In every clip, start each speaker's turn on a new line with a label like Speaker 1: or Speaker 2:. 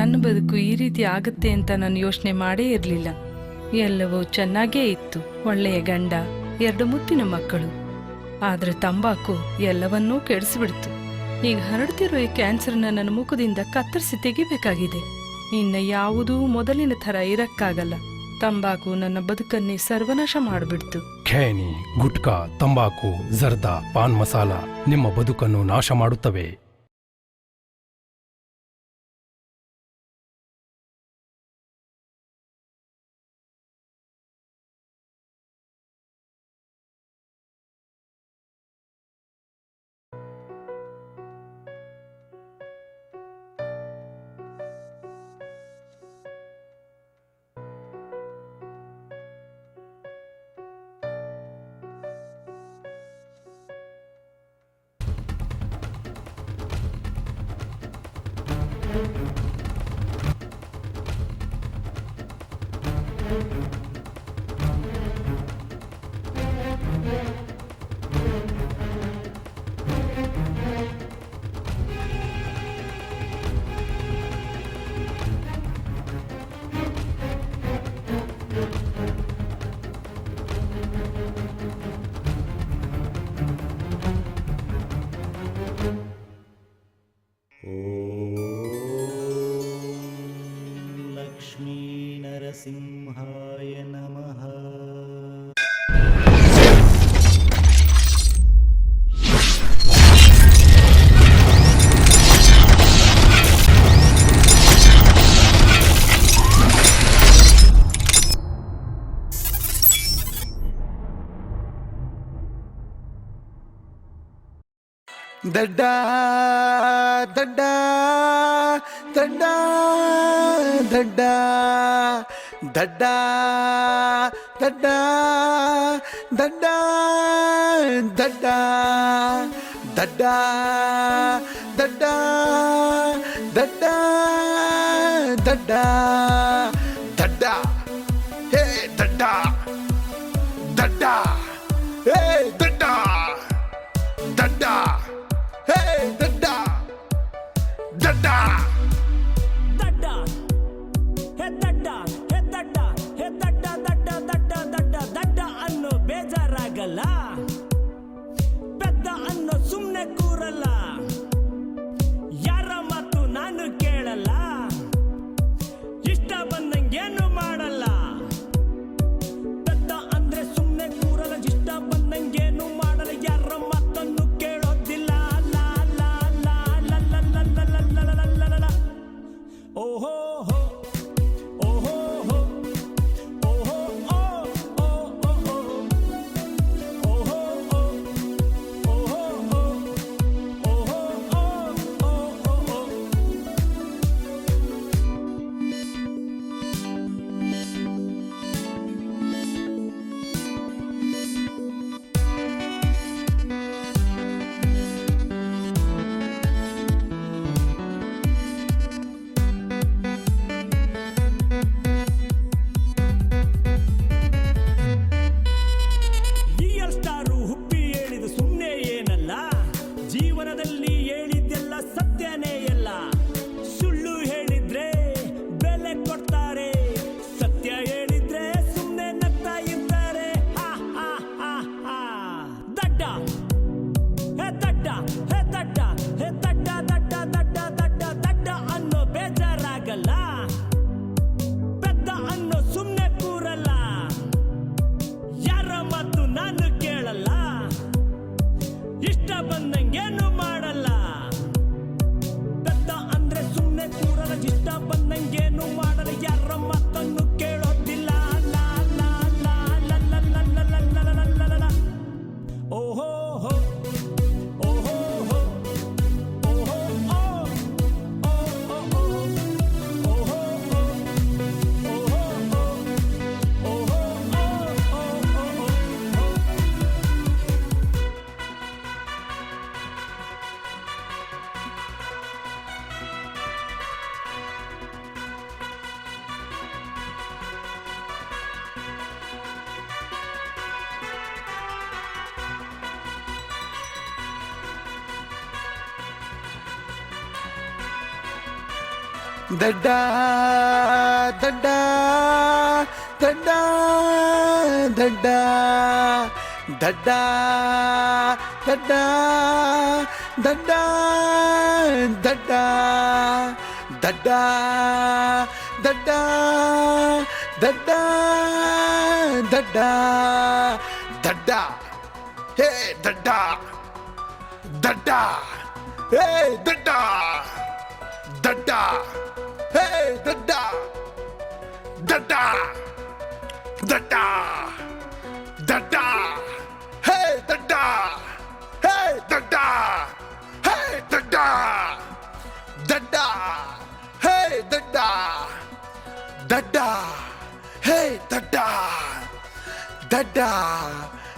Speaker 1: ನನ್ನ ಬದುಕು ಈ ರೀತಿ ಆಗುತ್ತೆ ಅಂತ ನಾನು ಯೋಚನೆ ಮಾಡೇ ಇರಲಿಲ್ಲ. ಎಲ್ಲವೂ ಚೆನ್ನಾಗೇ ಇತ್ತು. ಒಳ್ಳೆಯ ಗಂಡ, 2 ಮುತ್ತಿನ ಮಕ್ಕಳು. ಆದ್ರೆ ತಂಬಾಕು ಎಲ್ಲವನ್ನೂ ಕೆಡಿಸಿಬಿಡ್ತು. ಈಗ ಹರಡ್ತಿರೋ ಈ ಕ್ಯಾನ್ಸರ್ನ ನನ್ನ ಮುಖದಿಂದ ಕತ್ತರಿಸಿ ತೆಗಿಬೇಕಾಗಿದೆ. ಇನ್ನು ಯಾವುದೂ ಮೊದಲಿನ ಥರ ಇರಕ್ಕಾಗಲ್ಲ. ತಂಬಾಕು ನನ್ನ ಬದುಕನ್ನೇ ಸರ್ವನಾಶ ಮಾಡಿಬಿಡ್ತು.
Speaker 2: ಖೇನಿ, ಗುಟ್ಕಾ, ತಂಬಾಕು, ಜರ್ದಾ, ಪಾನ್ ಮಸಾಲ ನಿಮ್ಮ ಬದುಕನ್ನು ನಾಶ ಮಾಡುತ್ತವೆ.
Speaker 3: ಸಿಂಹಾಯ ನಮಃ.
Speaker 4: ದಡ್ಡ ದಡ್ಡ ದಡ್ಡ ದಡ್ಡ ದಡ್ಡ ದಡ್ಡ ದಡ್ಡ ದಡ್ಡ ದಡ್ಡ ದಡ್ಡ ದಡ್ಡ ದಡ್ಡ ದಡ್ಡ ಹೇ ದಡ್ಡ ದಡ್ಡ ಹೇ ದಡ್ಡ ದಡ್ಡ ಹೇ ದಡ್ಡ ದಡ್ಡ
Speaker 3: ದಡ್ಡ ಹೇ ದಡ್ಡ ಹೇ ದಡ್ಡ ಹೇ ದಡ್ಡ ದಡ್ಡ ದಡ್ಡ ದಡ್ಡ ದಡ್ಡ ಅನ್ನೋ ಬೇಜಾರಾಗಲ್ಲ, ಪೆದ್ದ ಅನ್ನೋ ಸುಮ್ನೆ ಕೂರಲ್ಲ, ಯಾರ ಮಾತು ನಾನು ಕೇಳಲ್ಲ, ಇಷ್ಟ ಬಂದಂಗೇನು ಮಾಡಲ್ಲ. ಪೆದ್ದ ಅಂದ್ರೆ ಸುಮ್ನೆ ಕೂರಲ್ಲ, ಇಷ್ಟ ಬಂದಂಗೇನು ಮಾಡಲ್ಲ, ಯಾರ ಮಾತನ್ನು ಕೇಳೋದಿಲ್ಲ. ಓಹೋ ಓಹೋ ಓಹೋ ಓಹೋ ಓಹೋ
Speaker 4: ದಡ್ಡ ದಡ್ಡ ದಡ್ಡ ದಡ್ಡ ದಡ್ಡ ದಡ್ಡ ದಡ್ಡ ದಡ್ಡ ದಡ್ಡ ದಡ್ಡ ದಡ್ಡ ದಡ್ಡ ದಡ್ಡ ಹೇ ದಡ್ಡ ದಡ್ಡ ಹೇ ದಡ್ಡ ದಡ್ಡ ಹೇ ದಡ್ಡ ದಡ್ಡ ದಡ್ಡ ದಡ್ಡ ಹೇ ದಡ್ಡ ಹೇ ದಡ್ಡ ಹೇ ದಡ್ಡ ದಡ್ಡ ಹೇ ದಡ್ಡ ದಡ್ಡ ಹೇ ದಡ್ಡ ದಡ್ಡ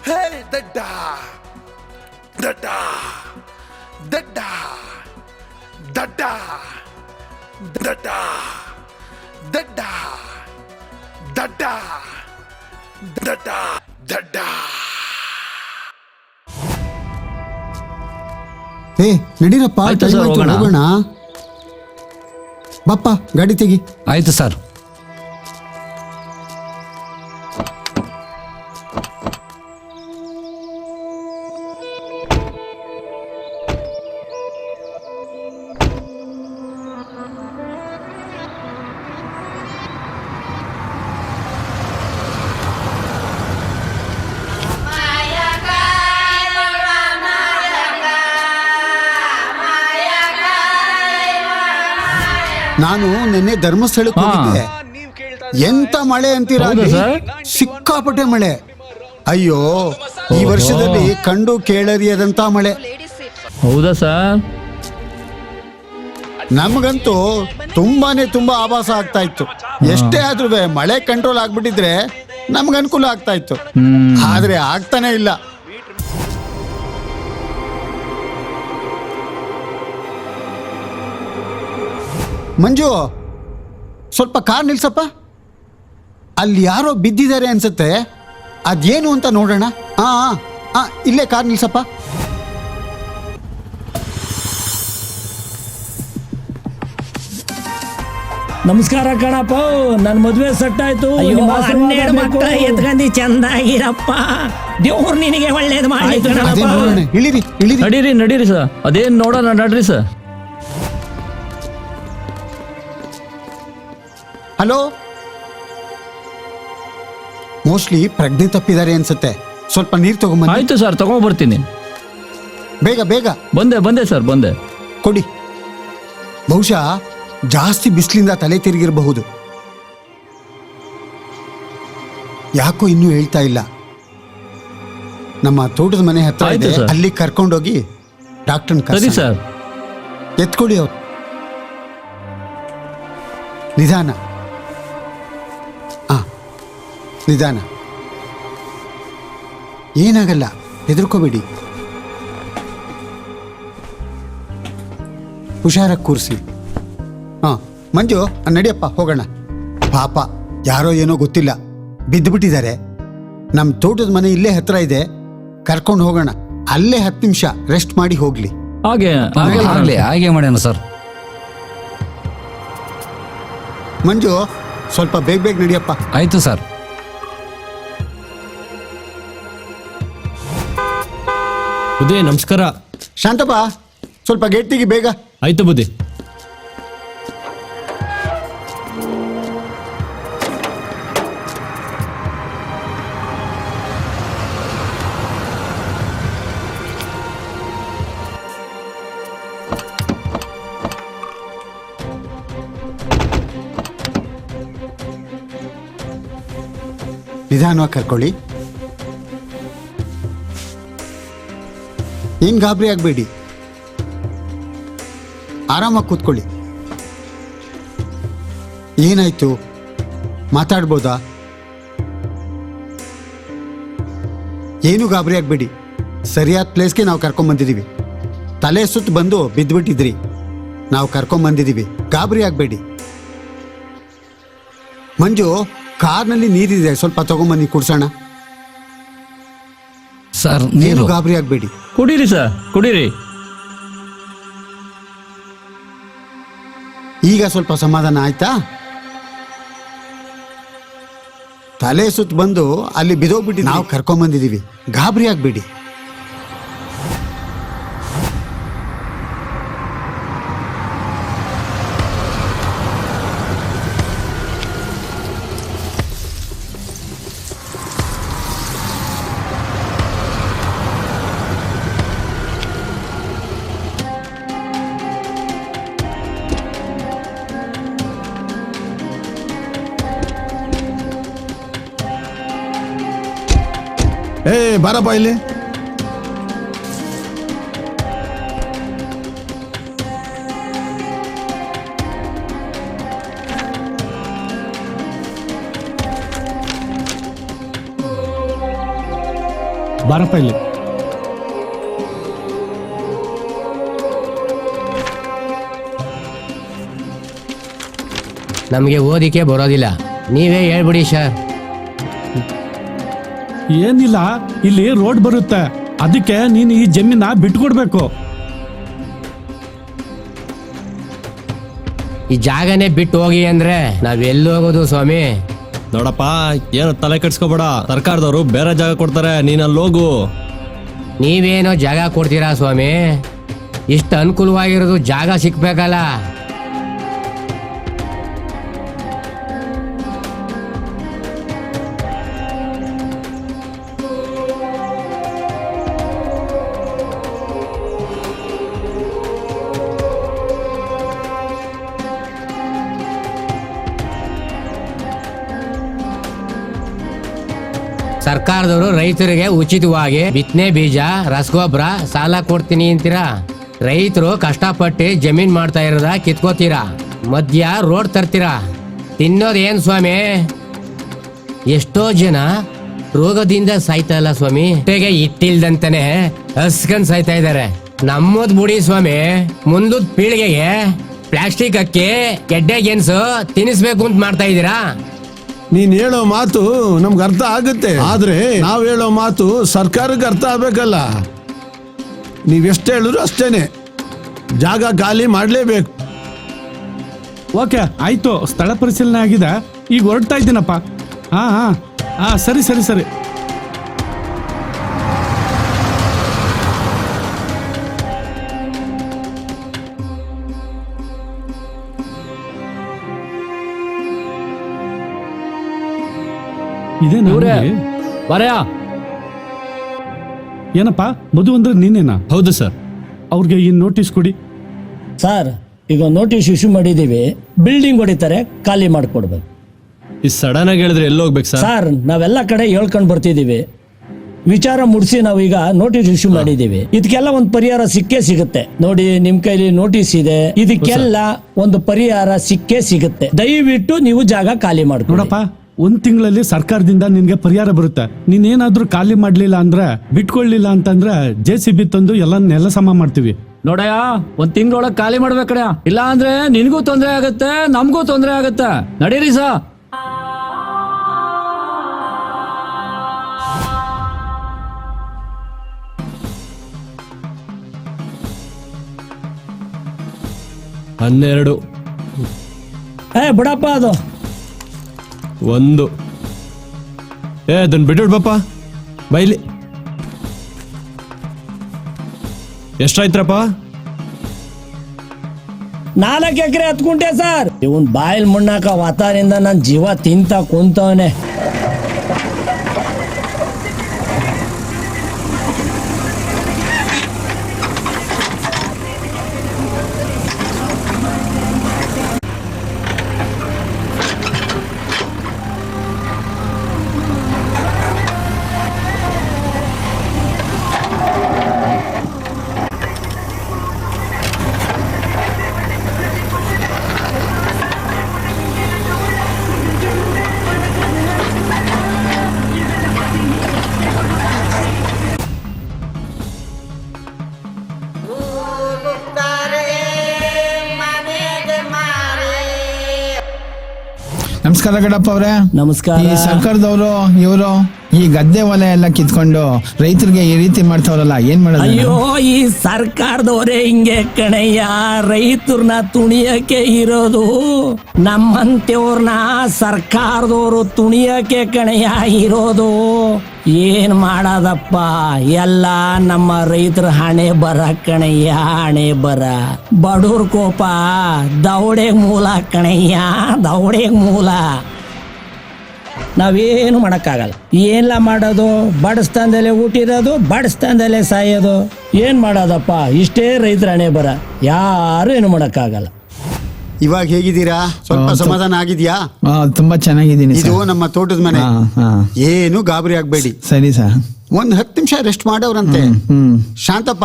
Speaker 4: ಹೇ ದಡ್ಡ ದಡ್ಡ ದಡ್ಡ ದಡ್ಡ ದಡ್ಡ ದಡ್ಡ ದಡ್ಡ ದಡ್ಡ ದಡ್ಡ.
Speaker 5: ಏ ನಡೀರಪ್ಪ,
Speaker 6: ಆಯ್ತು
Speaker 5: time
Speaker 6: ಸರ್,
Speaker 5: ಆಯ್ತು,
Speaker 6: ಹೋಗೋಣ.
Speaker 5: ಹೋಗೋಣ. ಬಪ್ಪ ಗಾಡಿ ತೆಗಿ.
Speaker 6: ಆಯ್ತು ಸರ್.
Speaker 5: ನಾನು ನಿನ್ನೆ ಧರ್ಮಸ್ಥಳಕ್ಕೆ
Speaker 6: ಹಾ.
Speaker 5: ಹೋಗಿದ್ದೆ. ಎಂತ ಮಳೆ ಅಂತೀರಾ
Speaker 6: ಹೌದಾ
Speaker 5: ಅಲ್ಲಿ?
Speaker 6: ಸರ್?
Speaker 5: ಸಿಕ್ಕಾಪಟ್ಟೆ ಮಳೆ. ಅಯ್ಯೋ, ಈ ವರ್ಷದಲ್ಲಿ ಕಂಡು ಕೇಳರಿಯದಂತ ಮಳೆ.
Speaker 6: ಹೌದಾ ಸರ್?
Speaker 5: ನಮಗಂತೂ ತುಂಬಾ ಆಭಾಸ ಆಗ್ತಾ ಇತ್ತು. ಎಷ್ಟೇ ಆದ್ರೂ ಮಳೆ ಕಂಟ್ರೋಲ್ ಆಗ್ಬಿಟ್ಟಿದ್ರೆ ನಮ್ಗೆ ಅನುಕೂಲ ಆಗ್ತಾ ಇತ್ತು. ಆದ್ರೆ ಆಗ್ತಾನೆ ಇಲ್ಲ. ಮಂಜು, ಸ್ವಲ್ಪ ಕಾರ್ ನಿಲ್ಸಪ್ಪ. ಅಲ್ಲಿ ಯಾರೋ ಬಿದ್ದಿದ್ದಾರೆ ಅನ್ಸುತ್ತೆ. ಅದೇನು ಅಂತ ನೋಡೋಣ. ಇಲ್ಲೇ ಕಾರ್ ನಿಲ್ಸಪ್ಪ.
Speaker 7: ನಮಸ್ಕಾರ ಕಣಪ್ಪ, ನನ್ನ ಮದುವೆ ಸೆಟ್ ಆಯ್ತು. ನಿಮ್ಮ ಆಶೀರ್ವಾದ
Speaker 8: 12 ಮಕ್ಕಳ
Speaker 7: ಬೇಕು.
Speaker 8: ಎತ್ಕೊಂಡಿ ಚಂದಾಗಿರಪ್ಪ. ದೇವ್ರು ನಿನಗೆ ಒಳ್ಳೇದು ಮಾಡಿ
Speaker 7: ಆಯ್ತು
Speaker 5: ಅದೇ
Speaker 8: ಕಣಪ್ಪ.
Speaker 5: ನೋಡೋಣ. ಇಳಿರಿ ಇಳಿರಿ.
Speaker 6: ನಡೀರಿ ನಡೀರಿ ಸರ್, ಅದೇನ್ ನೋಡೋಣ, ನಡ್ರಿ ಸರ್.
Speaker 5: ಹಲೋ, ಮೋಸ್ಟ್ಲಿ ಪ್ರಜ್ಞೆ ತಪ್ಪಿದ್ದಾರೆ ಅನ್ಸುತ್ತೆ. ಸ್ವಲ್ಪ ನೀರು ತಗೊಂಬನ್ನಿ.
Speaker 6: ಆಯ್ತು ಸರ್, ತಗೊಂಡ್ಬರ್ತೀನಿ.
Speaker 5: ಬೇಗ ಬೇಗ
Speaker 6: ಬಂದೆ ಸರ್, ಬಂದೆ.
Speaker 5: ಕೊಡಿ. ಬಹುಶಃ ಜಾಸ್ತಿ ಬಿಸಿಲಿಂದ ತಲೆ ತಿರುಗಿರಬಹುದು. ಯಾಕೋ ಇನ್ನೂ ಹೇಳ್ತಾ ಇಲ್ಲ. ನಮ್ಮ ತೋಟದ ಮನೆ ಹತ್ರ
Speaker 6: ಆಯ್ತು
Speaker 5: ಇದೆ,
Speaker 6: ಸರ್.
Speaker 5: ಅಲ್ಲಿ ಕರ್ಕೊಂಡೋಗಿ ಡಾಕ್ಟರ್ನ
Speaker 6: ಸರಿ ಸರ್.
Speaker 5: ಎತ್ಕೊಡಿ ಅವ್ರು. ನಿಧಾನ. ನಿಧಾನ, ಏನಾಗಲ್ಲ, ಹೆದರ್ಕೋಬೇಡಿ. ಹುಷಾರಾಗಿ ಕೂರಿಸಿ. ಮಂಜು, ನಡಿಯಪ್ಪ ಹೋಗೋಣ. ಪಾಪ ಯಾರೋ ಏನೋ ಗೊತ್ತಿಲ್ಲ, ಬಿದ್ದುಬಿಟ್ಟಿದ್ದಾರೆ. ನಮ್ಮ ತೋಟದ ಮನೆ ಇಲ್ಲೇ ಹತ್ರ ಇದೆ, ಕರ್ಕೊಂಡು ಹೋಗೋಣ. ಅಲ್ಲೇ 10 ನಿಮಿಷ ರೆಸ್ಟ್ ಮಾಡಿ ಹೋಗ್ಲಿ.
Speaker 6: ಹಾಗೆ ಮಾಡೋಣ ಸರ್.
Speaker 5: ಮಂಜು, ಸ್ವಲ್ಪ ಬೇಗ ನಡಿಯಪ್ಪ.
Speaker 6: ಆಯ್ತು ಸರ್.
Speaker 7: ಬುದ್ಧಿ ನಮಸ್ಕಾರ.
Speaker 5: ಶಾಂತಪ್ಪ, ಸ್ವಲ್ಪ ಗೇಟ್ ತೆಗಿ ಬೇಗ.
Speaker 7: ಆಯ್ತು ಬುದ್ಧಿ.
Speaker 5: ನಿಧಾನವಾಗಿ ಕರ್ಕೊಳ್ಳಿ. ಏನ್ ಗಾಬರಿ ಆಗಬೇಡಿ, ಆರಾಮಾಗಿ ಕೂತ್ಕೊಳ್ಳಿ. ಏನಾಯ್ತು, ಮಾತಾಡ್ಬೋದಾ? ಏನು ಗಾಬರಿ ಆಗಬೇಡಿ, ಸರಿಯಾದ ಪ್ಲೇಸ್ಗೆ ನಾವು ಕರ್ಕೊಂಬಂದಿದ್ದೀವಿ. ತಲೆ ಸುತ್ತು ಬಂದು ಬಿದ್ದುಬಿಟ್ಟಿದ್ರಿ, ನಾವು ಕರ್ಕೊಂಬಂದಿದ್ದೀವಿ. ಗಾಬರಿ ಆಗಬೇಡಿ. ಮಂಜು, ಕಾರ್ನಲ್ಲಿ ನೀರಿದೆ, ಸ್ವಲ್ಪ ತಗೊಂಬನ್ನಿ, ಕುಡ್ಸೋಣ.
Speaker 6: ಸರ್,
Speaker 5: ಏನು ಗಾಬರಿ ಆಗಬೇಡಿ.
Speaker 6: ಕುಡೀರಿ ಸರ್, ಕುಡೀರಿ.
Speaker 5: ಈಗ ಸ್ವಲ್ಪ ಸಮಾಧಾನ ಆಯ್ತಾ? ತಲೆ ಸುತ್ತ ಬಂದು ಅಲ್ಲಿ ಬಿದೋಗ್ಬಿಟ್ಟು ನಾವು ಕರ್ಕೊಂಬಂದಿದ್ದೀವಿ, ಗಾಬರಿ ಆಗ್ಬೇಡಿ.
Speaker 9: ಏ ಬಾರಪ್ಪ ಇಲ್ಲಿ.
Speaker 7: ಬಾರಪ್ಪ ಇಲ್ಲಿ.
Speaker 8: ನಮಗೆ ಓದಿಕೆ ಬರೋದಿಲ್ಲ, ನೀವೇ ಹೇಳ್ಬಿಡಿ ಸರ್.
Speaker 7: ಏನಿಲ್ಲ, ಇಲ್ಲಿ ರೋಡ್ ಬರುತ್ತೆ, ಅದಕ್ಕೆ ನೀನು ಈ ಜಮೀನ ಬಿಟ್ಕೊಡ್ಬೇಕು.
Speaker 8: ಈ ಜಾಗನೇ ಬಿಟ್ಟು ಹೋಗಿ ಅಂದ್ರೆ ನಾವೆಲ್ಲಿ ಹೋಗೋದು ಸ್ವಾಮಿ?
Speaker 10: ನೋಡಪ್ಪ, ಏನು ತಲೆ ಕೆಡ್ಸ್ಕೊಬೇಡ, ಸರ್ಕಾರದವರು ಬೇರೆ ಜಾಗ ಕೊಡ್ತಾರೆ, ನೀನಲ್ಲಿ ಹೋಗು.
Speaker 8: ನೀವೇನೋ ಜಾಗ ಕೊಡ್ತೀರಾ ಸ್ವಾಮಿ? ಇಷ್ಟು ಅನುಕೂಲವಾಗಿರೋದು ಜಾಗ ಸಿಕ್ಬೇಕಲ್ಲ. ಸರ್ಕಾರದವರು ರೈತರಿಗೆ ಉಚಿತವಾಗಿ ಬಿತ್ತನೆ ಬೀಜ, ರಸಗೊಬ್ಬರ, ಸಾಲ ಕೊಡ್ತೀನಿ ಅಂತೀರಾ. ರೈತರು ಕಷ್ಟಪಟ್ಟು ಜಮೀನ್ ಮಾಡ್ತಾ ಇರೋದ ಕಿತ್ಕೋತೀರಾ, ಮಧ್ಯ ರೋಡ್ ತರ್ತೀರಾ. ತಿನ್ನೋದೇನ್ ಸ್ವಾಮಿ? ಎಷ್ಟೋ ಜನ ರೋಗದಿಂದ ಸಾಯ್ತಾ ಇಲ್ಲ ಸ್ವಾಮಿ, ಹೊಟ್ಟೆಗೆ ಇಟ್ಟಿಲ್ದಂತಾನೆ ಹಸ್ಕಂಡ್ ಸಾಯ್ತಾ ಇದಾರೆ. ನಮ್ಮದ್ ಬುಡಿ ಸ್ವಾಮಿ, ಮುಂದದ ಪೀಳಿಗೆಗೆ ಪ್ಲಾಸ್ಟಿಕ್ ಅಕ್ಕಿ, ಗೆಡ್ಡೆ ಗೆಣಸು ತಿನ್ನಿಸ್ಬೇಕು ಅಂತ ಮಾಡ್ತಾ ಇದ್ದೀರಾ.
Speaker 9: ನೀನ್ ಹೇಳೋ ಮಾತು ನಮ್ಗೆ ಅರ್ಥ ಆಗುತ್ತೆ, ಆದ್ರೆ ನಾವ್ ಹೇಳೋ ಮಾತು ಸರ್ಕಾರಕ್ಕೆ ಅರ್ಥ ಆಗ್ಬೇಕಲ್ಲ. ನೀವೆಷ್ಟು ಹೇಳಿದ್ರು ಅಷ್ಟೇನೆ, ಜಾಗ ಖಾಲಿ ಮಾಡ್ಲೇಬೇಕು.
Speaker 7: ಓಕೆ ಆಯ್ತು, ಸ್ಥಳ ಪರಿಶೀಲನೆ ಆಗಿದೆ, ಈಗ ಹೊರಡ್ತಾ ಇದ್ದೀನಪ್ಪ. ಹಾ ಹಾ ಹಾ, ಸರಿ ಸರಿ ಸರಿ. ಇದೇ
Speaker 6: ಬರಯಾ.
Speaker 7: ಏನಪ್ಪ ಮಧು ಅಂದ್ರೆ ನೀನೇನಾ?
Speaker 10: ಹೌದು ಸರ್.
Speaker 7: ಅವ್ರಿಗೆ ಈ ನೋಟಿಸ್ ಕೊಡಿ.
Speaker 11: ಸರ್, ಈಗ ನೋಟಿಸ್ ಇಶ್ಯೂ ಮಾಡಿದ್ದೀವಿ, ಬಿಲ್ಡಿಂಗ್ ಹೊಡಿತಾರೆ, ಖಾಲಿ ಮಾಡಿಕೊಡ್ಬೇಕು.
Speaker 10: ಈ ಸಡನ್ ಆಗಿ ಹೇಳಿದ್ರೆ ಎಲ್ಲಿ ಹೋಗ್ಬೇಕು ಸರ್?
Speaker 11: ಸರ್, ನಾವೆಲ್ಲ ಕಡೆ ಹೇಳ್ಕೊಂಡು ಬರ್ತಿದ್ದೀವಿ, ವಿಚಾರ ಮುಡಿಸಿ ನಾವೀಗ ನೋಟಿಸ್ ಇಶ್ಯೂ ಮಾಡಿದ್ದೀವಿ. ಇದಕ್ಕೆಲ್ಲ ಒಂದು ಪರಿಹಾರ ಸಿಕ್ಕೇ ಸಿಗುತ್ತೆ. ನೋಡಿ, ನಿಮ್ ಕೈಲಿ ನೋಟಿಸ್ ಇದೆ, ಇದಕ್ಕೆಲ್ಲ ಒಂದು ಪರಿಹಾರ ಸಿಕ್ಕೇ ಸಿಗುತ್ತೆ. ದಯವಿಟ್ಟು ನೀವು ಜಾಗ ಖಾಲಿ ಮಾಡಿ.
Speaker 7: ನೋಡಪ್ಪ, 1 ತಿಂಗಳಲ್ಲಿ ಸರ್ಕಾರದಿಂದ ನಿನ್ಗೆ ಪರಿಹಾರ ಬರುತ್ತೆ. ನೀನೇನಾದ್ರೂ ಖಾಲಿ ಮಾಡ್ಲಿಲ್ಲ ಅಂದ್ರೆ, ಬಿಟ್ಕೊಳ್ಳಿಲ್ಲ ಅಂತಂದ್ರೆ JCB ತಂದು ಎಲ್ಲ ನೆಲ ಸಮ ಮಾಡ್ತೀವಿ.
Speaker 6: ನೋಡಯ್ಯ, 1 ತಿಂಗಳೊಳಗೆ ಖಾಲಿ ಮಾಡ್ಬೇಕಡ್ಯ, ಇಲ್ಲ ಅಂದ್ರೆ ನಿನಗೂ ತೊಂದರೆ ಆಗತ್ತೆ, ನಮಗೂ ತೊಂದರೆ ಆಗತ್ತೆ. ನಡೀರಿ ಸಾ.
Speaker 10: ಹನ್ನೆರಡು.
Speaker 11: ಬಿಡಪ್ಪ, ಅದು
Speaker 10: 1. ಅದನ್ನ ಬಿಟ್ಬಿಡ್ಬಪ್ಪ, ಬೈಲಿ. ಎಷ್ಟಾಯ್ತ್ರಪ್ಪ?
Speaker 11: 4 ಎಕರೆ 10 ಗುಂಟೆ ಸರ್. ಇವನ್ ಬಾಯಿಲ್ ಮುಣ್ಣಾಕ ವಾತಾರಿಂದ ನನ್ನ ಜೀವ ತಿಂತ ಕುಂತವನೆ.
Speaker 9: ನಮಸ್ಕಾರ ಗಡಪ್ಪ ಅವ್ರೆ.
Speaker 11: ನಮಸ್ಕಾರ.
Speaker 9: ಈ ಸರ್ಕಾರದವರು ಇವರು
Speaker 12: ಈ ಗದ್ದೆ ಹೊಲ ಎಲ್ಲ ಕಿತ್ಕೊಂಡು ರೈತರಿಗೆ ಈ ರೀತಿ ಮಾಡ್ತಾವ್ರಲ್ಲ ಏನ್ ಮಾಡೋದು?
Speaker 11: ಅಯ್ಯೋ ಈ ಸರ್ಕಾರದವರೇ ಹಿಂಗೆ ಕಣಯ್ಯ, ರೈತರನ್ನ ತುಣಿಯಕ್ಕೆ ಇರೋದು. ನಮ್ಮಂತೆಯವ್ರನ್ನ ಸರ್ಕಾರದವರು ತುಣಿಯಕ್ಕೆ ಕಣಯ್ಯ ಇರೋದು. ಏನ್ ಮಾಡೋದಪ್ಪ, ಎಲ್ಲ ನಮ್ಮ ರೈತರ ಹಣೆ ಬರ ಕಣಯ್ಯ, ಹಣೆ ಬರ. ಬಡವ್ರ ಕೋಪ ದವಡೆಗ್ ಮೂಲ ಕಣಯ್ಯ, ದವಡೆಗ್ ಮೂಲ. ನಾವೇನು ಮಾಡೋಕ್ಕಾಗಲ್ಲ. ಏನೆಲ್ಲ ಮಾಡೋದು, ಬಡಸ್ತಾನದಲ್ಲೇ ಊಟಿರೋದು, ಬಡಸ್ತಾನದಲ್ಲೇ ಸಾಯೋದು. ಏನು ಮಾಡೋದಪ್ಪ, ಇಷ್ಟೇ ರೈತರ ಹಣೆ ಬರ, ಯಾರು ಏನು ಮಾಡೋಕ್ಕಾಗಲ್ಲ.
Speaker 5: ಇವಾಗ ಹೇಗಿದ್ದೀರಾ? ಸ್ವಲ್ಪ ಸಮಾಧಾನ ಆಗಿದ್ಯಾ?
Speaker 12: ತುಂಬಾ ಚೆನ್ನಾಗಿದ್ದೀನಿ
Speaker 5: ಇದು ನಮ್ಮ ತೋಟದ ಮನೆ.
Speaker 12: ಹಾ.
Speaker 5: ಏನು ಗಾಬರಿ ಆಗ್ಬೇಡಿ.
Speaker 12: ಸರಿ ಸರ್.
Speaker 5: ಒಂದ್ 10 ನಿಮಿಷ ರೆಸ್ಟ್ ಮಾಡವ್ರಂತೆ. ಶಾಂತಪ್ಪ,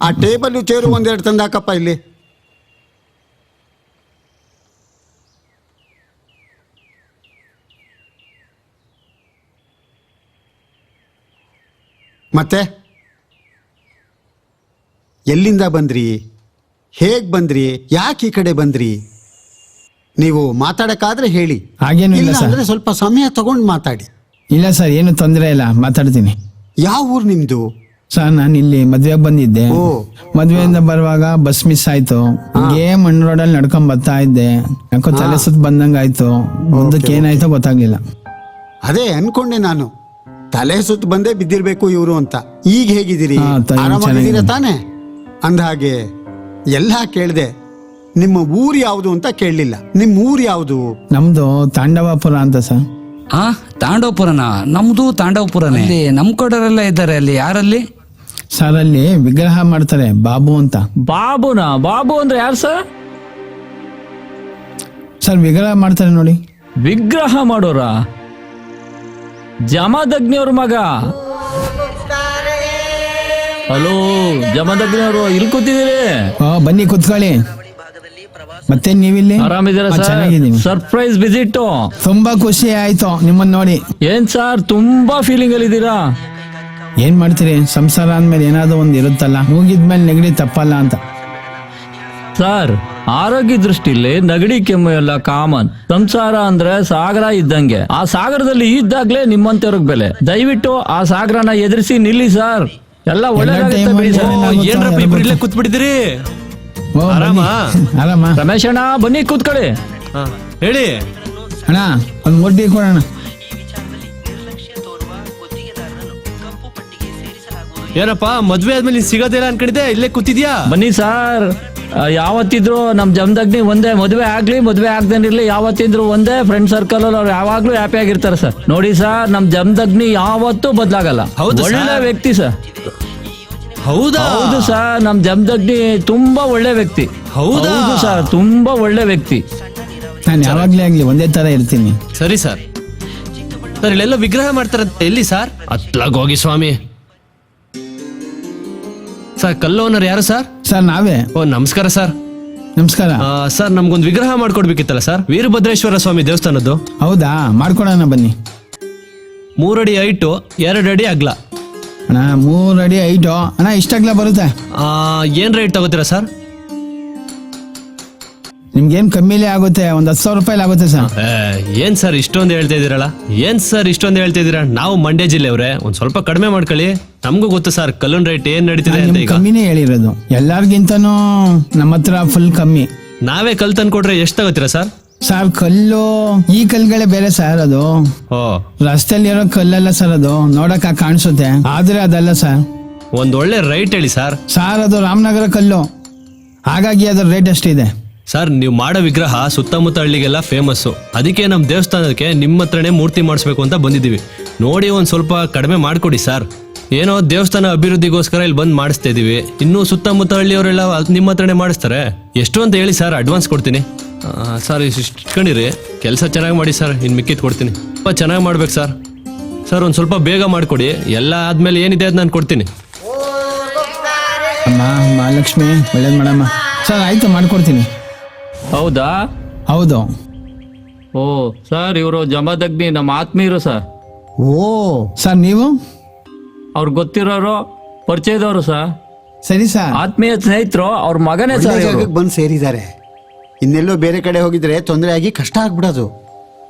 Speaker 5: ಆ ಟೇಬಲ್ ಚೇರು ಒಂದೆರಡು ತಂದಾಕಪ್ಪ ಇಲ್ಲಿ. ಮತ್ತೆ ಎಲ್ಲಿಂದ ಬಂದ್ರಿ? ಹೇಗ್ ಬಂದ್ರಿ? ಯಾಕೆ ಈ ಕಡೆ ಬಂದ್ರಿ? ನೀವು ಮಾತಾಡಕ್ಕಾದ್ರೆ ಹೇಳಿ,
Speaker 12: ಹಾಗೇನು ಇಲ್ಲ
Speaker 5: ಇಲ್ಲ
Speaker 12: ಸರ್.
Speaker 5: ಅಂದ್ರೆ ಸ್ವಲ್ಪ ಸಮಯ ತಗೊಂಡು ಮಾತಾಡಿ.
Speaker 12: ಇಲ್ಲ ಸರ್, ಏನು ತೊಂದರೆ ಇಲ್ಲ, ಮಾತಾಡ್ತೀನಿ.
Speaker 5: ಯಾವ ಊರು ನಿಮ್ದು?
Speaker 12: ಸರ್ ನಾನು ಇಲ್ಲಿ ಮದ್ವೆಗೆ ಬಂದಿದ್ದೆ.
Speaker 5: ಓ.
Speaker 12: ಮದ್ವೆಯಿಂದ ಬರುವಾಗ ಬಸ್ ಮಿಸ್ ಆಯ್ತು. ಹಿಂಗೇ ಮಣ್ಣು ರೋಡಲ್ಲಿ ನಡ್ಕೊಂಡ್ ಬರ್ತಾ ಇದ್ದೆ. ಯಾಕೋ ತಲೆ ಸುತ್ತ ಬಂದಂಗ ಆಯ್ತು. ಮುಂದಕ್ಕೆ ಏನಾಯ್ತೋ ಗೊತ್ತಾಗ್ಲಿಲ್ಲ.
Speaker 5: ಅದೇ ಅನ್ಕೊಂಡೆ ನಾನು, ತಲೆ ಸುತ್ತ ಬಂದೇ ಬಿದ್ದಿರ್ಬೇಕು ಇವರು ಅಂತ. ಈಗ ಹೇಗಿದ್ದೀರಿ?
Speaker 12: ಹಾ,
Speaker 5: ಆರಾಮಾಗಿದ್ದೀರಾ
Speaker 12: ಚೆನ್ನಾಗಿದೆ.
Speaker 5: ತಾನೆ? ಅಂದ ಹಾಗೆ ಎಲ್ಲ ಕೇಳ್ದೆ. ನಿಮ್ಮ ಊರು ಯಾವುದು ಅಂತ ಕೇಳಲಿಲ್ಲ. ನಿಮ್ಮ ಊರು ಯಾವುದು?
Speaker 12: ನಮ್ದು ತಾಂಡವಾಪುರ ಅಂತ ಸರ್.
Speaker 13: ತಾಂಡವಪುರನ? ನಮ್ದು ತಾಂಡವಪುರನೇ. ಅಲ್ಲಿ ನಮ್ ಕಡೆಯವರೆಲ್ಲ ಇದ್ದಾರೆ. ಅಲ್ಲಿ ಯಾರಲ್ಲಿ?
Speaker 12: ಸರ್ ಅಲ್ಲಿ ವಿಗ್ರಹ ಮಾಡ್ತಾರೆ, ಬಾಬು ಅಂತ.
Speaker 6: ಬಾಬುನಾ? ಬಾಬು ಅಂದ್ರೆ ಯಾರು ಸರ್?
Speaker 12: ಸರ್ ವಿಗ್ರಹ ಮಾಡ್ತಾರೆ ನೋಡಿ.
Speaker 6: ವಿಗ್ರಹ ಮಾಡೋರ? ಜಮದಗ್ನಿಯವ್ರ ಮಗ. ಹಲೋ ಜಮದಗ್ನಿಯವರು, ಇಲ್ಲಿ ಕೂತಿದ್ದೀರಿ?
Speaker 12: ಬನ್ನಿ ಕುತ್ಕೊಳ್ಳಿ. ಮತ್ತೆ ನೀವಿಲ್ಲಿ?
Speaker 6: ಆರಾಮಿದ್ದೀರಾ
Speaker 12: ಹಾ,
Speaker 6: ಸರ್?
Speaker 12: ಚೆನ್ನಾಗಿದ್ದೀನಿ.
Speaker 6: Surprise visit.
Speaker 12: ತುಂಬಾ ಖುಷಿ ಆಯ್ತು ನಿಮ್ಮನ್ನ ನೋಡಿ.
Speaker 6: ಏನ್ ಸರ್ ತುಂಬಾ ಫೀಲಿಂಗ್ ಅಲ್ಲಿ ಇದ್ದೀರಾ?
Speaker 12: ಏನ್ ಮಾಡ್ತೀರಿ, ಸಂಸಾರ ಅಂದ್ಮೇಲೆ ಏನಾದ್ರು ಒಂದ್ ಇರುತ್ತಲ್ಲ, ಮುಗಿದ್ಮೇಲೆ ನೆಗಡಿ ತಪ್ಪಲ್ಲ ಅಂತ.
Speaker 6: ಸರ್ ಆರೋಗ್ಯ ದೃಷ್ಟಿಲಿ ನಗಡಿ ಕೆಮ್ಮು ಎಲ್ಲ ಕಾಮನ್. ಸಂಸಾರ ಅಂದ್ರೆ ಸಾಗರ ಇದ್ದಂಗೆ. ಆ ಸಾಗರದಲ್ಲಿ ಇದ್ದಾಗ್ಲೇ ನಿಮ್ಮಂತವ್ರಿಗೆ ಬೆಲೆ. ದಯವಿಟ್ಟು ಆ ಸಾಗರನ ಎದುರಿಸಿ ನಿಲ್ಲಿ ಸರ್. ಎಲ್ಲ ಒಳ್ಳೆದಾಗುತ್ತೆ ಬಿಡಿ ಸರ್.
Speaker 10: ಏನ್ರಪ್ಪ ಇಬ್ರು ಇಲ್ಲೇ ಕೂತ್ಬಿಟ್ಟಿದ್ದೀರಿ?
Speaker 12: ಓ, ಬನ್ನಿ. ಆರಾಮ?
Speaker 6: ರಮೇಶ್ ಅಣ್ಣ ಬನ್ನಿ ಕೂತ್ಕೊಳ್ಳಿ.
Speaker 10: ಹೇಳಿ
Speaker 12: ಅಣ್ಣ, ಒಂದ್ ಮುಡ್ಡಿ ಕೊಡೋಣ.
Speaker 10: ಏನಪ್ಪ ಮದ್ವೆ ಆದ್ಮೇಲೆ ನೀನ್ ಸಿಗೋದಿಲ್ಲ ಅನ್ಕೊಂಡಿದ್ದೆ, ಇಲ್ಲೇ ಕೂತಿದ್ಯಾ?
Speaker 6: ಬನ್ನಿ ಸರ್. ಯಾವತ್ತಿದ್ರು ನಮ್ ಜಮದಗ್ನಿ ಒಂದೇ. ಮದುವೆ ಆಗ್ಲಿ ಮದುವೆ ಆಗ್ದೇನಿರ್ಲಿ, ಯಾವತ್ತಿದ್ರು ಒಂದೇ. ಫ್ರೆಂಡ್ ಸರ್ಕಲ್ ಅಲ್ಲಿ ಅವ್ರು ಯಾವಾಗ್ಲೂ ಹ್ಯಾಪಿ ಆಗಿರ್ತಾರೆ ಸರ್. ನೋಡಿ ಸರ್, ನಮ್ ಜಮದಗ್ನಿ ಯಾವತ್ತೂ ಬದಲಾಗಲ್ಲ.
Speaker 10: ಹೌದು ಸರ್.
Speaker 6: ಒಳ್ಳೆ ವ್ಯಕ್ತಿ ಸರ್.
Speaker 10: ಹೌದಾ?
Speaker 6: ಹೌದು ಸರ್, ನಮ್ ಜಮದಗ್ನಿ ತುಂಬಾ ಒಳ್ಳೆ ವ್ಯಕ್ತಿ.
Speaker 10: ಹೌದಾ?
Speaker 6: ಹೌದು ಸರ್, ತುಂಬಾ ಒಳ್ಳೆ ವ್ಯಕ್ತಿ.
Speaker 12: ನಾನು ಯಾವಾಗ್ಲೇ ಆಗ್ಲಿ ಒಂದೇ ತರ ಇರ್ತೀನಿ.
Speaker 10: ಸರಿ ಸರ್. ಸರ್ ಇಲ್ಲೆಲ್ಲ ವಿಗ್ರಹ ಮಾಡ್ತಾರಂತೆ, ಎಲ್ಲಿ ಸರ್? ಅತ್ಲಾಗ್ ಹೋಗಿ ಸ್ವಾಮಿ. ಸರ್ ಕಲ್ಲು ಓನರ್ ಯಾರು ಸರ್?
Speaker 12: ಸರ್ ನಾವೇ.
Speaker 10: ಓ ನಮಸ್ಕಾರ ಸರ್.
Speaker 12: ನಮಸ್ಕಾರ.
Speaker 10: ಸರ್ ನಮ್ಗೊಂದು ವಿಗ್ರಹ ಮಾಡ್ಕೊಡ್ಬೇಕಿತ್ತಲ್ಲ ಸರ್, ವೀರಭದ್ರೇಶ್ವರ ಸ್ವಾಮಿ ದೇವಸ್ಥಾನದ್ದು.
Speaker 12: ಹೌದಾ, ಮಾಡ್ಕೊಡೋಣ ಬನ್ನಿ.
Speaker 10: 3 ಅಡಿ ಹೈಟು, 2 ಅಡಿ ಅಗ್ಲ.
Speaker 12: ಅಣ್ಣ 3 ಅಡಿ ಹೈಟು. ಅಣ್ಣ ಇಷ್ಟಾಗ್ಲ ಬರುತ್ತೆ.
Speaker 10: ಏನ್ ರೇಟ್ ತಗೋತೀರಾ ಸರ್?
Speaker 12: ನಿಮ್ಗೇನ್ ಕಮ್ಮಿಲೇ ಆಗುತ್ತೆ, ಒಂದ್ 10,000 ರೂಪಾಯಿ ಆಗುತ್ತೆ ಸರ್.
Speaker 10: ಏನ್ ಸರ್ ಇಷ್ಟೊಂದು ಹೇಳ್ತಾ ಇದೀರಲ್ಲ? ಏನ್ ಸರ್ ಇಷ್ಟೊಂದು ಹೇಳ್ತಾ ಇದೀರಾ? ನಾವು ಮಂಡ್ಯ ಜಿಲ್ಲೆಯವ್ರೆ, ಒಂದ್ ಸ್ವಲ್ಪ ಕಡಿಮೆ ಮಾಡ್ಕೊಳ್ಳಿ. ನಮಗೂ ಗೊತ್ತು ಸರ್ ಕಲ್ಲನ್ ರೇಟ್ ಏನ್ ನಡೀತಿದೆ ಅಂತ. ಈಗ
Speaker 12: ಕಮ್ಮಿನೇ ಹೇಳಿರೋದು, ಎಲ್ಲಾರ್ಗಿಂತನೂ ನಮ್ಮ ಹತ್ರ ಫುಲ್ ಕಮ್ಮಿ.
Speaker 10: ನಾವೇ ಕಲ್ ತಂದ್ಕೊಟ್ರೆ ಎಷ್ಟು ತಗೋತೀರಾ ಸರ್?
Speaker 12: ಸರ್ ಕಲ್ಲು ಈ ಕಲ್ಗಳೇ ಬೇರೆ ಸರ್. ಅದು ರಸ್ತೆಯಲ್ಲಿ ಇರೋ ಕಲ್ಲಲ್ಲ ಸರ್, ಅದು ನೋಡಕ್ ಕಾಣಿಸುತ್ತೆ, ಆದ್ರೆ ಅದಲ್ಲ ಸರ್.
Speaker 10: ಒಂದ್ ಒಳ್ಳೆ ರೈಟ್ ಹೇಳಿ ಸರ್.
Speaker 12: ಸರ್ ಅದು ರಾಮನಗರ ಕಲ್ಲು, ಹಾಗಾಗಿ ಅದ್ರ ರೇಟ್ ಅಷ್ಟಿದೆ.
Speaker 10: ಸರ್ ನೀವು ಮಾಡೋ ವಿಗ್ರಹ ಸುತ್ತಮುತ್ತ ಹಳ್ಳಿಗೆಲ್ಲ ಫೇಮಸ್ಸು. ಅದಕ್ಕೆ ನಮ್ಮ ದೇವಸ್ಥಾನಕ್ಕೆ ನಿಮ್ಮ ಹತ್ರನೇ ಮೂರ್ತಿ ಮಾಡಿಸ್ಬೇಕು ಅಂತ ಬಂದಿದ್ದೀವಿ. ನೋಡಿ ಒಂದ್ ಸ್ವಲ್ಪ ಕಡಿಮೆ ಮಾಡ್ಕೊಡಿ ಸರ್. ಏನೋ ದೇವಸ್ಥಾನ ಅಭಿವೃದ್ಧಿಗೋಸ್ಕರ ಇಲ್ಲಿ ಬಂದು ಮಾಡಿಸ್ತಾ ಇದೀವಿ. ಇನ್ನೂ ಸುತ್ತಮುತ್ತ ಹಳ್ಳಿಯವರೆಲ್ಲ ನಿಮ್ಮ ಹತ್ರನೇ ಮಾಡಿಸ್ತಾರೆ. ಎಷ್ಟು ಅಂತ ಹೇಳಿ ಸರ್, ಅಡ್ವಾನ್ಸ್ ಕೊಡ್ತೀನಿ. ಸರ್ ಇಟ್ಕೊಂಡಿರಿ, ಕೆಲಸ ಚೆನ್ನಾಗಿ ಮಾಡಿ ಸರ್, ಇನ್ನು ಮಿಕ್ಕಿದ್ ಕೊಡ್ತೀನಿ. ತುಂಬ ಚೆನ್ನಾಗಿ ಮಾಡ್ಬೇಕು ಸರ್. ಸರ್ ಒಂದು ಸ್ವಲ್ಪ ಬೇಗ ಮಾಡಿಕೊಡಿ, ಎಲ್ಲ ಆದ್ಮೇಲೆ ಏನಿದೆ ಅದು ನಾನು ಕೊಡ್ತೀನಿ.
Speaker 12: ಅಮ್ಮ ಮಹಾಲಕ್ಷ್ಮಿ ಒಳ್ಳೇದು ಮಾಡಮ್ಮ. ಸರ್ ಆಯ್ತು, ಮಾಡ್ಕೊಡ್ತೀನಿ.
Speaker 6: ಹೌದಾ?
Speaker 12: ಹೌದು.
Speaker 6: ಓ ಸರ್, ಇವರು ಜಮದಗ್ನಿ ನಮ್ಮ ಆತ್ಮೀಯರು ಸರ್.
Speaker 12: ಓ ಸರ್, ನೀವು
Speaker 6: ಅವ್ರಿಗೆ ಗೊತ್ತಿರೋರು, ಪರಿಚಯದವರು ಸರ್.
Speaker 12: ಸರಿ ಸರ್.
Speaker 6: ಆತ್ಮೀಯ ಸ್ನೇಹಿತರು, ಅವ್ರ ಮಗನೇ ಸರ್.
Speaker 5: ಬಂದು ಸೇರಿದ್ದಾರೆ. ಇನ್ನೆಲ್ಲೋ ಬೇರೆ ಕಡೆ ಹೋಗಿದ್ರೆ ತೊಂದರೆ ಆಗಿ ಕಷ್ಟ ಆಗ್ಬಿಡೋದು.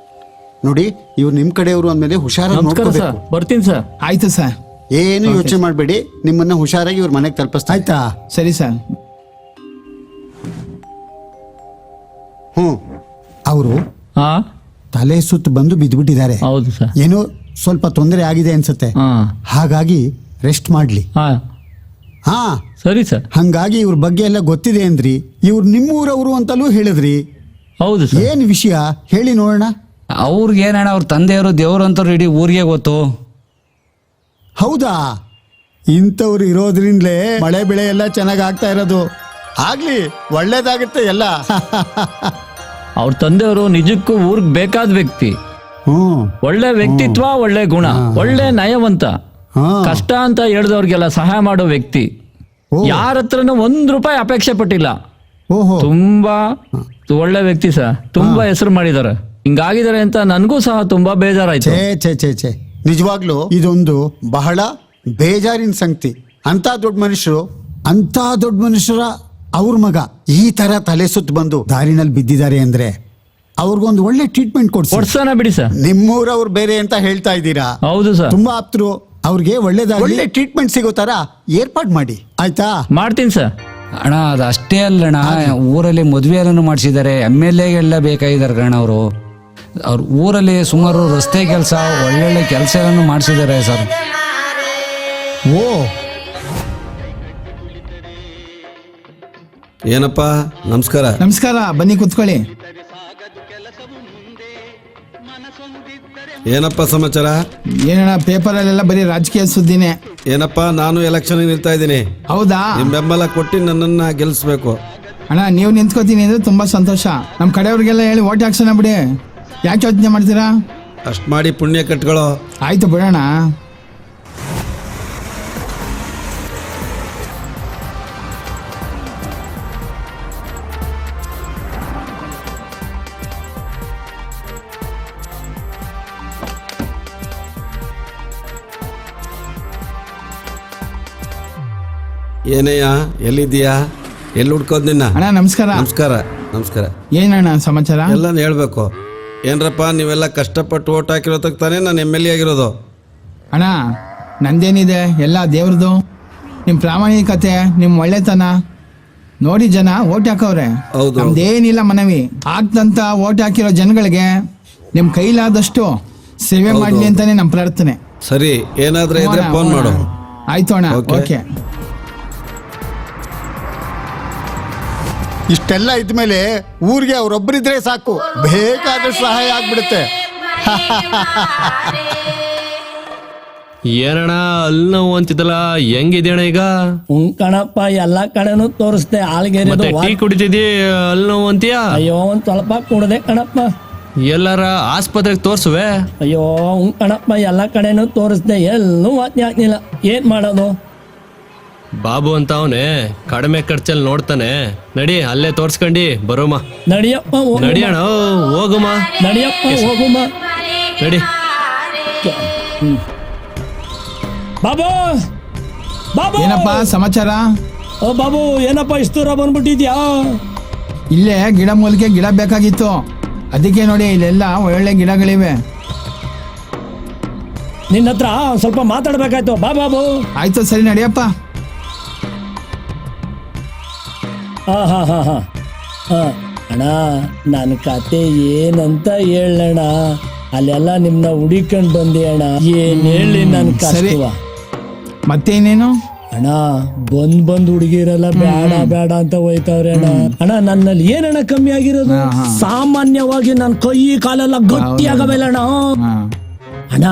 Speaker 5: ನೋಡಿ ಇವ್ರು ನಿಮ್ ಕಡೆಯವರು ಅಂದ್ಮೇಲೆ ಹುಷಾರಾಗಿ
Speaker 6: ನಮಸ್ಕಾರ ಸರ್,
Speaker 5: ನೋಡ್ಕೋಬೇಕು.
Speaker 6: ಬರ್ತೀನಿ ಸರ್.
Speaker 12: ಆಯ್ತು ಸರ್.
Speaker 5: ಏನು ಯೋಚನೆ ಮಾಡಬೇಡಿ, ನಿಮ್ಮನ್ನ ಹುಷಾರಾಗಿ ಇವ್ರ ಮನೆಗೆ ತಲುಪಿಸ್ತಾ.
Speaker 12: ಆಯ್ತಾ? ಸರಿ ಸರ್.
Speaker 5: ಅವರು
Speaker 6: ಹಾ
Speaker 5: ತಲೆ ಸುತ್ತು ಬಂದು ಬಿದ್ದುಬಿಟ್ಟಿದ್ದಾರೆ.
Speaker 6: ಹೌದು ಸರ್.
Speaker 5: ಏನೋ ಸ್ವಲ್ಪ ತೊಂದರೆ ಆಗಿದೆ ಅನ್ಸುತ್ತೆ,
Speaker 6: ಹಾ
Speaker 5: ಹಾಗಾಗಿ ರೆಸ್ಟ್ ಮಾಡ್ಲಿ.
Speaker 6: ಹಾ
Speaker 5: ಹಾ
Speaker 6: ಸರಿ ಸರ್.
Speaker 5: ಹಂಗಾಗಿ ಇವ್ರ ಬಗ್ಗೆ ಎಲ್ಲ ಗೊತ್ತಿದೆ ಅಂದ್ರಿ, ಇವ್ರು ನಿಮ್ಮೂರವರು ಅಂತಲೂ ಹೇಳಿದ್ರಿ.
Speaker 6: ಹೌದು ಸರ್.
Speaker 5: ಏನ್ ವಿಷಯ ಹೇಳಿ ನೋಡೋಣ.
Speaker 13: ಅವ್ರಿಗೆ ಏನಣ್ಣ, ಅವ್ರ ತಂದೆಯವರು ದೇವ್ರು ಅಂತ ಇಡೀ ಊರಿಗೆ ಗೊತ್ತು.
Speaker 5: ಹೌದಾ? ಇಂಥವ್ರು ಇರೋದ್ರಿಂದಲೇ ಮಳೆ ಬೆಳೆ ಎಲ್ಲ ಚೆನ್ನಾಗಿ ಆಗ್ತಾ ಇರೋದು. ಆಗ್ಲಿ, ಒಳ್ಳೇದಾಗುತ್ತೆ ಎಲ್ಲ.
Speaker 6: ಅವ್ರ ತಂದೆಯವರು ನಿಜಕ್ಕೂ ಊರ್ಗ್ ಬೇಕಾದ ವ್ಯಕ್ತಿ. ಒಳ್ಳೆ ವ್ಯಕ್ತಿತ್ವ, ಒಳ್ಳೆ ಗುಣ, ಒಳ್ಳೆ ನಯವಂತ. ಕಷ್ಟ ಅಂತ ಹೇಳಿದವ್ರಿಗೆಲ್ಲ ಸಹಾಯ ಮಾಡೋ ವ್ಯಕ್ತಿ. ಯಾರ ಹತ್ರನೂ ₹1 ಅಪೇಕ್ಷೆ ಪಟ್ಟಿಲ್ಲ. ತುಂಬಾ ಒಳ್ಳೆ ವ್ಯಕ್ತಿ ಸರ್. ತುಂಬಾ ಹೆಸರು ಮಾಡಿದ್ದಾರೆ. ಹಿಂಗಾಗಿದ್ದಾರೆ ಅಂತ ನನಗೂ ಸಹ ತುಂಬಾ ಬೇಜಾರಾಯ್ತು.
Speaker 5: ಛೇ ನಿಜವಾಗ್ಲೂ ಇದೊಂದು ಬಹಳ ಬೇಜಾರಿನ ಸಂಗತಿ. ಅಂತ ದೊಡ್ಡ ಮನುಷ್ಯರ ಅವ್ರ ಮಗ ಈ ತರ ತಲೆ ಸುತ್ತು ಬಂದು ದಾರಿನಲ್ಲಿ ಬಿದ್ದಿದ್ದಾರೆ ಅಂದ್ರೆ ಅವ್ರಿಗೊಂದು ಒಳ್ಳೆ ಟ್ರೀಟ್ಮೆಂಟ್
Speaker 6: ಕೊಡ್ಸೋಣ ಬಿಡಿ ಸರ್.
Speaker 5: ನಿಮ್ಮೂರವ್ರು ಬೇರೆ ಅಂತ ಹೇಳ್ತಾ ಇದ್ದೀರಾ?
Speaker 6: ಹೌದು ಸರ್.
Speaker 5: ತುಂಬಾ ಆಪ್ತರು, ಅವ್ರಿಗೆ ಒಳ್ಳೆ ಟ್ರೀಟ್ಮೆಂಟ್ ಸಿಗೋ ತರ ಏರ್ಪಾಡು ಮಾಡಿ. ಆಯ್ತಾ?
Speaker 6: ಮಾಡ್ತೀನಿ ಸರ್.
Speaker 13: ಅಣ್ಣ ಅದು ಅಷ್ಟೇ ಅಲ್ಲಣ್ಣ, ಊರಲ್ಲಿ ಮದುವೆ ಎಲ್ಲ ಮಾಡಿಸಿದ್ದಾರೆ. MLAಗೆಲ್ಲ ಬೇಕಾಗಿದ್ದಾರೆ ಅಣ್ಣ ಅವರು. ಅವ್ರ ಊರಲ್ಲಿ ಸುಮಾರು ರಸ್ತೆ ಕೆಲಸ, ಒಳ್ಳೊಳ್ಳೆ ಕೆಲಸ ಎಲ್ಲ ಮಾಡಿಸಿದ್ದಾರೆ ಸರ್.
Speaker 5: ಓ,
Speaker 9: ಏನಪ್ಪ, ನಮಸ್ಕಾರ.
Speaker 12: ನಮಸ್ಕಾರ, ಬನ್ನಿ ಕುತ್ಕೊಳ್ಳಿ.
Speaker 9: ಏನಪ್ಪ ಸಮಾಚಾರ?
Speaker 12: ಏನಣ್ಣ, ಪೇಪರಲ್ಲೆಲ್ಲ ಬರೀ ರಾಜಕೀಯ ಸುದ್ದಿನೇ.
Speaker 9: ಏನಪ್ಪ, ನಾನು ಎಲೆಕ್ಷನ್ ನಿಲ್ತಾ ಇದ್ದೀನಿ.
Speaker 12: ಹೌದಾ?
Speaker 9: ನಿಮ್ ಬೆಂಬಲ ಕೊಟ್ಟು ನನ್ನನ್ನ ಗೆಲ್ಲಿಸ್ಬೇಕು.
Speaker 12: ಅಣ್ಣ, ನೀವು ನಿಂತ್ಕೋತೀನಿ ಅಂದ್ರೆ ತುಂಬಾ ಸಂತೋಷ. ನಮ್ಮ ಕಡೆಯವ್ರಿಗೆಲ್ಲ ಹೇಳಿ ಓಟ್ ಹಾಕ್ಸೋಣ ಬಿಡಿ. ಯಾಕೆ ಯೋಚನೆ ಮಾಡ್ತೀರಾ?
Speaker 9: ಅಷ್ಟ್ ಮಾಡಿ ಪುಣ್ಯ ಕಟ್ಕೊಳ್ಳೋ.
Speaker 12: ಆಯ್ತು ಬಿಡೋಣ.
Speaker 9: ಏನಯ್ಯ, ಎಲ್ಲಿದ್ದೀಯಾ? ಎಲ್ಲಿ ಹುಡ್ಕೋದ್ ನಿನ್ನ?
Speaker 12: ಅಣ್ಣ ನಮಸ್ಕಾರ.
Speaker 9: ನಮಸ್ಕಾರ. ನಮಸ್ಕಾರ.
Speaker 12: ಏನಣ್ಣ ಸಮಾಚಾರ?
Speaker 9: ಎಲ್ಲ ಹೇಳ್ಬೇಕು. ಏನ್ರಪ್ಪ, ನೀವೆಲ್ಲ ಕಷ್ಟಪಟ್ಟು ಓಟ್ ಹಾಕಿರೋದಕ್ಕೆ ತಾನೇ ನಾನು MLA ಆಗಿರೋದು.
Speaker 12: ಅಣ್ಣ, ನಂದೇನಿದೆ, ಎಲ್ಲ ದೇವ್ರದು. ನಿಮ್ಮ ಪ್ರಾಮಾಣಿಕತೆ, ನಿಮ್ಮ ಒಳ್ಳೆತನ ನೋಡಿ ಜನ ಓಟ್ ಹಾಕವ್ರೆ.
Speaker 9: ಹೌದು.
Speaker 12: ನಮ್ದೇನಿಲ್ಲ ಮನವಿ. ಆಗ್ತಂತ ಓಟ್ ಹಾಕಿರೋ ಜನಗಳಿಗೆ ನಿಮ್ಮ ಕೈಲಾದಷ್ಟು ಸೇವೆ ಮಾಡಲಿ ಅಂತಾನೆ ನಮ್ಮ ಪ್ರಾರ್ಥನೆ.
Speaker 9: ಸರಿ, ಏನಾದ್ರೆ ಇದ್ರೆ ಫೋನ್ ಮಾಡು.
Speaker 12: ಆಯ್ತು ಅಣ್ಣ. ಓಕೆ.
Speaker 5: ಇಷ್ಟೆಲ್ಲ ಇದ್ಮೇಲೆ ಊರಿಗೆ ಅವ್ರೊಬ್ಬರಿದ್ರೆ ಸಾಕು, ಬೇಕಾದಷ್ಟು ಸಹಾಯ ಆಗ್ಬಿಡುತ್ತೆ.
Speaker 10: ಏನಣ್ಣ ಅಲ್ಲಿ ನೋವು ಅಂತಿದ್ದಲ್ಲ, ಹೆಂಗಿದ್ಯಣ್ಣ ಈಗ?
Speaker 11: ಕಣಪ್ಪ, ಎಲ್ಲಾ ಕಡೆನೂ ತೋರಿಸ್ದೆ.
Speaker 10: ಮತ್ತೆ ಟೀ ಕುಡಿತಿದ್ದಿ, ಅಲ್ಲಿ ನೋವು ಅಂತೀಯಾ?
Speaker 11: ಅಯ್ಯೋ, ಒಂದ್ ಸ್ವಲ್ಪ ಕುಡ್ದೆ ಕಣಪ್ಪ.
Speaker 10: ಎಲ್ಲಾರ ಆಸ್ಪತ್ರೆಗೆ ತೋರ್ಸುವೆ?
Speaker 11: ಅಯ್ಯೋ ಕಣಪ್ಪ, ಎಲ್ಲಾ ಕಡೆನೂ ತೋರಿಸ್ದೆ, ಎಲ್ಲೂ ವಾತ್ನೆ ಆಗ್ಲಿಲ್ಲ. ಏನ್ ಮಾಡೋದು?
Speaker 10: ಬಾಬು ಅಂತ ಅವನೇ ಕಡಿಮೆ ಖರ್ಚಲ್ಲಿ ನೋಡ್ತಾನೆ. ನಡಿ, ಅಲ್ಲೇ ತೋರ್ಸ್ಕೊಂಡಿ ಬರೋಮ.
Speaker 11: ನಡಿಯಪ್ಪ,
Speaker 10: ನಡಿಯಣ, ಹೋಗುಮ.
Speaker 11: ನಡಿಯಪ್ಪ, ಹೋಗುಮ.
Speaker 10: ನಡಿ.
Speaker 11: ಬಾಬು, ಬಾಬು.
Speaker 12: ಏನಪ್ಪ ಸಮಾಚಾರ?
Speaker 11: ಓ ಬಾಬು, ಏನಪ್ಪ ಇಷ್ಟು ದೂರ ಬಂದ್ಬಿಟ್ಟಿದ್ಯಾ?
Speaker 12: ಇಲ್ಲೇ ಗಿಡ ಮೂಲಿಕೆ ಗಿಡ ಬೇಕಾಗಿತ್ತು, ಅದಕ್ಕೆ ನೋಡಿ ಇಲ್ಲೆಲ್ಲ ಒಳ್ಳೆ ಗಿಡಗಳಿವೆ.
Speaker 11: ನಿನ್ನ ಹತ್ರ ಸ್ವಲ್ಪ ಮಾತಾಡ್ಬೇಕಾಯ್ತು. ಬಾ ಬಾಬು.
Speaker 12: ಆಯ್ತು, ಸರಿ, ನಡಿಯಪ್ಪ.
Speaker 11: ಅಣ್ಣ, ನನ್ನ ಕತೆ ಏನಂತ ಹೇಳಣ್ಣ? ಅಲ್ಲೆಲ್ಲ ನಿಮ್ನ ಹುಡಿಕೊಂಡ್ ಬಂದೆ ಅಣ್ಣ. ಏನ್ ಹೇಳಿ ನನ್ ಕಷ್ಟವ?
Speaker 12: ಮತ್ತೆ ಇನ್ನೇನು
Speaker 11: ಅಣ್ಣ? ಬಂದ್ ಹುಡುಗಿರೆಲ್ಲ ಬೇಡ ಅಂತ ಹೋಯ್ತವ್ರೆ ಅಣ್ಣ. ಅಣ್ಣ, ನನ್ನಲ್ಲಿ ಏನಣ್ಣ ಕಮ್ಮಿ ಆಗಿರೋದು? ಸಾಮಾನ್ಯವಾಗಿ ನನ್ನ ಕೈ ಕಾಲೆಲ್ಲ ಗಟ್ಟಿ ಆಗಬೇಕಣ್ಣ. ಅಣ್ಣ,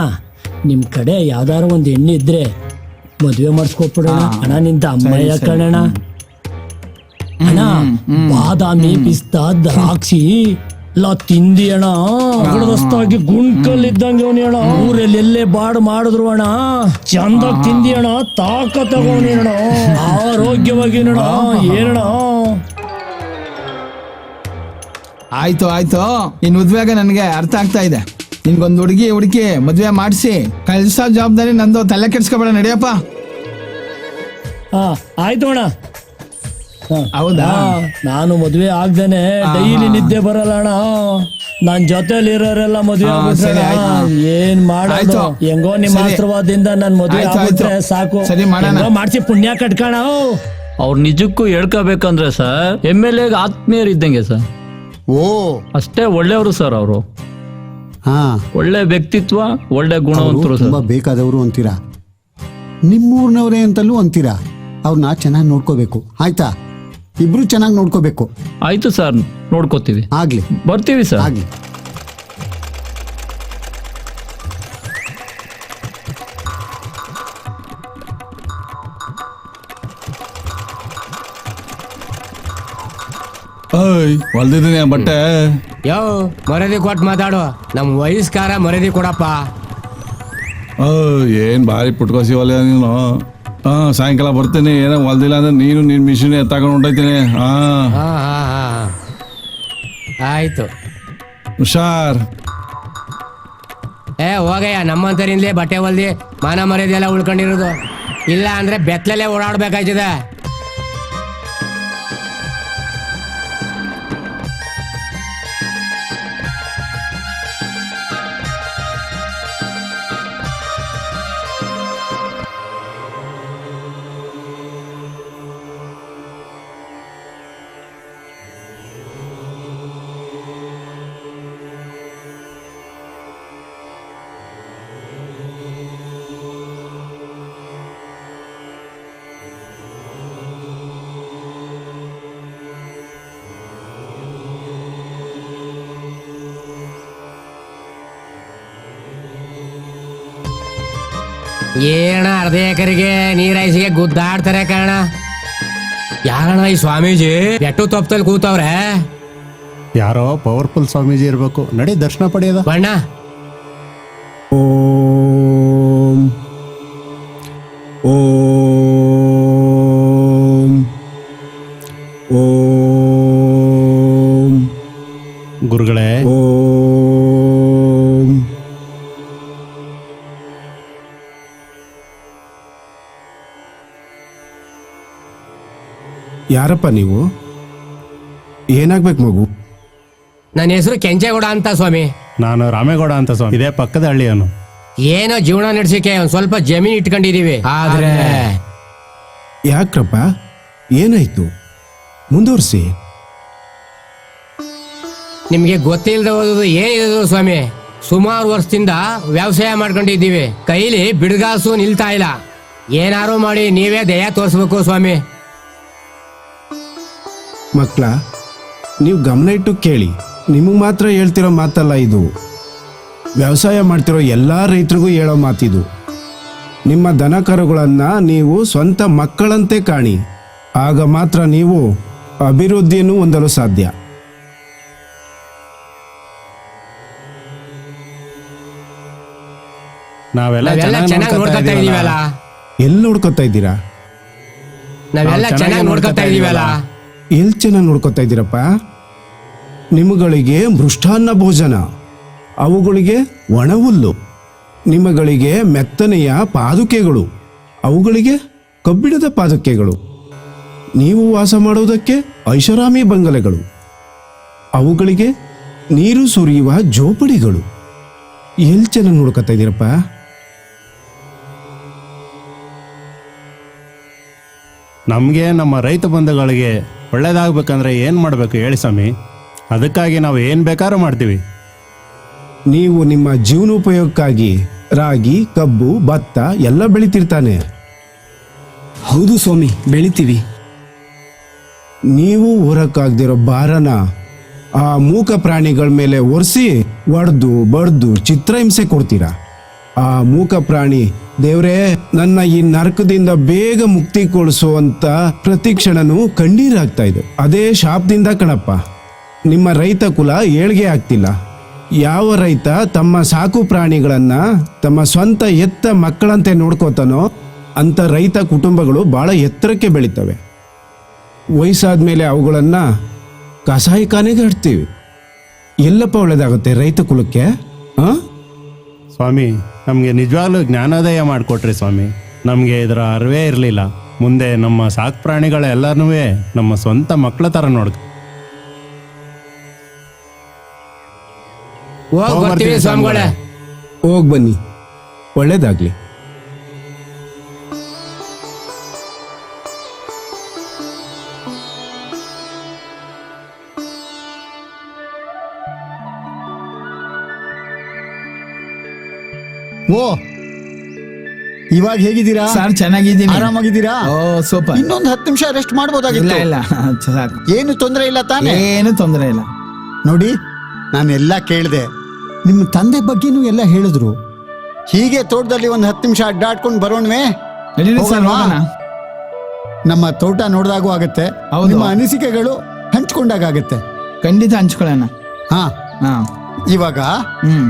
Speaker 11: ನಿಮ್ ಕಡೆ ಯಾವ್ದಾರು ಒಂದ್ ಹೆಣ್ಣು ಇದ್ರೆ ಮದ್ವೆ ಮಾಡಿಸ್ಕೊಟ್ಬಿಡೋಣ ಅಣ್ಣ. ನಿಂತ ಅಮ್ಮಯ್ಯ ಕಣಣ್ಣ. ಅಣ್ಣ, ಬಾದಾಮಿ, ಪಿಸ್ತಾ, ದ್ರಾಕ್ಷಿ ಎಲ್ಲ ತಿಂದಿ ಅಣ್ಣ. ರಸ್ತಾಗಿ ಗುಂಡ್ಕಲ್ಲಿದ್ದಂಗೆ ಅವನಿ ಅಣ್ಣ. ಊರಲ್ಲಿ ಎಲ್ಲೇ ಬಾಡ್ ಮಾಡಿದ್ರು ಅಣ್ಣ, ಚಂದ ತಿಂದಿ ಅಣ್ಣ. ತಾಕ ತಗೋಣಿ ಅಣ್ಣ, ಆರೋಗ್ಯವಾಗಿ ಅಣ್ಣ. ಏನಣ್ಣ?
Speaker 12: ಆಯ್ತು, ನಿನ್ ಉದ್ವೇಗ ನನಗೆ ಅರ್ಥ ಆಗ್ತಾ ಇದೆ. ನಿನ್ಗೊಂದು ಹುಡುಕಿ ಮದ್ವೆ ಮಾಡಿಸಿ ಕಳ್ಸೋ ಜವಾಬ್ದಾರಿ ನಂದು. ತಲೆ ಕೆಡ್ಸ್ಕೊಬೇಡ, ನಡಿಯಪ್ಪ.
Speaker 11: ಆಯ್ತು ಅಣ್ಣ.
Speaker 12: ಹೌದಾ?
Speaker 11: ನಾನು ಮದ್ವೆ ಆಗ್ದೇನೆ ಡೈಲಿ ನಿದ್ದೆ ಬರಲ್ಲ ಅಣ್ಣ. ನನ್ ಜೊತೆಲಿ ಇರೋರೆಲ್ಲ ಮದುವೆ
Speaker 12: ಹಾ,
Speaker 11: ಆಗ್ಬಿಟ್ರೆ
Speaker 12: ಸರಿ, ಆಯ್ತು.
Speaker 11: ಏನ್ ಮಾಡೋದು
Speaker 12: ಆಯ್ತು.
Speaker 11: ಹೆಂಗೋ ನಿಮ್ಮ
Speaker 12: ಸರಿ.
Speaker 11: ಆಶೀರ್ವಾದದಿಂದ ನನ್ ಮದುವೆ
Speaker 12: ಆಯ್ತು,
Speaker 11: ಆಗ್ಬಿಟ್ರೆ
Speaker 12: ಆಯ್ತು.
Speaker 11: ಸಾಕು.
Speaker 12: ಸರಿ, ಮಾಡೋಣ.
Speaker 11: ಹೆಂಗೋ ಮಾಡ್ಸಿ ಪುಣ್ಯ ಕಟ್ಕೋಣ.
Speaker 6: ಅವ್ರು ನಿಜಕ್ಕೂ ಹೇಳ್ಕೋಬೇಕಂದ್ರೆ ಸರ್ MLA ಆತ್ಮೀಯರು ಇದ್ದಂಗೆ ಸರ್.
Speaker 5: ಓ
Speaker 6: ಅಷ್ಟೇ ಒಳ್ಳೆಯವರು ಸರ್ ಅವರು.
Speaker 5: ಹಾ
Speaker 6: ಒಳ್ಳೆ ವ್ಯಕ್ತಿತ್ವ, ಒಳ್ಳೆ
Speaker 5: ಅವ್ರು
Speaker 6: ಗುಣವಂತರು ಸರ್.
Speaker 5: ತುಂಬಾ ಬೇಕಾದವರು ಅಂತೀರಾ, ನಿಮ್ಮೂರ್ನವ್ರೆ ಅಂತಲೂ ಅಂತೀರಾ. ಅವ್ರನ್ನ ಚೆನ್ನಾಗಿ ನೋಡ್ಕೋಬೇಕು, ಆಯ್ತಾ? ಇಬ್ರು ಚೆನ್ನಾಗಿ ನೋಡ್ಕೋಬೇಕು.
Speaker 6: ಆಯ್ತು ಸರ್, ನೋಡ್ಕೋತೀವಿ.
Speaker 5: ಆಗ್ಲಿ
Speaker 6: ಬರ್ತೀವಿ ಸರ್.
Speaker 5: ಆಗ್ಲಿ.
Speaker 12: ಹೊಲ್ದಿದ್ದೀನಿ ಬಟ್ಟೆ.
Speaker 8: ಯೋ ಮರ್ಯಾದೆ ಕೊಟ್ಟು ಮಾತಾಡು. ನಮ್ ವಯಸ್ಕಾರ ಮರ್ಯಾದೆ ಕೊಡಪ್ಪ.
Speaker 12: ಏನ್ ಭಾರಿ ಪುಟ್ಕೋಸಿ ಹೊಲ ನೀನು. ಸಾಯಂಕಾಲ ಬರ್ತೀನಿ. ಏನೋ ಹೊಲ್ದಿಲ್ಲ ಅಂದ್ರೆ ನೀನು ನಿನ್ ಮಿಷಿನ್ ತಗೊಂಡು ಹೊಂಟೈತೀನಿ.
Speaker 8: ಹಾ ಹಾ ಹಾ ಆಯ್ತು.
Speaker 12: ಹುಷಾರ್.
Speaker 8: ಹೋಗಯ್ಯ, ನಮ್ಮಂತರಿಂದಲೇ ಬಟ್ಟೆ ಹೊಲ್ದಿ ಮಾನ ಮರ್ಯಾದೆ ಎಲ್ಲ ಉಳ್ಕೊಂಡಿರೋದು. ಇಲ್ಲ ಅಂದ್ರೆ ಬೆತ್ತಲಲ್ಲೇ ಓಡಾಡ್ಬೇಕಾಯ್ತದೆ. ಏಣ ಅರ್ಧ ಎಕರೆಗೆ ನೀರೈಸಿಗೆ ಗುದ್ದಾಡ್ತಾರೆ ಕಾರಣ. ಯಾರಣ ಈ ಸ್ವಾಮೀಜಿ ಎಟ್ಟು ತಪ್ಪದಲ್ಲಿ ಕೂತವ್ರೆ?
Speaker 9: ಯಾರೋ ಪವರ್ಫುಲ್ ಸ್ವಾಮೀಜಿ ಇರ್ಬೇಕು. ನಡಿ ದರ್ಶನ ಪಡೆಯೋದ.
Speaker 8: ಬಣ್ಣ
Speaker 9: ಓಂ ಓಂ ಓಂ ಗುರುಗಳೇ. ಓಂ ಯಾರಪ್ಪ ನೀವು? ಏನಾಗ್ಬೇಕು ಮಗು?
Speaker 8: ನನ್ನ ಹೆಸರು ಕೆಂಚೇಗೌಡ ಅಂತ ಸ್ವಾಮಿ.
Speaker 9: ನಾನು ರಾಮೇಗೌಡ ಅಂತ ಸ್ವಾಮಿ. ಇದೇ ಪಕ್ಕದ ಹಳ್ಳಿಯವನು.
Speaker 8: ಏನೋ ಜೀವನ ನಡೆಸಿಕೆ ಒಂದ್ ಸ್ವಲ್ಪ ಜಮೀನ್ ಇಟ್ಕೊಂಡಿದೀವಿ. ಆದ್ರೆ
Speaker 9: ಯಾಕ್ರಪ್ಪ, ಏನಾಯ್ತು? ಮುಂದುವರಿಸಿ.
Speaker 8: ನಿಮ್ಗೆ ಗೊತ್ತಿಲ್ಲದೆ ಹೋದದು ಏನಿದೆ ಸ್ವಾಮಿ. ಸುಮಾರು ವರ್ಷದಿಂದ ವ್ಯವಸಾಯ ಮಾಡ್ಕೊಂಡಿದ್ದೀವಿ. ಕೈಲಿ ಬಿಡ್ಗಾಸು ನಿಲ್ತಾ ಇಲ್ಲ. ಏನಾರು ಮಾಡಿ ನೀವೇ ದಯ ತೋರಿಸ್ಬೇಕು ಸ್ವಾಮಿ.
Speaker 9: ಮಕ್ಕಳ, ನೀವು ಗಮನ ಇಟ್ಟು ಕೇಳಿ. ನಿಮಗೆ ಮಾತ್ರ ಹೇಳ್ತಿರೋ ಮಾತಲ್ಲ ಇದು. ವ್ಯವಸಾಯ ಮಾಡ್ತಿರೋ ಎಲ್ಲ ರೈತರಿಗೂ ಹೇಳೋ ಮಾತಿದು. ನಿಮ್ಮ ದನ ಕರುಗಳನ್ನು ನೀವು ಸ್ವಂತ ಮಕ್ಕಳಂತೆ ಕಾಣಿ. ಆಗ ಮಾತ್ರ ನೀವು ಅಭಿವೃದ್ಧಿಯನ್ನು ಹೊಂದಲು ಸಾಧ್ಯ.
Speaker 8: ನಾವೆಲ್ಲ ಚೆನ್ನಾಗಿ ನೋಡ್ಕೊತಾ ಇದೀವಲ್ಲ.
Speaker 9: ಎಲ್ಲಿ ನೋಡ್ಕೊತಾ ಇದ್ದೀರಾ?
Speaker 8: ನಾವೆಲ್ಲ ಚೆನ್ನಾಗಿ ನೋಡ್ಕೊತಾ ಇದೀವಲ್ಲ.
Speaker 9: ಎಲ್ಲಿ ಚೆನ್ನಾಗಿ ನೋಡ್ಕೊತಾ ಇದ್ದೀರಪ್ಪ? ನಿಮ್ಮಗಳಿಗೆ ಮೃಷ್ಟಾನ್ನ ಭೋಜನ, ಅವುಗಳಿಗೆ ಒಣ ಹುಲ್ಲು, ನಿಮ್ಮಗಳಿಗೆ ಮೆತ್ತನೆಯ ಪಾದುಕೆಗಳು, ಅವುಗಳಿಗೆ ಕಬ್ಬಿಣದ ಪಾದುಕೆಗಳು, ನೀವು ವಾಸ ಮಾಡುವುದಕ್ಕೆ ಐಷಾರಾಮಿ ಬಂಗಲೆಗಳು, ಅವುಗಳಿಗೆ ನೀರು ಸುರಿಯುವ ಜೋಪಡಿಗಳು. ಎಲ್ಲಿ ಚೆನ್ನಾಗಿ ನೋಡ್ಕೊತಾ ಇದ್ದೀರಪ್ಪ?
Speaker 14: ನಮಗೆ ನಮ್ಮ ರೈತ ಬಂಧುಗಳಿಗೆ ಒಳ್ಳೇದಾಗಬೇಕಂದ್ರೆ ಏನು ಮಾಡಬೇಕು ಹೇಳಿ ಸ್ವಾಮಿ. ಅದಕ್ಕಾಗಿ ನಾವು ಏನು ಬೇಕಾದ್ರೂ ಮಾಡ್ತೀವಿ.
Speaker 9: ನೀವು ನಿಮ್ಮ ಜೀವನೋಪಯೋಗಕ್ಕಾಗಿ ರಾಗಿ, ಕಬ್ಬು, ಭತ್ತ ಎಲ್ಲ ಬೆಳಿತಿರ್ತಾನೆ.
Speaker 15: ಹೌದು ಸ್ವಾಮಿ, ಬೆಳಿತೀವಿ.
Speaker 9: ನೀವು ಹೊರಕ್ಕಾಗ್ದಿರೋ ಭಾರನ ಆ ಮೂಕ ಪ್ರಾಣಿಗಳ ಮೇಲೆ ಒರೆಸಿ ಒಡೆದು ಬಡ್ದು ಚಿತ್ರಹಿಂಸೆ ಕೊಡ್ತೀರಾ. ಆ ಮೂಕ ಪ್ರಾಣಿ ದೇವ್ರೇ ನನ್ನ ಈ ನರಕದಿಂದ ಬೇಗ ಮುಕ್ತಿ ಕೊಡಿಸುವಂತ ಪ್ರತಿಕ್ಷಣನೂ ಕಣ್ಣೀರಾಗ್ತಾ ಇದೆ. ಅದೇ ಶಾಪದಿಂದ ಕಣಪ್ಪ ನಿಮ್ಮ ರೈತ ಕುಲ ಏಳ್ಗೆ ಆಗ್ತಿಲ್ಲ. ಯಾವ ರೈತ ತಮ್ಮ ಸಾಕು ಪ್ರಾಣಿಗಳನ್ನ ತಮ್ಮ ಸ್ವಂತ ಎತ್ತ ಮಕ್ಕಳಂತೆ ನೋಡ್ಕೋತಾನೋ ಅಂತ ರೈತ ಕುಟುಂಬಗಳು ಬಹಳ ಎತ್ತರಕ್ಕೆ ಬೆಳಿತವೆ. ವಯಸ್ಸಾದ್ಮೇಲೆ ಅವುಗಳನ್ನ ಕಸಾಯಿಖಾನೆಗೆ ಹಡ್ತೀವಿ. ಎಲ್ಲಪ್ಪ ಒಳ್ಳೇದಾಗುತ್ತೆ ರೈತ ಕುಲಕ್ಕೆ?
Speaker 14: ಸ್ವಾಮಿ, ನಮಗೆ ನಿಜವಾಗ್ಲೂ ಜ್ಞಾನೋದಯ ಮಾಡಿಕೊಟ್ರಿ ಸ್ವಾಮಿ. ನಮಗೆ ಇದರ ಅರಿವೇ ಇರಲಿಲ್ಲ. ಮುಂದೆ ನಮ್ಮ ಸಾಕು ಪ್ರಾಣಿಗಳೆಲ್ಲನೂ ನಮ್ಮ ಸ್ವಂತ ಮಕ್ಕಳ ಥರ ನೋಡ್ಕ.
Speaker 8: ಹೋಗ್ ಬರ್ತೀವಿ ಸ್ವಾಮಿಗಳೇ.
Speaker 15: ಹೋಗ್ ಬನ್ನಿ, ಒಳ್ಳೇದಾಗ್ಲಿ.
Speaker 5: ಓ, ಇವಾಗ ಹೇಗಿದ್ದೀರಾ
Speaker 12: ಸರ್ ಚೆನ್ನಾಗಿದ್ದೀನಿ.
Speaker 5: ಆರಾಮಾಗಿದ್ದೀರಾ?
Speaker 12: ಓ ಸೂಪರ್.
Speaker 5: ಇನ್ನೊಂದು 10 ನಿಮಿಷ ರೆಸ್ಟ್
Speaker 12: ಇಲ್ಲ
Speaker 5: ಮಾಡ್ಬೋದಾಗಿತ್ತು.
Speaker 12: ಇಲ್ಲ ಸಾಕು,
Speaker 5: ಏನು ತೊಂದರೆ ಇಲ್ಲ ತಾನೇ?
Speaker 12: ಏನು ತೊಂದರೆ ಇಲ್ಲ.
Speaker 5: ನೋಡಿ, ನಾನೆಲ್ಲ ಕೇಳಿದೆ. ನಿಮ್ಮ ತಂದೆ ಬಗ್ಗೆನೂ ಎಲ್ಲ ಹೇಳಿದ್ರು. ಹೀಗೆ ತೋಟದಲ್ಲಿ ಒಂದು 10 ನಿಮಿಷ ಅಡ್ಡಾಡ್ಕೊಂಡು ಬರೋಣವೇ?
Speaker 12: ನಡೀರಿ ಸರ್, ಹೋಗೋಣ.
Speaker 5: ನಮ್ಮ ತೋಟ ನೋಡಿದಾಗೂ ಆಗತ್ತೆ,
Speaker 12: ಹೌದು.
Speaker 5: ನಿಮ್ಮ ಅನಿಸಿಕೆಗಳು ಹಂಚ್ಕೊಂಡಾಗತ್ತೆ.
Speaker 12: ಖಂಡಿತ ಹಂಚ್ಕೊಳ್ಳೋಣ.
Speaker 5: ಹಾ
Speaker 12: ಹಾ,
Speaker 5: ಇವಾಗ
Speaker 12: ಹ್ಮ್,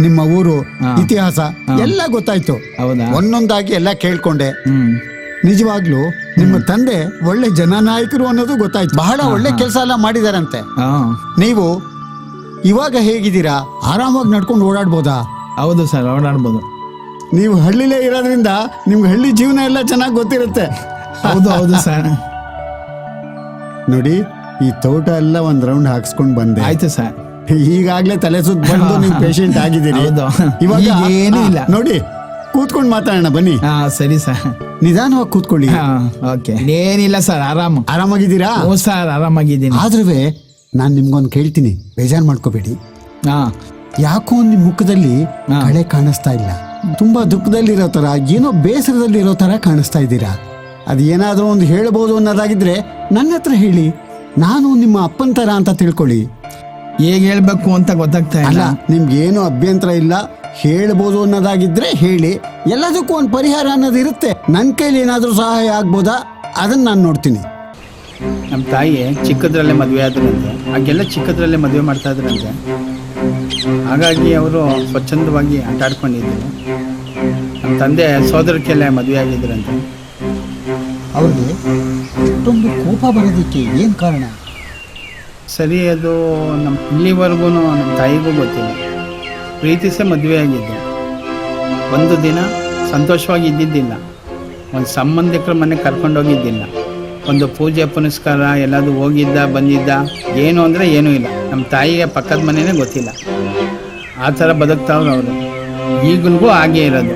Speaker 5: ನಿಮ್ಮ ಊರು
Speaker 12: ಹಾ.
Speaker 5: ಇತಿಹಾಸ ಎಲ್ಲ ಗೊತ್ತಾಯ್ತು.
Speaker 12: ಹೌದಾ?
Speaker 5: ಒಂದೊಂದಾಗಿ ಎಲ್ಲ ಕೇಳ್ಕೊಂಡೆ.
Speaker 12: ಹ್ಮ್,
Speaker 5: ನಿಜವಾಗ್ಲೂ ನಿಮ್ಮ ತಂದೆ ಒಳ್ಳೆ ಜನನಾಯಕರು ಅನ್ನೋದು ಗೊತ್ತಾಯ್ತು. ಬಹಳ ಒಳ್ಳೆ ಕೆಲಸ ಎಲ್ಲ ಮಾಡಿದಾರಂತೆ.
Speaker 12: ಹಾ,
Speaker 5: ನೀವು ಇವಾಗ ಹೇಗಿದ್ದೀರಾ? ಆರಾಮಾಗಿ ನಡ್ಕೊಂಡು ಓಡಾಡ್ಬೋದಾ?
Speaker 12: ಹೌದು ಸರ್, ಓಡಾಡ್ಬೋದು.
Speaker 5: ನೀವು ಹಳ್ಳಿಲೇ ಇರೋದ್ರಿಂದ ನಿಮ್ಗೆ ಹಳ್ಳಿ ಜೀವನ ಎಲ್ಲ ಚೆನ್ನಾಗಿ ಗೊತ್ತಿರುತ್ತೆ.
Speaker 12: ಹೌದು ಹೌದು ಸರ್.
Speaker 5: ನೋಡಿ, ಈ ತೋಟ ಎಲ್ಲ ಒಂದ್ ರೌಂಡ್ ಹಾಕ್ಸ್ಕೊಂಡ್ ಬಂದೆ.
Speaker 12: ಆಯ್ತು ಸರ್.
Speaker 5: ಈಗಾಗ್ಲೇ ತಲೆ ಸುತ್ತ ಬಂದು ನೀವು ಪೇಷಂಟ್ ಆಗಿದ್ದೀರಿ.
Speaker 12: ಹೌದು.
Speaker 5: ಇವಾಗ
Speaker 12: ಈಗ ಏನೂ ಇಲ್ಲ.
Speaker 5: ನೋಡಿ, ಕೂತ್ಕೊಂಡು ಮಾತಾಡೋಣ ಬನ್ನಿ.
Speaker 12: ಹಾ ಸರಿ ಸರ್.
Speaker 5: ನಿಧಾನವಾಗಿ ಕೂತ್ಕೊಳ್ಳಿ.
Speaker 12: ಹಾ ಓಕೆ. ಏನಿಲ್ಲ ಸರ್,
Speaker 5: ಆರಾಮಾಗಿದ್ದೀರಾ?
Speaker 12: ಹ್ಞೂ ಸರ್, ಆರಾಮಾಗಿದ್ದೀನಿ.
Speaker 5: ಆದ್ರೂ ನಾನು ನಿಮ್ಗೊಂದು ಕೇಳ್ತೀನಿ, ಬೇಜಾರು ಮಾಡ್ಕೋಬೇಡಿ.
Speaker 12: ಹಾ,
Speaker 5: ಯಾಕೋ ನಿಮ್ ಮುಖದಲ್ಲಿ ಕಳೆ ಕಾಣಿಸ್ತಾ ಇಲ್ಲ. ತುಂಬಾ ದುಃಖದಲ್ಲಿರೋ ತರ, ಏನೋ ಬೇಸರದಲ್ಲಿರೋ ತರ ಕಾಣಿಸ್ತಾ ಇದ್ದೀರಾ. ಅದು ಏನಾದ್ರೂ ಒಂದು ಹೇಳ್ಬೋದು ಅನ್ನೋದಾಗಿದ್ರೆ ನನ್ನ ಹತ್ರ ಹೇಳಿ, ನಾನು ನಿಮ್ಮ ಅಪ್ಪನ ತರ ಅಂತ ತಿಳ್ಕೊಳ್ಳಿ.
Speaker 12: ಹೇಗೆ ಹೇಳ್ಬೇಕು ಅಂತ ಗೊತ್ತಾಗ್ತಾ ಇಲ್ಲ.
Speaker 5: ಅಲ್ಲ, ನಿಮ್ಗೆ ಏನು ಅಭ್ಯಂತರ ಇಲ್ಲ, ಹೇಳ್ಬೋದು ಅನ್ನೋದಾಗಿದ್ರೆ ಹೇಳಿ. ಎಲ್ಲದಕ್ಕೂ ಒಂದು ಪರಿಹಾರ ಅನ್ನೋದು ಇರುತ್ತೆ. ನನ್ನ ಕೈಲಿ ಏನಾದ್ರೂ ಸಹಾಯ ಆಗ್ಬೋದಾ, ಅದನ್ನ ನಾನು ನೋಡ್ತೀನಿ.
Speaker 12: ನಮ್ಮ ತಾಯಿ ಚಿಕ್ಕದ್ರಲ್ಲೇ ಮದುವೆ ಆದ್ರಂತೆ, ಹಾಗೆಲ್ಲ ಚಿಕ್ಕದ್ರಲ್ಲೇ ಮದುವೆ ಮಾಡ್ತಾ ಇದ್ರಂತೆ. ಹಾಗಾಗಿ ಅವರು ಸ್ವಚ್ಛಂದವಾಗಿ ಆಟಾಡ್ಕೊಂಡಿದ್ರು. ನಮ್ಮ ತಂದೆ ಸೋದರಕ್ಕೆಲ್ಲ ಮದುವೆ ಆಗಿದ್ರಂತೆ.
Speaker 5: ಅವ್ರಿಗೆ ಇಷ್ಟೊಂದು ಕೋಪ ಬರೋದಕ್ಕೆ ಏನು ಕಾರಣ?
Speaker 12: ಸರಿ, ಅದು ನಮ್ಮ ಇಲ್ಲಿವರೆಗೂ ನಮ್ಮ ತಾಯಿಗೂ ಗೊತ್ತಿಲ್ಲ. ಪ್ರೀತಿಸೇ ಮದುವೆ ಆಗಿದ್ದು. ಒಂದು ದಿನ ಸಂತೋಷವಾಗಿ ಇದ್ದಿದ್ದಿಲ್ಲ. ಒಂದು ಸಂಬಂಧಿಕರ ಮನೆ ಕರ್ಕೊಂಡೋಗಿದ್ದಿಲ್ಲ. ಒಂದು ಪೂಜೆ ಪುನಸ್ಕಾರ ಎಲ್ಲಾದರೂ ಹೋಗಿದ್ದ ಬಂದಿದ್ದ, ಏನು ಅಂದರೆ ಏನೂ ಇಲ್ಲ. ನಮ್ಮ ತಾಯಿಗೆ ಪಕ್ಕದ ಮನೆಯೇ ಗೊತ್ತಿಲ್ಲ. ಆ ಥರ ಬದುಕ್ತಾವ್ರು ಅವರು. ಈಗಲೂ ಹಾಗೇ ಇರೋದು.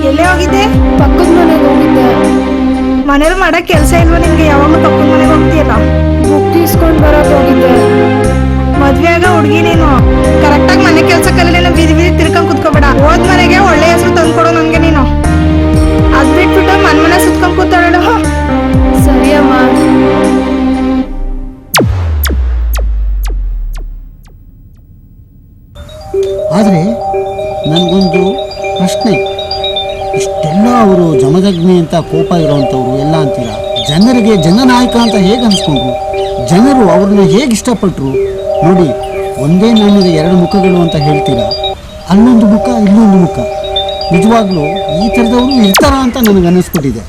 Speaker 16: ಎಲ್ಲೇ ಹೋಗಿದ್ದೆ? ಪಕ್ಕದ ಮನೆಗೆ ಹೋಗಿದ್ದೆ. ಮನೇಲಿ ಮಾಡಕ್ ಕೆಲಸ ಇಲ್ವಾ ನಿನ್ಗೆ? ಯಾವಾಗಲೂ ಪಕ್ಕದ ಮನೆಗೆ ಹೋಗ್ತೀಯಲ್ಲ. ಬುಕ್ ಇಸ್ಕೊಂಡ್ ಬರೋಕ್ ಹೋಗಿದ್ದೆ. ಮದ್ವೆ ಆಗ ಹುಡುಗಿ ನೀನು ಕರೆಕ್ಟಾಗಿ ಮನೆ ಕೆಲಸ ಕಲಿಲ್ಲ, ಬೀದಿ ಬೀದಿ ತಿರ್ಕೊಂಡ್ ಕುತ್ಕೋಬೇಡ. ಹೋದ್ ಮನೆಗೆ ಒಳ್ಳೆ ಹೆಸರು ತಂದ್ಕೊಡು ನನ್ಗೆ ನೀನು. ಅದ್ ಬಿಟ್ಬಿಟ್ಟು ಮನೆ ಸುತ್ಕೊಂಡ್ ಕೂತಾಡೋ. ಸರಿ ಅಮ್ಮ.
Speaker 5: ಆದರೆ ನನಗೊಂದು ಪ್ರಶ್ನೆ. ಇಷ್ಟೆಲ್ಲ ಅವರು ಜಮದಗ್ನಿ ಅಂತ ಕೋಪ ಇರೋವಂಥವ್ರು ಎಲ್ಲ ಅಂತೀರಾ. ಜನರಿಗೆ ಜನನಾಯಕ ಅಂತ ಹೇಗೆ ಅನ್ಸ್ಕೊಂಡ್ರು? ಜನರು ಅವ್ರನ್ನ ಹೇಗೆ ಇಷ್ಟಪಟ್ಟರು? ನೋಡಿ, ಒಂದೇ ನಾಣ್ಯದ ಎರಡು ಮುಖಗಳು ಅಂತ ಹೇಳ್ತೀರಾ. ಅಲ್ಲೊಂದು ಮುಖ, ಇಲ್ಲೊಂದು ಮುಖ. ನಿಜವಾಗ್ಲೂ ಈ ಥರದವರು ಇರ್ತಾರ ಅಂತ ನನಗೆ ಅನ್ನಿಸ್ಬಿಟ್ಟಿದೆ.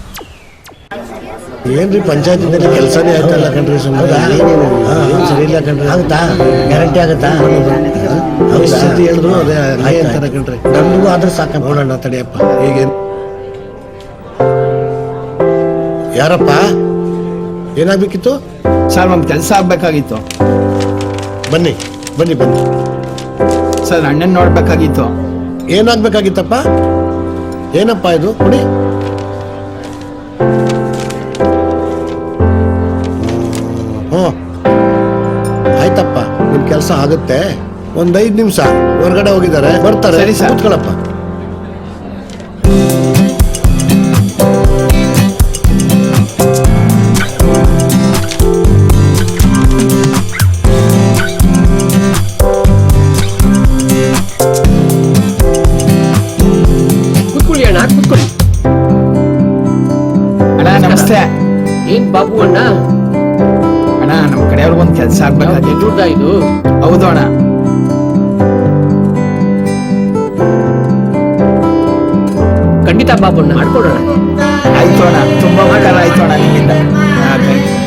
Speaker 9: ಏನ್ರಿ ಪಂಚಾಯತ್ ಕೆಲಸನೇ ಆಯ್ತಲ್ಲ ಕಣ್ರಿ, ಸರಿ ಇಲ್ಲ ಕಣ್ರಿ. ಆಗುತ್ತಾ? ಗ್ಯಾರಂಟಿ ಆಗುತ್ತಾ? ಹೇಳಿದ್ರು ಅದೇ ಅಂತಾರ ಕಣ್ರಿ. ನಮಗೂ ಆದ್ರೆ ಸಾಕ. ನೋಡೋಣ ತಡಿಯಪ್ಪ. ಈಗ ಯಾರಪ್ಪ, ಏನಾಗ್ಬೇಕಿತ್ತು?
Speaker 12: ಸರ್, ಒಂದು ಕೆಲಸ ಆಗ್ಬೇಕಾಗಿತ್ತು.
Speaker 9: ಬನ್ನಿ ಬನ್ನಿ ಬನ್ನಿ.
Speaker 12: ಸರ್, ಅಣ್ಣನ್ ನೋಡ್ಬೇಕಾಗಿತ್ತು.
Speaker 9: ಏನಾಗ್ಬೇಕಾಗಿತ್ತಪ್ಪ? ಏನಪ್ಪ ಇದು? ಕೊಡಿ. ಆಯ್ತಪ್ಪ, ನಿಮ್ ಕೆಲಸ ಆಗುತ್ತೆ. ಒಂದ್ 5 ನಿಮಿಷ ಹೊರಗಡೆ ಹೋಗಿದ್ದಾರೆ, ಬರ್ತಾರೆ.
Speaker 12: ಸರಿ ಸರ್.
Speaker 9: ಕೂತ್ಕೊಳ್ಳಪ್ಪ.
Speaker 8: ಕೂತ್ಕೊಳ್ಳಿ ಅಣ್ಣ, ಕೂತ್ಕೊಳ್ಳಿ.
Speaker 12: ಅಣ್ಣ ನಮಸ್ತೆ.
Speaker 8: ಏನ್ ಬಾಬು ಅಣ್ಣ?
Speaker 12: ಅಣ್ಣ, ನಮ್ಮ ಕಡೆಯವ್ರಿಗೊಂದು ಕೆಲಸ ಆಗ್ಬೇಕಾಗಿತ್ತು.
Speaker 8: ದುಡ್ಡ ಇದು?
Speaker 12: ಹೌದು ಅಣ್ಣ.
Speaker 8: ಖಂಡಿತ ಬಾಬು ಅಣ್ಣ, ಮಾಡ್ಕೊಡೋಣ.
Speaker 12: ಆಯ್ತು ಅಣ್ಣ, ತುಂಬಾ ಉಪಕಾರ ಆಯ್ತು ಅಣ್ಣ ನಿಮ್ಮಿಂದ. thank you.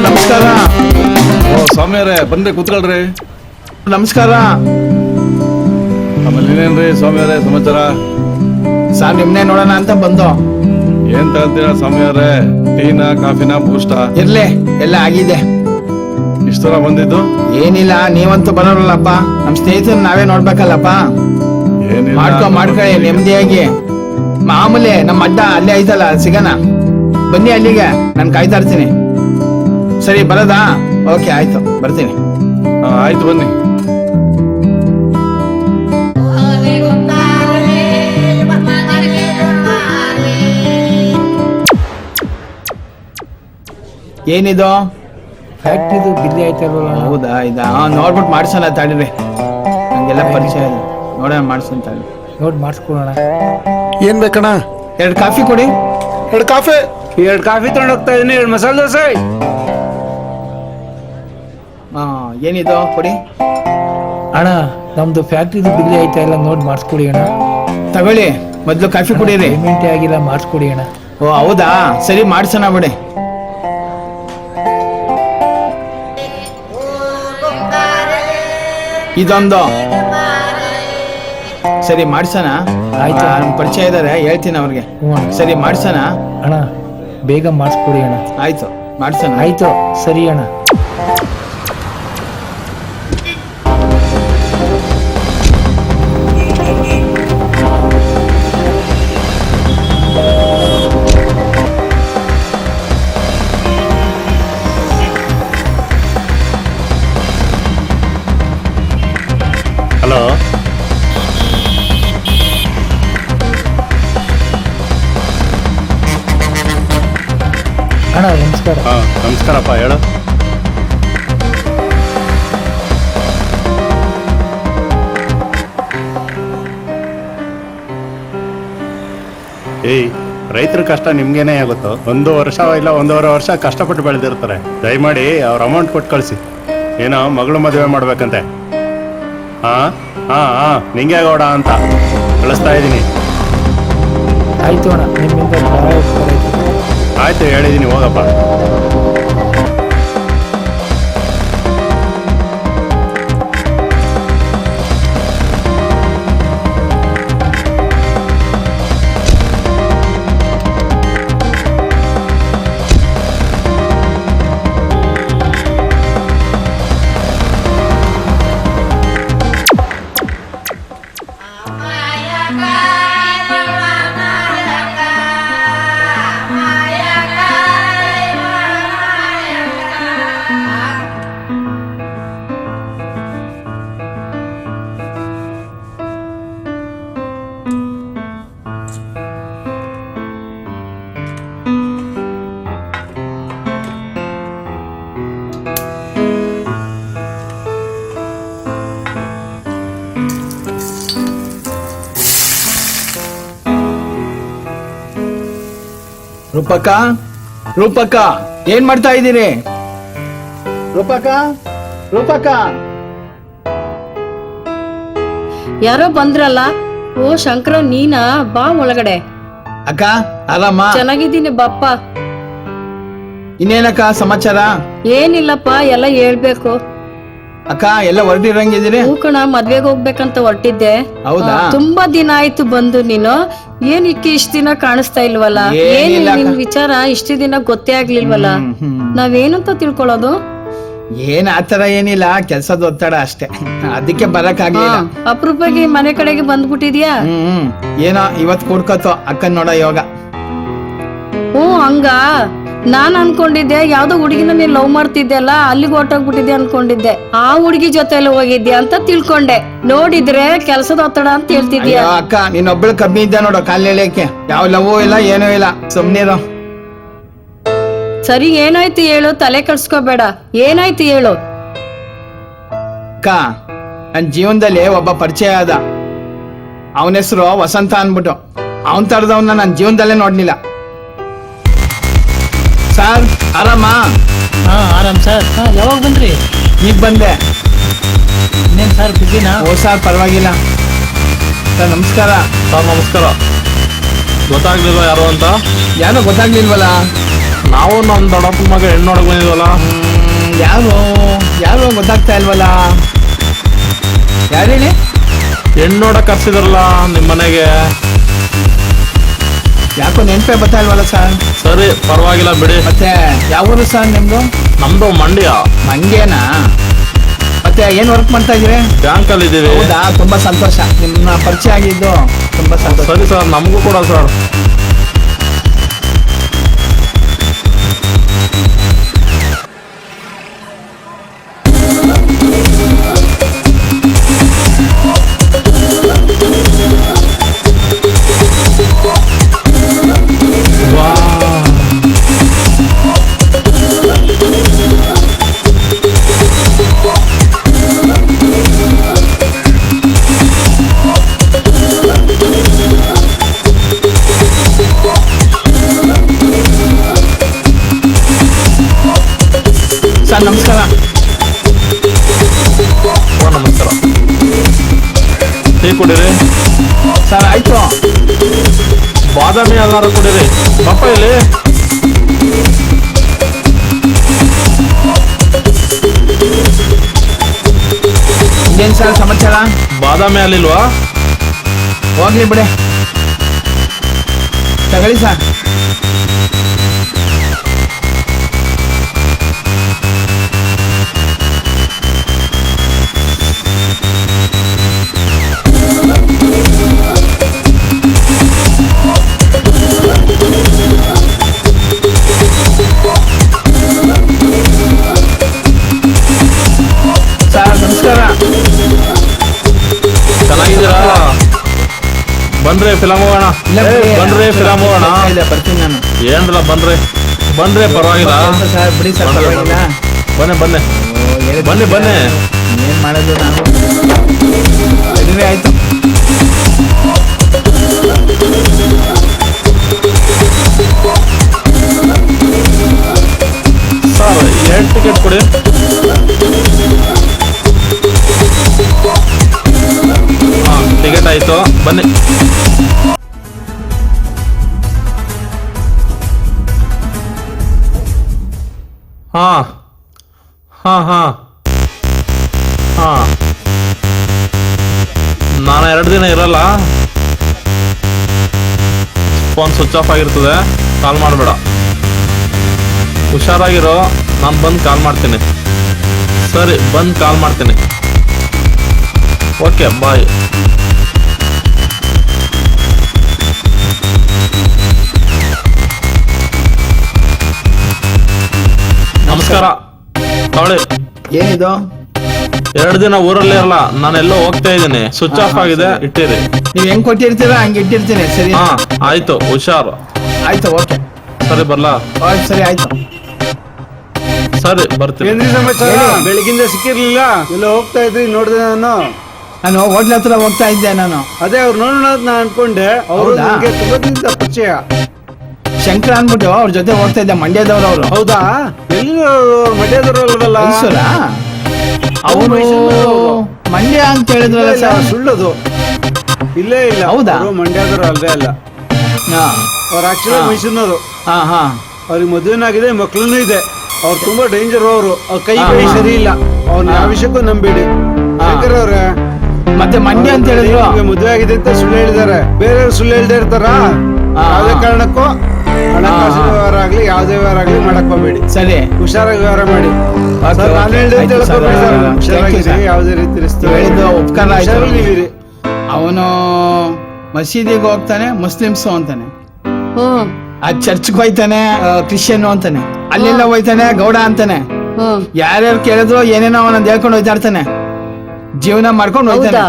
Speaker 12: ನಮಸ್ಕಾರ.
Speaker 17: ಸ್ವಾಮಿಯರೇ ಬನ್ರಿ ಕೂತ್ಕೊಳ್ರಿ.
Speaker 12: ನಮಸ್ಕಾರ.
Speaker 17: ಆಮೇಲೆ ಇನ್ನೇನ್ರಿ ಸ್ವಾಮಿಯರೇ ಸಮಾಚಾರ?
Speaker 12: ಸರ್ ನಿಮ್ನೆ ನೋಡೋಣ ಅಂತ ಬಂದು.
Speaker 17: ಏನ್ ತಗೊಂತೀರಾ ಸ್ವಾಮಿಯರೇ? ಟೀನಾ ಕಾಫಿನಾ ಬೂಸ್ಟಾ?
Speaker 12: ಇರ್ಲಿ, ಎಲ್ಲ ಆಗಿದೆ.
Speaker 17: ಇಷ್ಟರ ಬಂದಿದ್ದು?
Speaker 12: ಏನಿಲ್ಲ, ನೀವಂತೂ ಬರೋರಲ್ಲಪ್ಪ, ನಮ್ ಸ್ನೇಹಿತರು ನಾವೇ ನೋಡ್ಬೇಕಲ್ಲಪ್ಪ.
Speaker 17: ಏನಿಲ್ಲ,
Speaker 12: ಮಾಡ್ಕೊಳ್ಳಿ ನೆಮ್ಮದಿಯಾಗಿ. ಮಾಮೂಲಿ ನಮ್ಮ ಅಡ್ಡ ಅಲ್ಲೇ ಐತಲ್ಲ, ಸಿಗಣ. ಬನ್ನಿ ಅಲ್ಲಿಗೆ, ನಾನು ಕಾಯ್ತಾ ಇರ್ತೀನಿ. ಸರಿ ಬರೋದಾ? ಓಕೆ ಆಯ್ತು, ಬರ್ತೀನಿ.
Speaker 17: ಆಯ್ತು ಬನ್ನಿ.
Speaker 12: ಏನಿದು?
Speaker 11: ಫ್ಯಾಕ್ಟ್ರಿದು ಬಿಲ್ಲಿ ಆಯ್ತಲ್ವ?
Speaker 12: ಹೌದಾ, ಇದಾ? ನೋಡ್ಬಿಟ್ಟು ಮಾಡ್ಸೋಣ ತಾಳಿರಿ, ನಂಗೆಲ್ಲ ಪರಿಚಯ ಇದೆ. ನೋಡೋಣ, ಮಾಡ್ಸೋಣ ತಾಳಿ.
Speaker 11: ನೋಡಿ ಮಾಡಿಸ್ಕೊಡೋಣ.
Speaker 4: ಏನ್ ಬೇಕಣ್ಣ?
Speaker 12: 2 ಕಾಫಿ ಕೊಡಿ.
Speaker 4: 2 ಕಾಫಿ.
Speaker 11: 2 ಕಾಫಿ ತಗೊಂಡು ಹೋಗ್ತಾ ಇದೀನಿ. 2 ಮಸಾಲೆ ದೋಸೆ.
Speaker 12: ಏನಿದು ಕೊಡಿ.
Speaker 11: ಅಣ್ಣ ನಮ್ದು ಫ್ಯಾಕ್ಟ್ರಿದು ಬಿಲ್ಲಿ ಆಯ್ತಾ ಇಲ್ಲ, ನೋಡಿ ಮಾಡಿಸ್ಕೊಡಿ ಅಣ್ಣ.
Speaker 12: ತಗೊಳ್ಳಿ, ಮೊದ್ಲು ಕಾಫಿ ಕುಡೀರಿ.
Speaker 11: ಪೇಮೆಂಟೇ ಆಗಿಲ್ಲ, ಮಾಡಿಸ್ಕೊಡಿ ಅಣ್ಣ.
Speaker 12: ಓ ಹೌದಾ, ಸರಿ ಮಾಡ್ಸೋಣ ಬಿಡಿ. ಇದೊಂದು ಸರಿ ಮಾಡ್ಸೋಣ.
Speaker 11: ಆಯ್ತು.
Speaker 12: ನಮ್ ಪರಿಚಯ ಇದಾರೆ, ಹೇಳ್ತೀನಿ ಅವ್ರಿಗೆ. ಸರಿ ಮಾಡ್ಸೋಣ.
Speaker 11: ಅಣ್ಣ ಬೇಗ ಮಾಡಿಸ್ಕೊಡಿ ಅಣ್ಣ.
Speaker 12: ಆಯ್ತು, ಮಾಡ್ಸೋಣ.
Speaker 11: ಆಯ್ತು, ಸರಿ ಅಣ್ಣ.
Speaker 14: ಹಲೋ,
Speaker 11: ಅಣ್ಣ ನಮಸ್ಕಾರ.
Speaker 14: ನಮಸ್ಕಾರಪ್ಪ, ಹೇಳು. ಏಯ್, ರೈತರ ಕಷ್ಟ ನಿಮ್ಗೇನೆ ಆಗುತ್ತೋ? 1 ವರ್ಷ ಇಲ್ಲ 1.5 ವರ್ಷ ಕಷ್ಟಪಟ್ಟು ಬೆಳೆದಿರ್ತಾರೆ. ದಯಮಾಡಿ ಅವ್ರ ಅಮೌಂಟ್ ಕೊಟ್ಟು ಕಳಿಸಿ. ಏನೋ ಮಗಳು ಮದುವೆ ಮಾಡ್ಬೇಕಂತೆ. ನಿಂಗೆ ಗೌಡ ಅಂತ ಕಳಿಸ್ತಾ ಇದ್ದೀನಿ.
Speaker 11: ಆಯ್ತು ಅಣ್ಣ, ನಿಮ್ಮಿಂದ ಭಾಳ ಉಪಕಾರ ಆಯ್ತು.
Speaker 14: ಆಯ್ತು, ಹೇಳಿದ್ದೀನಿ, ಹೋಗಪ್ಪ.
Speaker 12: ರೂಪಕ್ಕ, ರೂಪಕ್ಕ, ಏನ್ ಮಾಡ್ತಾ ಇದ್ದೀರಿ? ರೂಪಕ್ಕ, ರೂಪಕ್ಕ.
Speaker 1: ಯಾರೋ ಬಂದ್ರಲ್ಲ? ಓ ಶಂಕರ, ನೀನಾ? ಬಾ ಒಳಗಡೆ.
Speaker 12: ಅಕ್ಕ ಆರಾಮ?
Speaker 1: ಚೆನ್ನಾಗಿದ್ದೀನಿ ಬಾಪ್ಪ.
Speaker 12: ಇನ್ನೇನಕ್ಕ ಸಮಾಚಾರ?
Speaker 1: ಏನಿಲ್ಲಪ್ಪ, ಎಲ್ಲ ಹೇಳ್ಬೇಕು.
Speaker 12: ಅಕ್ಕ ಎಲ್ಲ ಹೊರಟಿರಂಗಿದ್ದೀರಿ?
Speaker 1: ಹೂಕಣ, ಮದ್ವೆಗೆ ಹೋಗ್ಬೇಕಂತ ಹೊರಟಿದ್ದೆ.
Speaker 12: ಹೌದಾ?
Speaker 1: ತುಂಬಾ ದಿನ ಆಯ್ತು ಬಂದು. ನೀನು ಏನ್ ಇಷ್ಟ ದಿನ ಕಾಣಿಸ್ತಾ ಇಲ್ವಲ್ಲ? ಏನ್ ನಿನ್ ವಿಚಾರ ಇಷ್ಟು ದಿನ ಗೊತ್ತೇ ಆಗ್ಲಿಲ್ವಲ್ಲ? ನಾವೇನಂತ ತಿಳ್ಕೊಳ್ಳೋದು?
Speaker 12: ಏನ್ ಆತರ ಏನಿಲ್ಲ, ಕೆಲ್ಸದ ಒತ್ತಡ ಅಷ್ಟೇ, ಅದಕ್ಕೆ ಬರಕ್ಕಾಗ್ಲಿಲ್ಲ.
Speaker 1: ಅಪರೂಪಕ್ಕೆ ಮನೆ ಕಡೆಗೆ ಬಂದ್ಬಿಟ್ಟಿದ್ಯಾ?
Speaker 12: ಏನೋ ಇವತ್ ಕೂಡ್ಕತ್ತೋ ಅಕ್ಕನ್ ನೋಡ ಯೋಗ.
Speaker 1: ಹಂಗ ನಾನ್ ಅನ್ಕೊಂಡಿದ್ದೆ ಯಾವ್ದೋ ಹುಡುಗಿನ ನೀನ್ ಲವ್ ಮಾಡ್ತಿದ್ದೆ ಅಲ್ಲ, ಅಲ್ಲಿಗೆ ಹೊರಟೋಗ್ಬಿಟ್ಟಿದ್ದೆ ಅನ್ಕೊಂಡಿದ್ದೆ. ಆ ಹುಡುಗಿ ಜೊತೆ ಎಲ್ಲ ಹೋಗಿದ್ಯಾ ಅಂತ ತಿಳ್ಕೊಂಡೆ. ನೋಡಿದ್ರೆ ಕೆಲ್ಸದ ಒತ್ತಡ ಅಂತ ಹೇಳ್ತಿದ್ಯಾ.
Speaker 12: ಅಕ್ಕ ನೀನೊಬ್ಳು ಕಮ್ಮಿ ಇದ್ದ ನೋಡು, ಕಾಲ್ ಎಳೆಯಕ್ಕೆ. ಯಾವ ಲವ್ವೂ ಇಲ್ಲ, ಏನೂ ಇಲ್ಲ, ಸುಮ್ನಿರೋ.
Speaker 1: ಸರಿ, ಏನಾಯ್ತು ಹೇಳು, ತಲೆ ಕೆಡ್ಸ್ಕೋಬೇಡ. ಏನಾಯ್ತು ಹೇಳು.
Speaker 12: ಅಕ್ಕ, ನನ್ ಜೀವನದಲ್ಲಿ ಒಬ್ಬ ಪರಿಚಯ ಆದ. ಅವನ ಹೆಸರು ವಸಂತ ಅನ್ಬಿಟ್ಟು. ಅವನ್ ತರದವನ್ನ ನಾನು ಜೀವನದಲ್ಲೇ ನೋಡ್ಲಿಲ್ಲ. ಸರ್ ಆರಾಮ?
Speaker 11: ಆರಾಮ್ ಸರ್. ಯಾವಾಗ ಬಂದ್ರಿ?
Speaker 12: ಈಗ ಬಂದೆ.
Speaker 11: ಇನ್ನೇನ್ ಸರ್ ಬಿಸಿನಾ?
Speaker 12: ಓ ಸರ್ ಪರವಾಗಿಲ್ಲ. ಸರ್ ನಮಸ್ಕಾರ.
Speaker 10: ಸರ್ ನಮಸ್ಕಾರ. ಗೊತ್ತಾಗ್ಲಿಲ್ವ ಯಾರು ಅಂತ?
Speaker 12: ಯಾರೋ ಗೊತ್ತಾಗ್ಲಿಲ್ವಲ್ಲ?
Speaker 10: ನಾವು ನಮ್ಮ ದೊಡ್ಡಪ್ಪನ ಮಗ ಹೆಣ್ಣು ನೋಡಕ್ ಬಂದಿದ್ವಲ್ಲ.
Speaker 12: ಯಾರು ಗೊತ್ತಾಗ್ತಾ ಇಲ್ವಲ್ಲ? ಯಾರು ಹೇಳಿ?
Speaker 10: ಹೆಣ್ಣು ನೋಡಕ್ ಕರ್ಸಿದ್ರಲ್ಲ ನಿಮ್ಮ ಮನೆಗೆ.
Speaker 12: ಯಾಕೋ ನೆನಪೇ ಬರ್ತಾ ಇಲ್ವಲ್ಲ ಸರ್?
Speaker 10: ಸರಿ ಪರವಾಗಿಲ್ಲ ಬಿಡಿ.
Speaker 12: ಮತ್ತೆ ಯಾವ ಊರು ಸರ್ ನಿಮ್ದು?
Speaker 10: ನಮ್ದು ಮಂಡ್ಯ.
Speaker 12: ಮಂಡ್ಯನಾ? ಮತ್ತೆ ಏನ್ ವರ್ಕ್ ಮಾಡ್ತಾ ಇದ್ದೀರಿ?
Speaker 10: ಬ್ಯಾಂಕ್ ಅಲ್ಲಿ ಇದೀವಿ.
Speaker 12: ಹೌದಾ, ತುಂಬಾ ಸಂತೋಷ. ನಿಮ್ಮ ಪರಿಚಯ ಆಗಿದ್ದು ತುಂಬಾ ಸಂತೋಷ.
Speaker 10: ಸರಿ ಸರ್, ನಮಗೂ ಕೂಡ ಸರ್.
Speaker 12: ಸರ್ ನಮಸ್ಕಾರ.
Speaker 10: ನಮಸ್ಕಾರ. ಟೀ ಕುಡೀರಿ.
Speaker 12: ಸರ್ ಆಯ್ತು.
Speaker 10: ಬಾದಾಮಿ ಎಲ್ಲಾರು ಕುಡೀರಿ. ಪಾಪ ಇಲ್ಲಿ
Speaker 12: ಇದೇನು ಸರ್ ಸಮಾಚಾರ?
Speaker 10: ಬಾದಾಮಿ ಅಲ್ಲಿಲ್ವಾ?
Speaker 12: ಹೋಗ್ಲಿ ಬಿಡೆ, ತಗೊಳ್ಳಿ ಸರ್. ಸರ್ ನಮಸ್ಕಾರ.
Speaker 10: ಚೆನ್ನಾಗಿದ್ದೀರಾ? ಬನ್ರಿ ಫಿಲಮ್ ಹೋಗೋಣ. ಬನ್ರಿ ಫಿಲಮ್ ಹೋಗೋಣ.
Speaker 12: ಬರ್ತೀನಿ ನಾನು.
Speaker 10: ಏನ್ರಲ್ಲ ಬನ್ರಿ ಪರವಾಗಿಲ್ಲ.
Speaker 12: ಸರ್ ಬಿಡಿ ಸರ್, ಪರವಾಗಿಲ್ಲ.
Speaker 10: ಬನ್ನಿ ಬನ್ನಿ ಬನ್ನಿ.
Speaker 12: ಏನ್ ಮಾಡೋದು ನಾನು? ಮದುವೆ ಆಯ್ತು.
Speaker 10: ಸರ್ 2 ಟಿಕೆಟ್ ಕೊಡಿ. ಟಿಕೆಟ್ ಆಯ್ತು, ಬನ್ನಿ. ಹಾ ಹಾ ಹಾ ಹಾ ನಾನು 2 ದಿನ ಇರಲ್ಲ. ಫೋನ್ ಸ್ವಿಚ್ ಆಫ್ ಆಗಿರ್ತದೆ, ಕಾಲ್ ಮಾಡಬೇಡ. ಹುಷಾರಾಗಿರೋ, ನಾನು ಬಂದು ಕಾಲ್ ಮಾಡ್ತೀನಿ. ಸರಿ, ಬಂದು ಕಾಲ್ ಮಾಡ್ತೀನಿ. Okay bye. ನಮಸ್ಕಾರ. ತಗೊಳ್ಳಿ.
Speaker 12: ಏನಿದು?
Speaker 10: 2 ದಿನ ಊರಲ್ಲೇ ಇರಲ್ಲ, ನಾನೆಲ್ಲೋ ಹೋಗ್ತಾ ಇದ್ದೀನಿ. ಸ್ವಿಚ್ ಆಫ್ ಆಗಿದೆ, ಇಟ್ಟಿರಿ.
Speaker 12: ನೀವ್ ಹೆಂಗ್ ಕೊಟ್ಟಿರ್ತೀರಾ ಹಂಗೆ ಇಟ್ಟಿರ್ತೀನಿ. ಸರಿ?
Speaker 10: ಹಾ ಆಯ್ತು, ಹುಷಾರು.
Speaker 12: ಆಯ್ತು, ಓಕೆ.
Speaker 10: ಸರಿ ಬರ್ಲಾ?
Speaker 12: ಸರಿ ಆಯ್ತು.
Speaker 10: ಸರಿ ಬರ್ತೀನಿ.
Speaker 9: ಬೆಳಗಿಂದ ಸಿಕ್ಕಿರ್ಲಿಲ್ಲ, ಎಲ್ಲ ಹೋಗ್ತಾ ಇದ್ರಿ ನೋಡಿದೆ
Speaker 12: ನಾನು ಹೋಟ್ಲ್ ಹತ್ರ ಹೋಗ್ತಾ ಇದ್ದೆ. ನಾನು
Speaker 9: ಅದೇ ಅವ್ರು ನೋಡೋಣ ನಾನು ಅನ್ಕೊಂಡೆ. ಅವರು
Speaker 12: ಹೌದಾ?
Speaker 9: ನನಗೆ ತುಂಬಾ ದಿನದ ಪರಿಚಯ.
Speaker 12: ಶಂಕರ ಅನ್ಬಿಟ್ಟು ಅವ್ರ ಜೊತೆ ಹೋಗ್ತಾ ಇದ್ದೆ. ಮಂಡ್ಯದವ್ರು ಅವರು.
Speaker 9: ಹೌದಾ? ಎಲ್ಲಿ ಮಂಡ್ಯದವರಲ್ವಲ್ಲ?
Speaker 12: ಮೈಸೂರ? ಅವರು ಮಂಡ್ಯ ಅಂತ ಹೇಳಿದ್ರಲ್ಲ ಸರ್?
Speaker 9: ಸುಳ್ಳದು. ಇಲ್ಲೇ ಇಲ್ಲ.
Speaker 12: ಹೌದಾ?
Speaker 9: ಅವ್ರು ಮಂಡ್ಯದವರು ಅಲ್ವೇ ಅಲ್ಲ. ಅವ್ರು ಆಕ್ಚುಲಿ ಮೈಸೂರಿನವರು. ಅವ್ರಿಗೆ ಮದುವೆನಾಗಿದೆ, ಮಕ್ಳೂ ಇದೆ. ಅವ್ರು ತುಂಬಾ ಡೇಂಜರ್. ಅವ್ರ ಕೈ ಸರಿ ಇಲ್ಲ. ಅವ್ರನ್ನ ಯಾವ ವಿಷಯಕ್ಕೂ ನಂಬೇಡಿ. ಶಂಕರ್ ಅವ್ರೆ,
Speaker 12: ಮತ್ತೆ ಮಂಡ್ಯ ಅಂತ ಹೇಳಿದ್ರು.
Speaker 9: ಮದುವೆ ಆಗಿದೆ ಅಂತ ಸುಳ್ಳು ಹೇಳಿದ್ದಾರೆ. ಬೇರೆಯವ್ರು ಸುಳ್ಳು ಹೇಳ್ದೆ ಇರ್ತಾರ. ಯಾವುದೇ ಕಾರಣಕ್ಕೂ ಹಣಕಾಸಿನ ವ್ಯವಹಾರ ಆಗ್ಲಿ ಯಾವುದೇ ವ್ಯವಹಾರ ಆಗ್ಲಿ ಮಾಡಕ್ ಹೋಗ್ಬೇಡಿ.
Speaker 12: ಸರಿ,
Speaker 9: ಹುಷಾರಾಗಿ ವ್ಯವಹಾರ ಮಾಡಿ. ನಾನು ಹೇಳ್ದೆ ಅಂತ ಹೇಳ್ಕೊಬೇಡಿ ಸರ್. ಹುಷಾರಾಗಿರಿ, ಯಾವುದೇ ರೀತಿ ರಿಸ್ಕ್
Speaker 12: ಹೇಳಿದ್ದು ಉಪಕಾರ ಆಯ್ತು.
Speaker 9: ಹುಷಾರಾಗಿರಿ.
Speaker 12: ಅವನು ಮಸೀದಿಗೆ ಹೋಗ್ತಾನೆ, ಮುಸ್ಲಿಮ್ಸು ಅಂತಾನೆ. ಆ ಚರ್ಚ್ಗೆ ಹೋಯ್ತಾನೆ, ಕ್ರಿಶ್ಚಿಯನ್ ಅಂತಾನೆ. ಅಲ್ಲೆಲ್ಲ ಹೋಯ್ತಾನೆ, ಗೌಡ ಅಂತಾನೆ. ಯಾರ್ಯಾರು ಕೇಳಿದ್ರು ಏನೇನೋ ಅವನಂದ್ ಹೇಳ್ಕೊಂಡು ಹೋಯ್ತಾ ಇರ್ತಾನೆ. ಜೀವನ ಮಾಡ್ಕೊಂಡು ಹೋಯ್ತಾನೆ.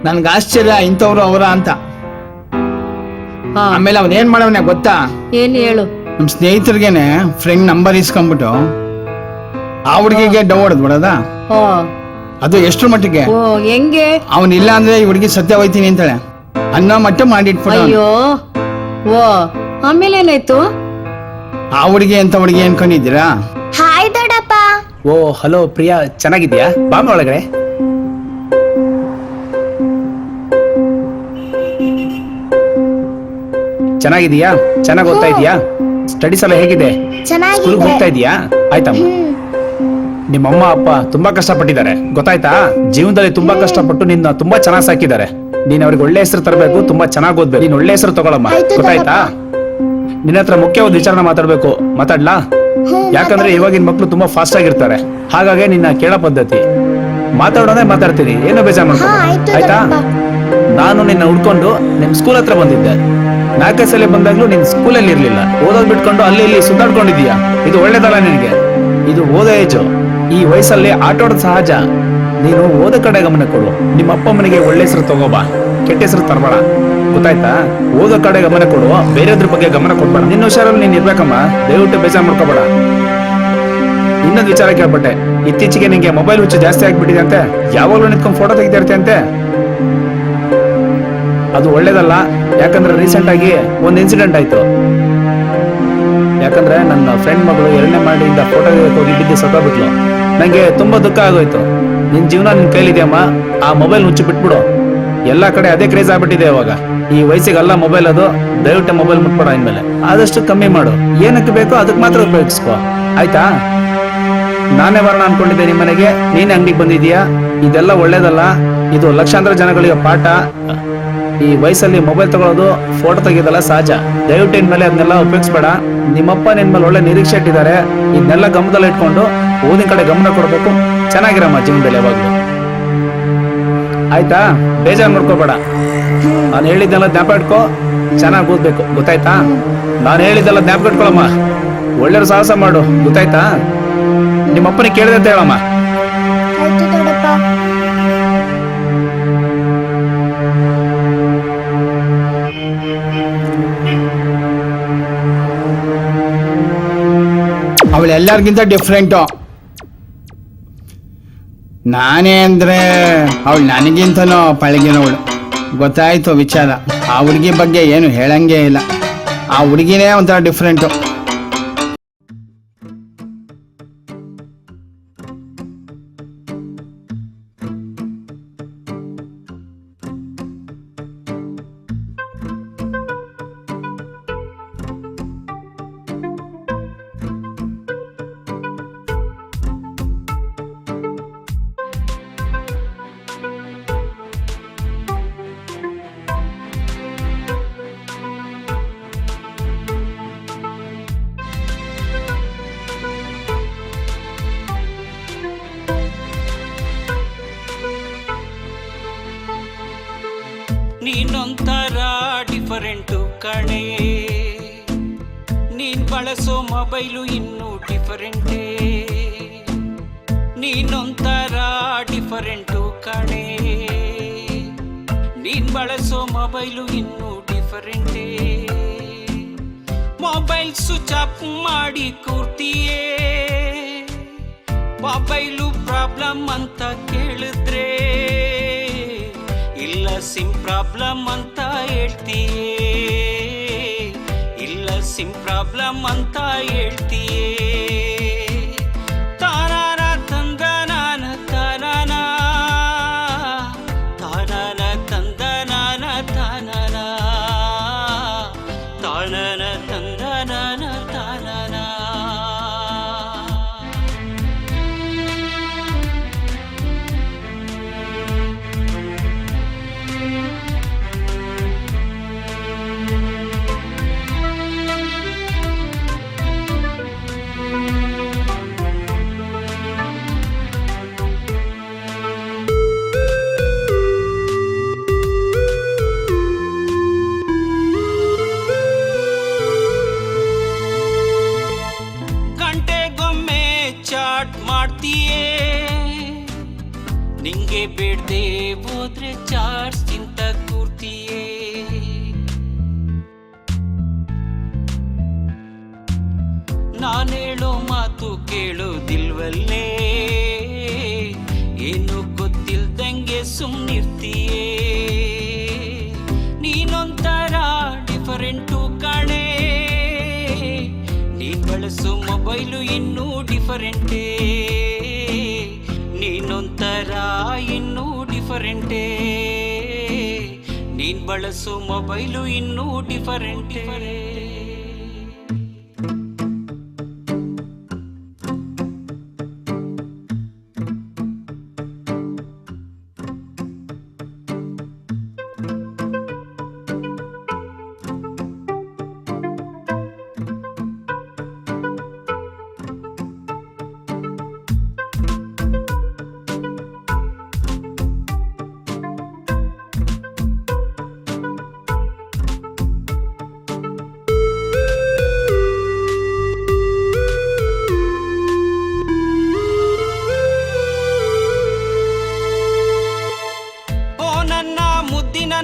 Speaker 12: ನನ್ಗೆ ಆಶ್ಚರ್ಯ, ಇಂಥವ್ರು ಅವರ ಅಂತ. ಆಮೇಲೆ ಅವನ್ ಏನ್ ಮಾಡವನೆ ಗೊತ್ತಾ?
Speaker 16: ಏನ್ ಹೇಳು?
Speaker 12: ನಮ್ ಸ್ನೇಹಿತರಿಗೇನೆ ಫ್ರೆಂಡ್ ನಂಬರ್ ಇಸ್ಕೊಂಡ್ಬಿಟ್ಟು ಆ ಹುಡುಗಿಗೆ ಡವ್ ಹೊಡೆದ್ಬಿಡದ. ಅದು ಎಷ್ಟ್ರ ಮಟ್ಟಿಗೆ?
Speaker 16: ಹೆಂಗೆ?
Speaker 12: ಅವನ್ ಇಲ್ಲ ಅಂದ್ರೆ ಈ ಹುಡುಗಿ ಸತ್ಯ ಹೋಯ್ತೀನಿ ಅಂತಾಳೆ. ಅನ್ನೋ ಮಟ್ಟ ಮಾಡಿಟ್ಬಿಡ.
Speaker 18: ಅಯ್ಯೋ ಓ ಆಮೇಲೆ ಏನಾಯ್ತು?
Speaker 12: ಆ ಹುಡುಗಿ ಅಂತ ಹುಡುಗಿ ಅನ್ಕೊಂಡಿದ್ದೀರಾ?
Speaker 16: ಹಾಯ್ ದೊಡ್ಡಪ್ಪ.
Speaker 12: ಓ ಹಲೋ ಪ್ರಿಯಾ, ಚೆನ್ನಾಗಿದ್ಯಾ? ಬಾಮ ಒಳಗಡೆ. ಚೆನ್ನಾಗಿದೀಯಾ? ಚೆನ್ನಾಗಿ ಓದ್ತಾ ಇದೀಯಾ? ಸ್ಟಡೀಸ್ ಎಲ್ಲ ಹೇಗಿದೆ? ಸ್ಕೂಲ್ಗೆ ಹೋಗ್ತಾ ಇದೀಯಾ? ಆಯ್ತಮ್ಮ. ನಿಮ್ಮ ಅಮ್ಮ ಅಪ್ಪ ತುಂಬಾ ಕಷ್ಟಪಟ್ಟಿದ್ದಾರೆ ಗೊತ್ತಾಯ್ತಾ? ಜೀವನದಲ್ಲಿ ತುಂಬಾ ಕಷ್ಟಪಟ್ಟು ನಿನ್ನ ತುಂಬಾ ಚೆನ್ನಾಗಿ ಸಾಕಿದ್ದಾರೆ. ನೀನ್ ಅವ್ರಿಗೆ ಒಳ್ಳೆ ಹೆಸರು ತರಬೇಕು, ತುಂಬಾ ಚೆನ್ನಾಗಿ ಓದ್ಬೇಕು. ನೀನ್ ಒಳ್ಳೆ ಹೆಸರು ತಗೊಳಮ್ಮ, ಗೊತ್ತಾಯ್ತಾ? ನಿನ್ನ ಹತ್ರ ಮುಖ್ಯವಾದ ವಿಚಾರನ ಮಾತಾಡ್ಬೇಕು. ಮಾತಾಡ್ಲಾ? ಯಾಕಂದ್ರೆ ಇವಾಗಿನ ಮಕ್ಳು ತುಂಬಾ ಫಾಸ್ಟ್ ಆಗಿರ್ತಾರೆ, ಹಾಗಾಗಿ ನಿನ್ನ ಕೇಳೋ ಪದ್ಧತಿ. ಮಾತಾಡೋದೇ ಮಾತಾಡ್ತೀನಿ, ಏನು ಬೇಜಾರು ಮಾಡ್ಕೊ, ಆಯ್ತಾ? ನಾನು ನಿನ್ನ ಹುಡ್ಕೊಂಡು ನಿಮ್ ಸ್ಕೂಲ್ ಹತ್ರ ಬಂದಿದ್ದೆ. 4 ಸಲ ಬಂದಾಗ್ಲೂ ನಿನ್ ಸ್ಕೂಲಲ್ಲಿ ಇರ್ಲಿಲ್ಲ. ಓದೋದ್ ಬಿಟ್ಕೊಂಡು ಅಲ್ಲಿ ಇಲ್ಲಿ ಸುತ್ತಾಡ್ಕೊಂಡಿದೀಯಾ. ಇದು ಒಳ್ಳೇದಲ್ಲ ನಿನಗೆ. ಇದು ಓದೋ ಏಜು. ಈ ವಯಸ್ಸಲ್ಲಿ ಆಟೋಡೋದು ಸಹಜ. ನೀನು ಓದೋ ಕಡೆ ಗಮನ ಕೊಡು. ನಿಮ್ಮ ಅಪ್ಪ ಅಮ್ಮನಿಗೆ ಒಳ್ಳೆ ಹೆಸರು ತಗೋಬಾ, ಕೆಟ್ಟ ಹೆಸರು ತರಬೇಡ, ಗೊತ್ತಾಯ್ತಾ? ಓದೋ ಕಡೆ ಗಮನ ಕೊಡು, ಬೇರೆಯದ್ರ ಬಗ್ಗೆ ಗಮನ ಕೊಡ್ಬೇಡ. ನಿನ್ನ ಹುಷಾರಲ್ಲಿ ನೀನ್ ಇರ್ಬೇಕಮ್ಮ, ದಯವಿಟ್ಟು ಬೇಜಾರು ಮಾಡ್ಕೋಬೇಡ. ಇನ್ನೊಂದು ವಿಚಾರ ಕೇಳ್ಪಟ್ಟೆ, ಇತ್ತೀಚೆಗೆ ನಿಂಗೆ ಮೊಬೈಲ್ ಹುಚ್ಚು ಜಾಸ್ತಿ ಆಗ್ಬಿಟ್ಟಿದೆ ಅಂತೆ. ಯಾವಾಗಲೂ ನಿಂತ್ಕೊಂಡು ಫೋಟೋ ತೆಗಿತಾ ಇರ್ತೆ ಅಂತೆ. ಅದು ಒಳ್ಳೇದಲ್ಲ. ಯಾಕಂದ್ರೆ ರೀಸೆಂಟ್ ಆಗಿ ಒಂದು ಇನ್ಸಿಡೆಂಟ್ ಆಯ್ತು. ಯಾಕಂದ್ರೆ ನನ್ನ ಫ್ರೆಂಡ್ ಮಗಳು 2ನೇ ಮಾಡಿಯಿಂದ ಫೋಟೋ ಹೋಗಿ ಬಿದ್ದು ಸತ್ತೋಗ್ಬಿಟ್ಲು. ನಂಗೆ ತುಂಬಾ ದುಃಖ ಆಗೋಯ್ತು. ನಿನ್ ಜೀವನ ನಿನ್ ಕೈಲಿದೆಯಮ್ಮ, ಆ ಮೊಬೈಲ್ ಹುಚ್ಚು ಬಿಟ್ಬಿಡು. ಎಲ್ಲಾ ಕಡೆ ಅದೇ ಕ್ರೇಜ್ ಆಗ್ಬಿಟ್ಟಿದೆ ಇವಾಗ. ಈ ವಯಸ್ಸಿಗೆಲ್ಲ ಮೊಬೈಲ್ ಅದು. ದಯವಿಟ್ಟು ಮೊಬೈಲ್ ಮುಟ್ಬೇಡ. ಇನ್ಮೇಲೆ ಆದಷ್ಟು ಕಮ್ಮಿ ಮಾಡು. ಏನಕ್ಕೆ ಬೇಕೋ ಅದಕ್ಕೆ ಮಾತ್ರ ಉಪಯೋಗಿಸ್ಕೋ, ಆಯ್ತಾ? ನಾನೇ ಬರೋಣ ಅನ್ಕೊಂಡಿದ್ದೆ ನಿಮ್ಮನೆಗೆ, ನೀನ್ ಅಂಗಡಿಗೆ ಬಂದಿದೀಯಾ. ಇದೆಲ್ಲ ಒಳ್ಳೇದಲ್ಲ. ಇದು ಲಕ್ಷಾಂತರ ಜನಗಳಿಗೆ ಪಾಠ. ಈ ವಯಸ್ಸಲ್ಲಿ ಮೊಬೈಲ್ ತಗೊಳ್ಳೋದು, ಫೋಟೋ ತೆಗೆಯೋದಲ್ಲ ಸಹಜ. ದಯವಿಟ್ಟು ಇನ್ಮೇಲೆ ಅದನ್ನೆಲ್ಲ ಉಪಯೋಗಿಸ್ಬೇಡ. ನಿಮ್ಮಪ್ಪ ನಿನ್ ಮೇಲೆ ಒಳ್ಳೆ ನಿರೀಕ್ಷೆ ಇಟ್ಟಿದ್ದಾರೆ. ಇದನ್ನೆಲ್ಲ ಗಮನದಲ್ಲಿ ಇಟ್ಕೊಂಡು ಓದಿನ ಕಡೆ ಗಮನ ಕೊಡ್ಬೇಕು. ಚೆನ್ನಾಗಿರಮ್ಮ ಜೀವನದಲ್ಲಿ ಯಾವಾಗ್ಲೂ, ಆಯ್ತಾ? ಬೇಜಾರು ಮಾಡ್ಕೋಬೇಡ. ನಾನು ಹೇಳಿದ್ದೆಲ್ಲ ಜ್ಞಾಪಕ ಇಟ್ಕೋ, ಚೆನ್ನಾಗಿ ಓದ್ಬೇಕು, ಗೊತ್ತಾಯ್ತಾ? ನಾನು ಹೇಳಿದ್ದೆಲ್ಲ ಜ್ಞಾಪಕ ಇಟ್ಕೊಳಮ್ಮ. ಒಳ್ಳೆ ಸಾಹಸ ಮಾಡು, ಗೊತ್ತಾಯ್ತಾ? ನಿಮ್ಮಪ್ಪನಿಗೆ ಕೇಳಿದೆ ಅಂತ ಹೇಳಮ್ಮ. ಅವಳು ಎಲ್ಲರಿಗಿಂತ ಡಿಫ್ರೆಂಟು. ನಾನೇ ಅಂದ್ರೆ ಅವಳು ನನಗಿಂತನೂ ಪಳಗಿನವಳು, ಗೊತ್ತಾಯ್ತು ವಿಚಾರ. ಆ ಹುಡುಗಿ ಬಗ್ಗೆ ಏನು ಹೇಳಂಗೇ ಇಲ್ಲ. ಆ ಹುಡುಗಿನೇ ಒಂಥರ ಡಿಫ್ರೆಂಟು.
Speaker 3: ನೀನೊಂಥರ ಡಿಫರೆಂಟು ಕಣೆ. ನೀನ್ ಬಳಸೋ ಮೊಬೈಲು ಇನ್ನೂ ಡಿಫರೆಂಟೇ. ನೀನೊಂಥರ ಡಿಫರೆಂಟು ಕಣೆ. ನೀನ್ ಬಳಸೋ ಮೊಬೈಲು ಇನ್ನೂ ಡಿಫರೆಂಟೇ. ಮೊಬೈಲ್ ಸ್ವಿಚ್ ಆಫ್ ಮಾಡಿ ಕೂರ್ತೀಯೇ. ಮೊಬೈಲು ಪ್ರಾಬ್ಲಮ್ ಅಂತ ಕೇಳಿದ್ರೆ ಇಲ್ಲ ಸಿಮ್ ಪ್ರಾಬ್ಲಮ್ ಅಂತ ಹೇಳ್ತೀಯೇ. ಇಲ್ಲ ಸಿಮ್ ಪ್ರಾಬ್ಲಮ್ ಅಂತ ಹೇಳ್ತೀಯೇ. ತಾನಾನ ತಂದ ನಾನ ತಾನಾನ, ತಾನಾನ ತಂದ ನಾನ ತಾನಾನ, ತಾನಾನ ತಂದ ನಾನ ತಾನಾನ. ಗಂಟೆಗೊಮ್ಮೆ ಚಾಟ್ ಮಾಡ್ತೀಯೇ. ನಿಂಗೆ ಬೇಡ್ದೆ ಹೋದ್ರೆ ಚಾರ್ಜ್ ತಿಂತ ಕೂರ್ತೀಯೇ. ನಾನೇಳೋ ಮಾತು ಕೇಳೋದಿಲ್ವಲ್ಲೇ. ಏನು ಗೊತ್ತಿಲ್ದಂಗೆ ಸುಮ್ನಿರ್ತೀಯೇ. ಬಳಸೋ ಮೊಬೈಲು ಇನ್ನೂ ಡಿಫರೆಂಟೇ, ನೀನೊಂಥರ ಇನ್ನೂ ಡಿಫರೆಂಟೇ, ನೀನ್ ಬಳಸೋ ಮೊಬೈಲು ಇನ್ನೂ ಡಿಫರೆಂಟೇ.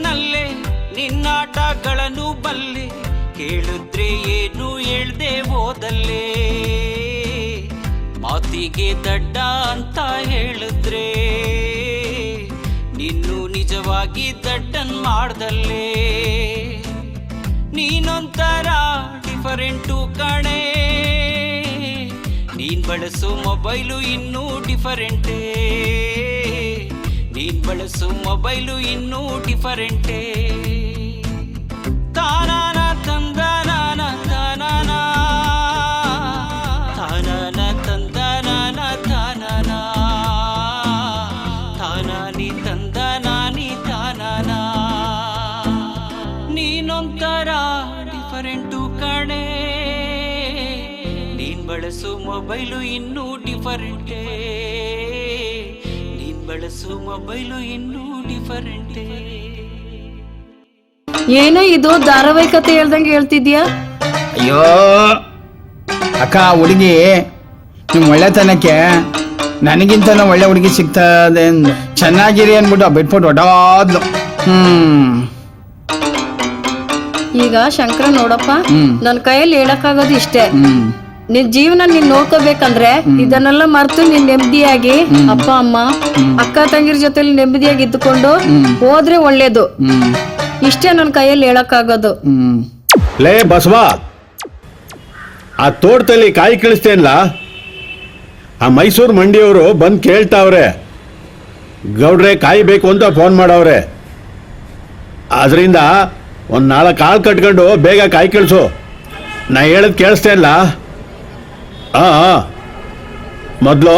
Speaker 3: ನಲ್ಲೇ ನಿನ್ನಾಟಗಳನ್ನು ಬಲ್ಲೆ, ಕೇಳಿದ್ರೆ ಏನು ಹೇಳ್ದೆ ಓದಲ್ಲೇ, ಮಾತಿಗೆ ದಡ್ಡ ಅಂತ ಹೇಳಿದ್ರೆ ನಿನ್ನು ನಿಜವಾಗಿ ದಡ್ಡನ್ ಮಾಡ್ದಲ್ಲೇ. ನೀನೊಂಥರ ಡಿಫರೆಂಟು ಕಣೆ, ನೀನ್ ಬಳಸೋ ಮೊಬೈಲು ಇನ್ನೂ ಡಿಫರೆಂಟೇ, ನೀನ್ ಬಳಸೋ ಮೊಬೈಲು ಇನ್ನೂ ಡಿಫರೆಂಟೇ. ತಾನಾನ ತಂದನಾನ ತಾನಾನ ತಾನಾನ ತಂದನಾನ ತಾನಾನ ತಾನಾನಿ ತಂದನಾನಿ ತಾನಾನ. ನೀನೊಂಥರ ಡಿಫರೆಂಟು ಕಣೆ, ನೀನ್ ಬಳಸೋ ಮೊಬೈಲು ಇನ್ನೂ ಡಿಫರೆಂಟೇ, ಬಳಸೋ ಮೊಬೈಲು ಇನ್ನೂ ಡಿಫರೆಂಟೇ.
Speaker 18: ಏನೋ ಇದು ಧಾರಾವಾಹಿ ಕತೆ ಹೇಳ್ದಂಗೆ ಹೇಳ್ತಿದ್ಯಾ?
Speaker 12: ಅಯ್ಯೋ ಅಕ್ಕ, ಹುಡುಗಿ ನಿಮ್ಮ ಒಳ್ಳೆತನಕ್ಕೆ ನನಗಿಂತನೂ ಒಳ್ಳೆ ಹುಡುಗಿ ಸಿಗ್ತದೆ, ಚೆನ್ನಾಗಿರಿ ಅಂದ್ಬಿಟ್ಟು ಬಿಟ್ಬಿಟ್ಟು ಹೊಡಾದ್ಲು.
Speaker 18: ಈಗ ಶಂಕರ ನೋಡಪ್ಪ, ನನ್ನ ಕೈಯಲ್ಲಿ ಹೇಳಕ್ಕಾಗೋದು ಇಷ್ಟೇ. ನಿನ್ ಜೀವನ ನೀನ್ ನೋಡ್ಕೋಬೇಕಂದ್ರೆ ಇದನ್ನೆಲ್ಲ ಮರ್ತು ನೀನ್ ನೆಮ್ಮದಿಯಾಗಿ ಅಪ್ಪ ಅಮ್ಮ ಅಕ್ಕ ತಂಗಿರ ಜೊತೆಲಿ ನೆಮ್ಮದಿಯಾಗಿ ಇದ್ದುಕೊಂಡು ಹೋದ್ರೆ ಒಳ್ಳೇದು. ಇಷ್ಟೇ ನನ್ನ ಕೈಯಲ್ಲಿ ಹೇಳಕ್ಕಾಗೋದು.
Speaker 9: ಲೇ ಬಸವ, ಆ ತೋಟದಲ್ಲಿ ಕಾಯಿ ಕಳಿಸ್ತೇನ್ಲ, ಆ ಮೈಸೂರು ಮಂಡಿಯವರು ಬಂದು ಕೇಳ್ತಾವ್ರೆ, ಗೌಡ್ರೆ ಕಾಯಿ ಬೇಕು ಅಂತ ಫೋನ್ ಮಾಡವ್ರೆ. ಆದ್ರಿಂದ ಒಂದು 4 ಕಾಳು ಕಟ್ಕೊಂಡು ಬೇಗ ಕಾಯಿ ಕಳಿಸು. ನಾ ಹೇಳದ್ ಕೇಳಿಸ್ತೇನ್ಲ? ಮೊದಲು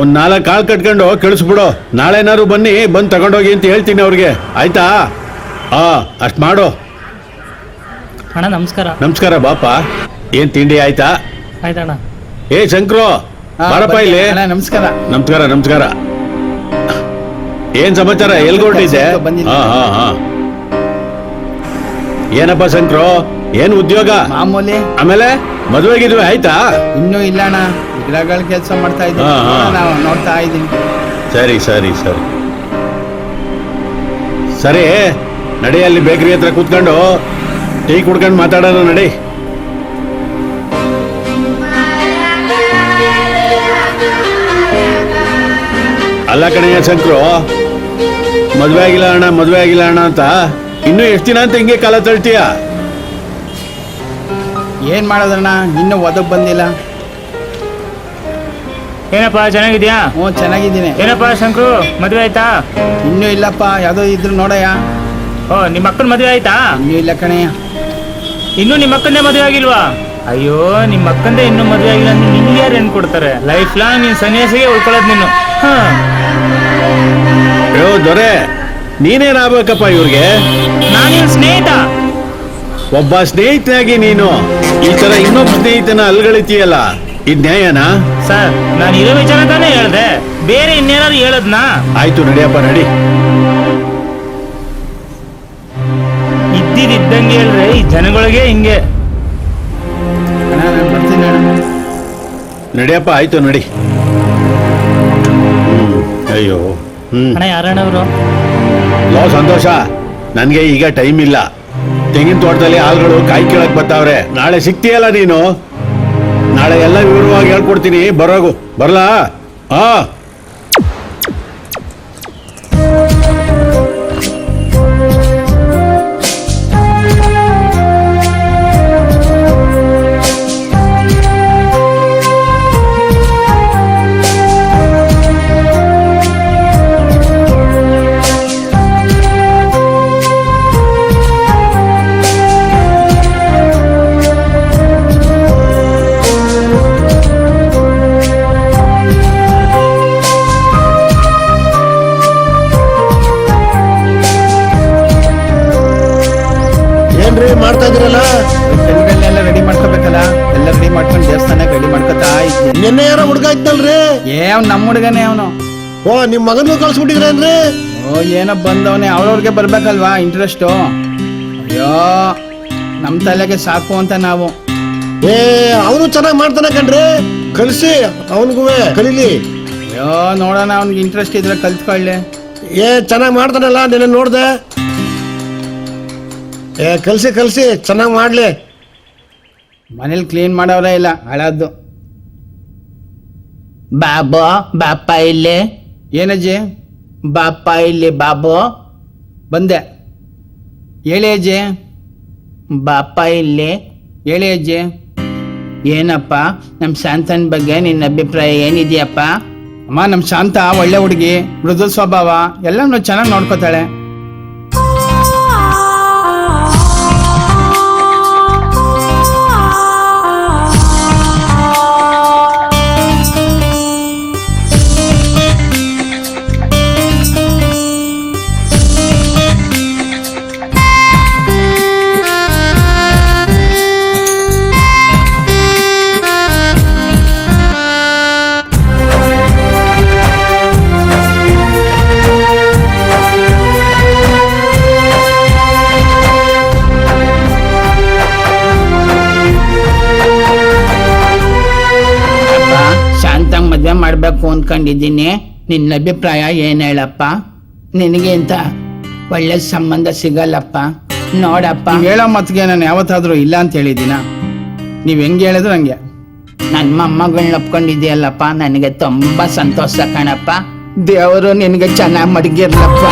Speaker 9: ಒಂದು 4 ಕಾಳು ಕಟ್ಕೊಂಡು ಕಳಿಸ್ಬಿಡು. ನಾಳೆನಾರು ಬಂದು ತಗೊಂಡೋಗಿ ಅಂತ ಹೇಳ್ತೀನಿ ಅವ್ರಿಗೆ, ಆಯ್ತಾ? ಅಷ್ಟು ಮಾಡು.
Speaker 11: ಅಣ್ಣ ನಮಸ್ಕಾರ.
Speaker 9: ನಮಸ್ಕಾರ ಬಾಪ. ಏನ್ ತಿಂಡಿ ಆಯ್ತಾ?
Speaker 11: ಆಯ್ತಣ್ಣ.
Speaker 9: ಏ ಶಂಕರು, ಬಾರಪ್ಪ ಇಲ್ಲಿ.
Speaker 12: ನಮಸ್ಕಾರ.
Speaker 9: ನಮಸ್ಕಾರ ನಮಸ್ಕಾರ. ಏನ್ ಸಮಾಚಾರ? ಎಲ್ಗೊಟ್ಟಿದ್ದೆ? ಏನಪ್ಪ ಶಂಕರು, ಏನ್ ಉದ್ಯೋಗ?
Speaker 12: ಮಾಮೂಲಿ.
Speaker 9: ಆಮೇಲೆ ಮದುವೆಗಿದ್ವಿ ಆಯ್ತಾ?
Speaker 12: ಇನ್ನೂ ಇಲ್ಲ ಅಣ್ಣ, ವಿಗ್ರಹಗಳ ಕೆಲಸ ಮಾಡ್ತಾ ಇದ್ದೀವಿ, ನಾವು ನೋಡ್ತಾ ಇದ್ದೀವಿ.
Speaker 9: ಸರಿ ಸರಿ ಸರಿ ಸರಿ, ನಡಿ ಅಲ್ಲಿ ಬೇಕರಿ ಹತ್ರ ಕೂತ್ಕೊಂಡು ಟೀ ಕುಡ್ಕೊಂಡು ಮಾತಾಡೋಣ, ನಡಿ. ಅಲ್ಲ ಕಣಯ್ಯ ಶಂಕರು, ಮದುವೆ ಆಗಿಲ್ಲ ಅಣ್ಣ ಅಂತ ಇನ್ನೂ ಎಷ್ಟು ದಿನ ಅಂತ ಹಿಂಗೆ ಕಾಲ ತಳ್ತೀಯ?
Speaker 12: ಏನ್ ಮಾಡೋದಣ್ಣ, ಇನ್ನೂ ಒದಗ್ ಬಂದಿಲ್ಲ.
Speaker 11: ಏನಪ್ಪ ಚೆನ್ನಾಗಿದ್ಯಾ?
Speaker 12: ಹ್ಞೂ ಚೆನ್ನಾಗಿದ್ದೀನಿ.
Speaker 11: ಏನಪ್ಪ ಶಂಕರು, ಮದುವೆ ಆಯ್ತಾ?
Speaker 12: ಇನ್ನೂ ಇಲ್ಲಪ್ಪ, ಯಾವುದೋ ಇದ್ರು ನೋಡಯ್ಯ.
Speaker 11: ಓ, ನಿಮ್ಮ ಅಕ್ಕನ ಮದುವೆ ಆಯ್ತಾ?
Speaker 12: ಇನ್ನೂ ಇಲ್ಲ ಕಣಯ್ಯ.
Speaker 11: ಇನ್ನೂ ನಿಮ್ಮ ಅಕ್ಕಂದೇ ಮದುವೆ ಆಗಿಲ್ವಾ? ಅಯ್ಯೋ, ನಿಮ್ಮ ಅಕ್ಕಂದೇ ಇನ್ನೂ ಮದುವೆ ಆಗಿಲ್ಲ ಅಂದ್ರೆ ನಿನ್ಗೆ ಯಾರು ಹೆಣ್ಣು ಕೊಡ್ತಾರೆ? ಲೈಫ್ ಲಾಂಗ್ ನೀನ್ ಸನ್ಯಾಸಿಗೆ ಉಳ್ಕೊಳ್ಳೋದು ನೀನು.
Speaker 9: ಯೋ ದೊರೆ, ನೀನೇನಾಗಬೇಕಪ್ಪ ಇವ್ರಿಗೆ?
Speaker 11: ನಾನಿನ್ ಸ್ನೇಹಿತ.
Speaker 9: ಒಬ್ಬ ಸ್ನೇಹಿತನಾಗಿ ನೀನು ಈ ತರ ಇನ್ನೊಬ್ಬ ಸ್ನೇಹಿತನ ಅಲ್ಗಳಿತೀಯಲ್ಲ, ಇದ್ ನ್ಯಾಯನಾ?
Speaker 11: ಸರ್, ನಾನು ಇರೋ ವಿಚಾರ ತಾನೇ ಹೇಳ್ದೆ, ಬೇರೆ ಇನ್ನೇನಾದ್ರು ಹೇಳದ್ನಾ?
Speaker 9: ಆಯ್ತು ನಡಿಯಪ್ಪ, ನಡಿ.
Speaker 11: ಇದ್ದಂಗೆ ಹೇಳ್ರೆ ಈ ಜನಗಳಿಗೆ ಹಿಂಗೆ.
Speaker 12: ಬರ್ತೀನಿ
Speaker 9: ನಡಿಯಪ್ಪ, ಆಯ್ತು ನಡಿ. ಅಯ್ಯೋ.
Speaker 11: ಅಣ್ಣ ಯಾರಣ್ಣವರು?
Speaker 9: ಲೋ ಸಂತೋಷ, ನನ್ಗೆ ಈಗ ಟೈಮ್ ಇಲ್ಲ. ತೆಂಗಿನ ತೋಟದಲ್ಲಿ ಆಳುಗಳು ಕಾಯಿ ಕೀಳಕ್ ಬರ್ತಾವ್ರೆ. ನಾಳೆ ಸಿಗ್ತೀಯಲ್ಲ ನೀನು? ನಾಳೆ ಎಲ್ಲ ವಿವರವಾಗಿ ಹೇಳ್ಕೊಡ್ತೀನಿ, ಬರೋಗು. ಬರ್ಲಾ? ನಿನ್ನೆ ಯಾರೋ ಹುಡುಗ ಇದ್ದಲ್ರಿ?
Speaker 12: ಅವ್ನು ನಮ್ಮ ಹುಡುಗನೇ ಅವನು.
Speaker 9: ಓ, ನಿಮ್ ಮಗನೂ ಕಳ್ಸ್ಬಿಟ್ಟಿದ್ರೇನ್ರಿ?
Speaker 12: ಓ, ಏನೋ ಬಂದವನೇ, ಅವ್ರವ್ರಿಗೆ ಬರ್ಬೇಕಲ್ವಾ ಇಂಟ್ರೆಸ್ಟು. ಅಯ್ಯೋ, ನಮ್ಮ ತಲೆಗೆ ಸಾಕು ಅಂತ ನಾವು.
Speaker 9: ಅವನು ಚೆನ್ನಾಗಿ ಮಾಡ್ತಾನೆ ಕಣ್ರಿ, ಕಲಿಸಿ ಅವನಿಗೂ ಕಲೀಲಿ.
Speaker 12: ಅಯ್ಯೋ, ನೋಡೋಣ, ಅವ್ನಿಗೆ ಇಂಟ್ರೆಸ್ಟ್ ಇದ್ರೆ ಕಲ್ತ್ಕೊಳ್ಳಿ.
Speaker 9: ಚೆನ್ನಾಗಿ ಮಾಡ್ತಾನಲ್ಲ, ನಿನ್ನೆ ನೋಡ್ದೆ. ಕಲ್ಸಿ ಚೆನ್ನಾಗಿ ಮಾಡ್ಲಿ.
Speaker 12: ಮನೇಲಿ ಕ್ಲೀನ್ ಮಾಡೋರೇ ಇಲ್ಲ, ಹಾಳಾದ್ದು.
Speaker 8: ಬಾಬು ಬಾಪ ಇಲ್ಲಿ.
Speaker 12: ಏನಜ್ಜಿ?
Speaker 8: ಬಾಪ ಇಲ್ಲಿ ಬಾಬು.
Speaker 12: ಬಂದೆ. ಹೇಳಿ ಅಜ್ಜಿ.
Speaker 8: ಬಾಪ ಇಲ್ಲಿ.
Speaker 12: ಹೇಳಿ ಅಜ್ಜಿ.
Speaker 8: ಏನಪ್ಪ, ನಮ್ಮ ಶಾಂತನ್ ಬಗ್ಗೆ ನಿನ್ನ ಅಭಿಪ್ರಾಯ ಏನಿದೆಯಪ್ಪ?
Speaker 12: ಅಮ್ಮ, ನಮ್ಮ ಶಾಂತ ಒಳ್ಳೆ ಹುಡುಗಿ, ಮೃದು ಸ್ವಭಾವ, ಎಲ್ಲನೂ ಚೆನ್ನಾಗಿ ನೋಡ್ಕೋತಾಳೆ.
Speaker 8: ಮದ್ವೆ ಮಾಡ್ಬೇಕು ಅಂದ್ಕೊಂಡಿದ್ದೀನಿ. ನಿನ್ನ ಅಭಿಪ್ರಾಯ ಏನ್ ಹೇಳಪ್ಪ? ನಿನಗೆ ಅಂತ ಒಳ್ಳೆ ಸಂಬಂಧ ಸಿಗಲ್ಲಪ್ಪ. ನೋಡಪ್ಪ,
Speaker 12: ಹೇಳೋ ಮತ್ತಿಗೆ ನಾನು ಯಾವತ್ತಾದ್ರೂ ಇಲ್ಲ ಅಂತ ಹೇಳಿದ್ದೀನ? ನೀವ್ ಹೆಂಗೆ ಹೇಳಿದ್ರು ಹಂಗೆ.
Speaker 8: ನನ್ನ ಮೊಮ್ಮಗಳನ್ನ ಒಪ್ಕೊಂಡಿದ್ಯಲ್ಲಪ್ಪ, ನನಗೆ ತುಂಬಾ ಸಂತೋಷ ಕಣಪ್ಪ. ದೇವರು ನಿನಗೆ ಚೆನ್ನಾಗಿ ಮಡಗಿರ್ಲಪ್ಪ.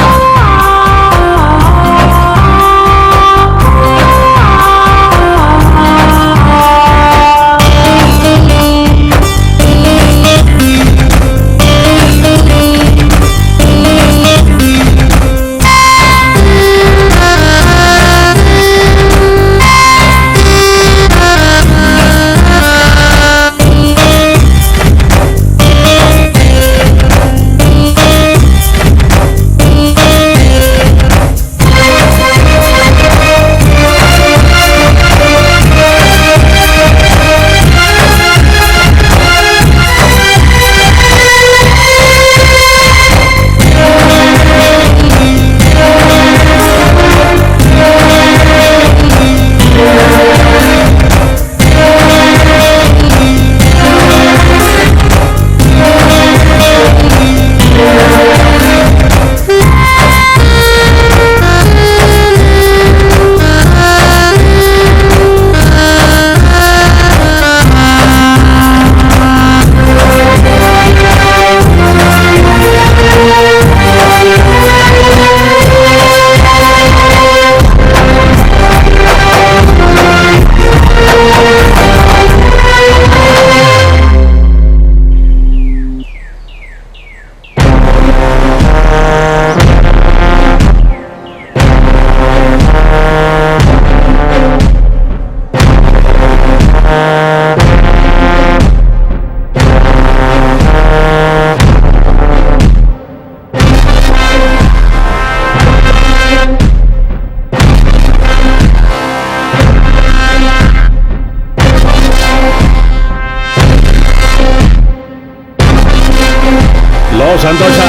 Speaker 9: ಸಂತೋಷ,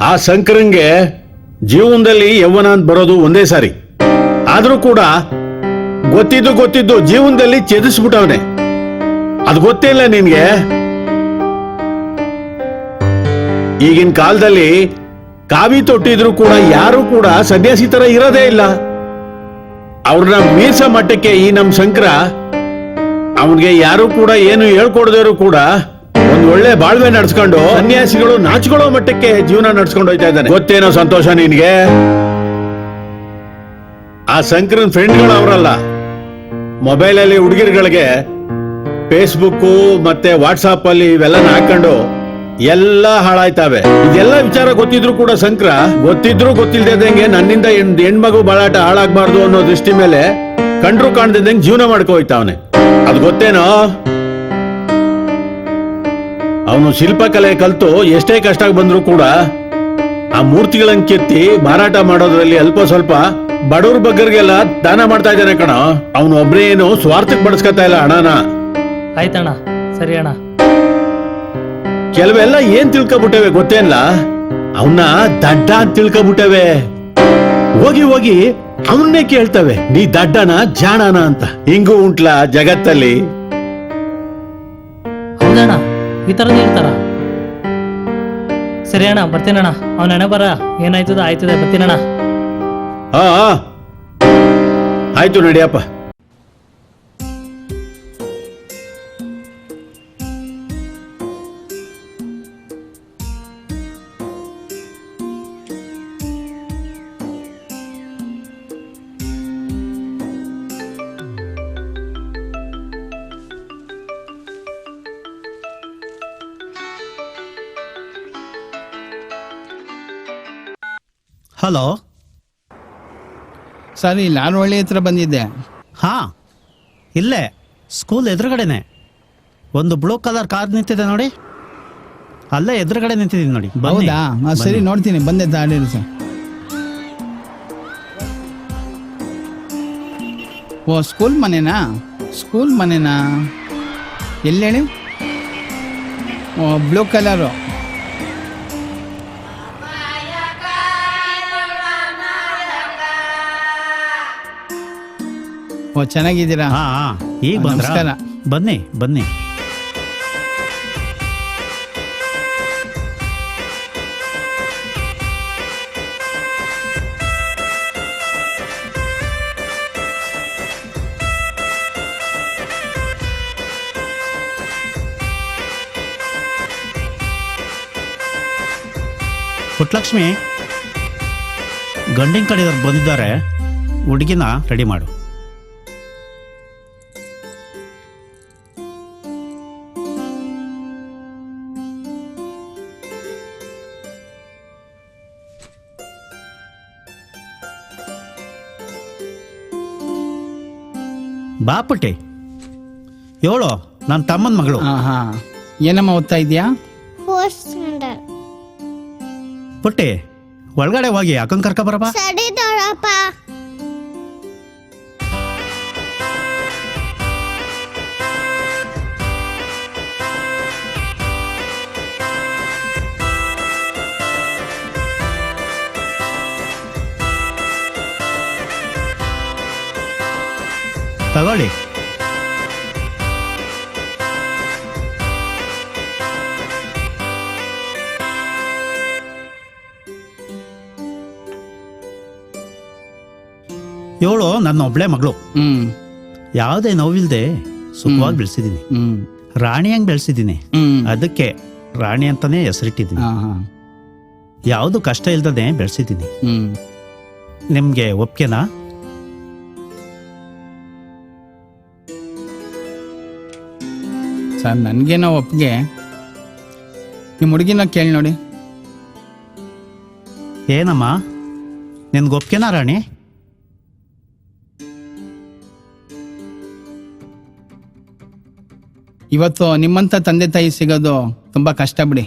Speaker 9: ಆ ಶಂಕರಂಗೆ ಜೀವನದಲ್ಲಿ ಯೌವನ ಅಂತ ಬರೋದು ಒಂದೇ ಸಾರಿ. ಆದ್ರೂ ಕೂಡ ಗೊತ್ತಿದ್ದು ಜೀವನದಲ್ಲಿ ಛೇದಿಸ್ಬಿಟ್ಟವನೆ. ಅದು ಗೊತ್ತಿಲ್ಲ ನಿನ್ಗೆ? ಈಗಿನ ಕಾಲದಲ್ಲಿ ಕಾವಿ ತೊಟ್ಟಿದ್ರು ಕೂಡ ಯಾರು ಕೂಡ ಸನ್ಯಾಸಿ ತರ ಇರೋದೇ ಇಲ್ಲ. ಅವ್ರನ್ನ ಮೀರ್ಸ ಮಟ್ಟಕ್ಕೆ ಈ ನಮ್ ಶಂಕರ, ಅವನ್ಗೆ ಯಾರು ಕೂಡ ಏನು ಹೇಳ್ಕೊಡದೇರು ಕೂಡ ಒಂದ್ ಒಳ್ಳೆ ಬಾಳ್ವೆ ನಡ್ಸ್ಕೊಂಡು ಸನ್ಯಾಸಿಗಳು ನಾಚ್ಕೊಳ್ಳೋ ಮಟ್ಟಕ್ಕೆ ಜೀವನ ನಡ್ಸ್ಕೊಂಡು ಹೋಯ್ತಾ ಇದ್ದಾನೆ. ಗೊತ್ತೇನೋ ಸಂತೋಷ ನಿನ್ಗೆ? ಆ ಶಂಕರನ್ ಫ್ರೆಂಡ್ಗಳು ಅವರಲ್ಲ, ಮೊಬೈಲ್ ಅಲ್ಲಿ ಹುಡುಗಿರ್ಗಳಿಗೆ ಫೇಸ್ಬುಕ್ ಮತ್ತೆ ವಾಟ್ಸಾಪ್ ಅಲ್ಲಿ ಇವೆಲ್ಲ ಹಾಕೊಂಡು ಎಲ್ಲ ಹಾಳಾಯ್ತಾವೆ. ಇದೆಲ್ಲ ವಿಚಾರ ಗೊತ್ತಿದ್ರು ಕೂಡ ಶಂಕರ ಗೊತ್ತಿಲ್ದಂಗೆ ನನ್ನಿಂದ ಹೆಣ್ಮಗು ಬಾಳಾಟ ಹಾಳಾಗ್ಬಾರ್ದು ಅನ್ನೋ ದೃಷ್ಟಿ ಮೇಲೆ ಕಂಡ್ರು ಕಾಣ್ದಿದ್ದಂಗೆ ಜೀವನ ಮಾಡ್ಕೊ ಹೋಯ್ತಾವನೆ. ಅದು ಗೊತ್ತೇನೋ? ಅವನು ಶಿಲ್ಪಕಲೆ ಕಲ್ತು ಎಷ್ಟೇ ಕಷ್ಟ ಬಂದ್ರು ಕೂಡ ಆ ಮೂರ್ತಿಗಳನ್ನ ಕೆತ್ತಿ ಮಾರಾಟ ಮಾಡೋದ್ರಲ್ಲಿ ಅಲ್ಪ ಸ್ವಲ್ಪ ಬಡವ್ರ ಬಗ್ಗರಿಗೆಲ್ಲ ದಾನ ಮಾಡ್ತಾ ಇದ್ದಾನೆ ಕಣ. ಅವನು ಒಬ್ರೇ ಏನು ಸ್ವಾರ್ಥಕ್ಕೆ ಬಡಿಸ್ಕೊತಾ ಇಲ್ಲ ಹಣನ.
Speaker 3: ಆಯ್ತಣ್ಣ,
Speaker 11: ಸರಿ ಅಣ್ಣ.
Speaker 9: ಕೆಲವೆಲ್ಲ ಏನ್ ತಿಳ್ಕೊಬಿಟ್ಟವೆ ಗೊತ್ತೇನ್ಲ, ಅವನ್ನ ದಡ್ಡ ಅಂತ ತಿಳ್ಕೊಬಿಟ್ಟವೆ. ಹೋಗಿ ಹೋಗಿ ಅವನ್ನೇ ಕೇಳ್ತವೆ, ನೀ ದಡ್ಡನ ಜಾಣನ ಅಂತ. ಹಿಂಗೂ ಉಂಟ್ಲಾ ಜಗತ್ತಲ್ಲಿ.
Speaker 11: ಹೌದಣ್ಣ, ಈ ಥರದ್ದು ಹೇಳ್ತಾರ? ಸರಿ ಅಣ್ಣ, ಬರ್ತೀನಣ್ಣ. ಅವನ ಹಣೆ ಬರ ಏನಾಯ್ತದ ಆಯ್ತದೆ, ಬರ್ತೀನಣ್ಣ.
Speaker 9: ಹಾ ಆಯ್ತು, ನಡಿಯಪ್ಪ.
Speaker 12: ಹಲೋ ಸರ್, ಇಲ್ಲಿ ಆರೋಹಳ್ಳಿ ಹತ್ರ ಬಂದಿದ್ದೆ.
Speaker 19: ಹಾಂ, ಇಲ್ಲೇ ಸ್ಕೂಲ್ ಎದುರುಗಡೆನೆ ಒಂದು ಬ್ಲೂ ಕಲರ್ ಕಾರ್ ನಿಂತಿದೆ ನೋಡಿ, ಅಲ್ಲೇ ಎದುರುಗಡೆ ನಿಂತಿದ್ದೀನಿ ನೋಡಿ.
Speaker 12: ಹೌದಾ? ಸರಿ, ನೋಡ್ತೀನಿ. ಬಂದೆ, ದಾಡಿರು ಸರ್. ಓ, ಸ್ಕೂಲ್ ಮನೆನಾ? ಸ್ಕೂಲ್ ಮನೆನಾ? ಎಲ್ಲಿ ಹೇಳಿ? ಓ, ಬ್ಲೂ ಕಲರು. ಓ, ಚೆನ್ನಾಗಿದ್ದೀರಾ?
Speaker 19: ಹಾಂ, ಈಗ ಬಂದ್ರಾ?
Speaker 12: ನಮಸ್ಕಾರ.
Speaker 19: ಬನ್ನಿ ಬನ್ನಿ. ಪುಟ್ಟಲಕ್ಷ್ಮಿ, ಗಂಡಿನ ಕಡೆಯವ್ರು ಬಂದಿದ್ದಾರೆ, ಹುಡುಗಿನ ರೆಡಿ ಮಾಡು. ಬಾಪುಟ್ಟಿ, ಹೇಳು, ನನ್ನ ತಮ್ಮನ ಮಗಳು.
Speaker 12: ಏನಮ್ಮ ಓದ್ತಾ ಇದೆಯಾ?
Speaker 19: ಪುಟ್ಟಿ, ಒಳಗಡೆ ಹೋಗಿ ಅಕ್ಕನ ಕರ್ಕ ಬರಪ್ಪ.
Speaker 16: ಸರಿ ದೊಡ್ಡಪ್ಪ.
Speaker 19: ತಗೊಳ್ಳಿ. ಇವಳು ನನ್ನ ಒಬ್ಳೆ ಮಗಳು. ಯಾವುದೇ ನೋವಿಲ್ದೆ ಸುಖವಾಗಿ ಬೆಳೆಸಿದ್ದೀನಿ. ರಾಣಿ ಹಂಗೆ ಬೆಳೆಸಿದ್ದೀನಿ. ಅದಕ್ಕೆ ರಾಣಿ ಅಂತಾನೆ ಹೆಸರಿಟ್ಟಿದ್ದೀನಿ. ಯಾವುದು ಕಷ್ಟ ಇಲ್ದನೆ ಬೆಳೆಸಿದ್ದೀನಿ. ನಿಮ್ಗೆ ಒಪ್ಕೆನಾ?
Speaker 12: ಸರ್, ನನಗೇನೋ ಒಪ್ಪಿಗೆ. ನಿಮ್ಮ ಹುಡುಗಿನ ಕೇಳಿ ನೋಡಿ.
Speaker 19: ಏನಮ್ಮ, ನಿನ್ಗೆ ಒಪ್ಕೆನಾ ರಾಣಿ?
Speaker 12: ಇವತ್ತು ನಿಮ್ಮಂಥ ತಂದೆ ತಾಯಿ ಸಿಗೋದು ತುಂಬ ಕಷ್ಟ ಬಿಡಿ.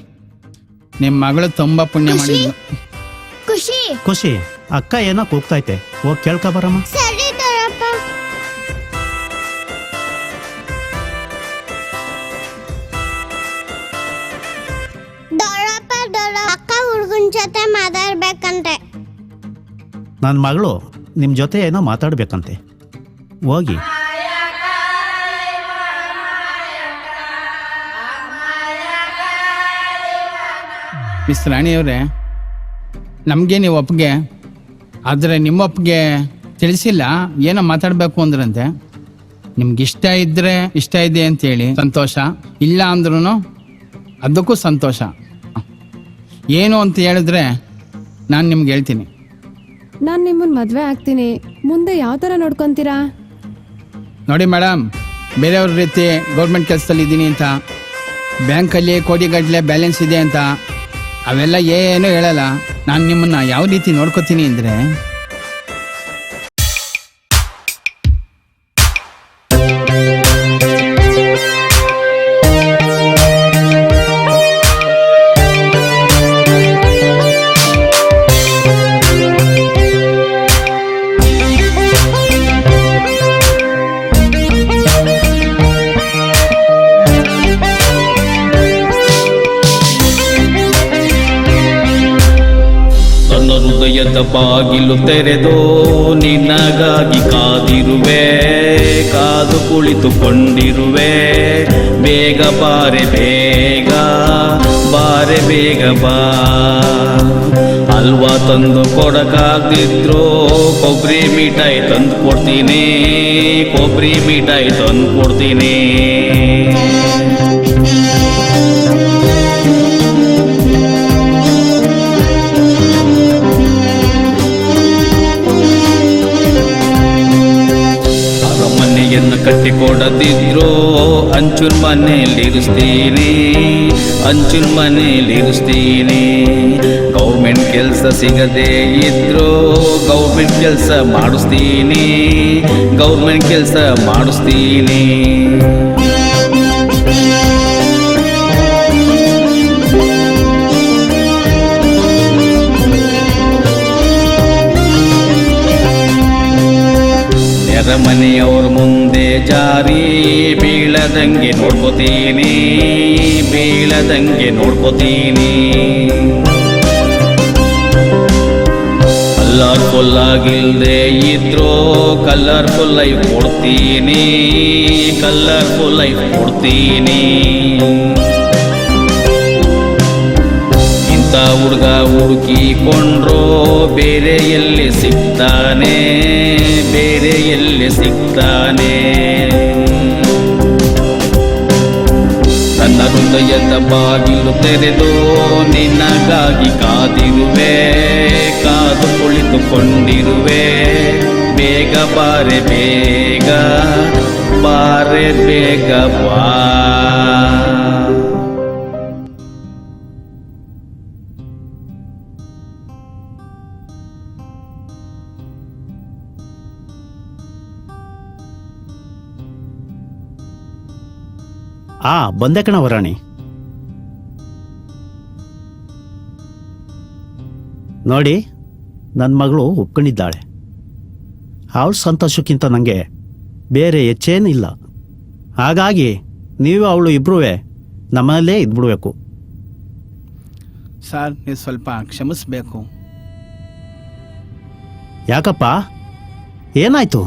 Speaker 12: ನಿಮ್ಮ ಮಗಳು ತುಂಬ ಪುಣ್ಯ ಮಾಡಿದ್ಲು.
Speaker 16: ಖುಷಿ
Speaker 19: ಖುಷಿ, ಅಕ್ಕ ಏನೋ ಕೂಗ್ತೈತೆ, ಹೋಗಿ ಕೇಳ್ಕೊ ಬರಮ್ಮ.
Speaker 16: ಸರಿ ದೊಡ್ಡಪ್ಪ. ಅಕ್ಕ ಹುಡುಗನ ಜೊತೆ ಮಾತಾಡ್ಬೇಕಂತೆ.
Speaker 19: ನನ್ನ ಮಗಳು ನಿಮ್ಮ ಜೊತೆ ಏನೋ ಮಾತಾಡ್ಬೇಕಂತೆ, ಹೋಗಿ.
Speaker 12: ಮಿಸ್ ರಾಣಿಯವರೇ, ನಮಗೆ ನೀವು ಒಪ್ಪಿಗೆ, ಆದರೆ ನಿಮ್ಮ ಒಪ್ಪಿಗೆ ತಿಳಿಸಿಲ್ಲ. ಏನೋ ಮಾತಾಡಬೇಕು ಅಂದ್ರಂತೆ. ನಿಮ್ಗೆ ಇಷ್ಟ ಇದ್ದರೆ ಇಷ್ಟ ಇದೆ ಅಂತೇಳಿ ಸಂತೋಷ, ಇಲ್ಲ ಅಂದ್ರೂ ಅದಕ್ಕೂ ಸಂತೋಷ. ಏನು ಅಂತ ಹೇಳಿದ್ರೆ ನಾನು ನಿಮ್ಗೆ ಹೇಳ್ತೀನಿ.
Speaker 20: ನಾನು ನಿಮ್ಮನ್ನು ಮದುವೆ ಆಗ್ತೀನಿ, ಮುಂದೆ ಯಾವ ಥರ ನೋಡ್ಕೊತೀರಾ?
Speaker 12: ನೋಡಿ ಮೇಡಮ್, ಬೇರೆಯವ್ರ ರೀತಿ ಗೌರ್ಮೆಂಟ್ ಕೆಲಸದಲ್ಲಿ ಇದ್ದೀನಿ ಅಂತ, ಬ್ಯಾಂಕಲ್ಲಿ ಕೋಟಿಗಟ್ಟಲೆ ಬ್ಯಾಲೆನ್ಸ್ ಇದೆ ಅಂತ ಅವೆಲ್ಲ ಏನೂ ಹೇಳಲ್ಲ. ನಾನು ನಿಮ್ಮನ್ನು ಯಾವ ರೀತಿ ನೋಡ್ಕೋತೀನಿ ಅಂದರೆ,
Speaker 21: ಬಾಗಿಲು ತೆರೆದು ನಿನಗಾಗಿ ಕಾದಿರುವೆ, ಕಾದು ಕುಳಿತುಕೊಂಡಿರುವೆ. ಬೇಗ ಬಾರೆ ಬೇಗ, ಬಾರೆ ಬೇಗ ಬಾ. ಹಲ್ವಾ ತಂದು ಕೊಡಕ್ಕಾಗ್ದಿದ್ರು ಕೊಬ್ಬರಿ ಮಿಠಾಯಿ ತಂದು ಕೊಡ್ತೀನಿ, ಕೊಬ್ಬರಿ ಮಿಠಾಯಿ ತಂದು ಕೊಡ್ತೀನಿ. ಅರಮನೆಯನ್ನು ಕಟ್ಟಿಕೊಡದಿದ್ರು ಅಂಚೂರ್ ಮನೆಯಲ್ಲಿರಿಸ್ತೀನಿ, ಅಂಚೂರ್ ಮನೆಯಲ್ಲಿರಿಸ್ತೀನಿ. ಗೌರ್ಮೆಂಟ್ ಕೆಲಸ ಸಿಗದೇ ಇದ್ರು ಗೌರ್ಮೆಂಟ್ ಕೆಲಸ ಮಾಡಿಸ್ತೀನಿ, ಗೌರ್ಮೆಂಟ್ ಕೆಲಸ ಮಾಡಿಸ್ತೀನಿ. ನೆರಮನೆಯವ್ರ ಮುಂದೆ ಜಾರಿ ಬೀಳದಂಗೆ ನೋಡ್ಕೋತೀನಿ, ಬೀಳದಂಗೆ ನೋಡ್ಕೋತೀನಿ. ಕಲರ್ಫುಲ್ ಆಗಿಲ್ದೆ ಇದ್ರು ಕಲರ್ಫುಲ್ ಲೈಫ್ ಕೊಡ್ತೀನಿ, ಕಲರ್ಫುಲ್ ಲೈಫ್ ಕೊಡ್ತೀನಿ. ಇಂಥ ಹುಡುಗ ಹುಡುಕಿಕೊಂಡ್ರು ಬೇರೆ ಎಲ್ಲಿ ಸಿಗ್ತಾನೆ, ಬೇರೆ ಎಲ್ಲಿ ಸಿಗ್ತಾನೆ. ನನ್ನ ಹೃದಯದ ಬಾಗಿಲು ತೆರೆದು ನಿನಗಾಗಿ ಕಾದಿರುವೆ, ಕಾದು ಕುಳಿತುಕೊಂಡಿರುವೆ. ಬೇಗ ಬಾರೆ ಬೇಗ, ಬಾರೆ ಬೇಗ ಬಾ.
Speaker 19: ಬಂದೆ ಕಣ ವರಾಣಿ. ನೋಡಿ, ನನ್ನ ಮಗಳು ಒಪ್ಕೊಂಡಿದ್ದಾಳೆ. ಅವಳ ಸಂತೋಷಕ್ಕಿಂತ ನನಗೆ ಬೇರೆ ಹೆಚ್ಚೇನಿಲ್ಲ. ಹಾಗಾಗಿ ನೀವು ಅವಳು ಇಬ್ಬರೂ ನಮ್ಮಲ್ಲೇ ಇದ್ಬಿಡ್ಬೇಕು.
Speaker 12: ಸರ್, ನೀವು ಸ್ವಲ್ಪ ಕ್ಷಮಿಸಬೇಕು.
Speaker 19: ಯಾಕಪ್ಪ, ಏನಾಯ್ತು?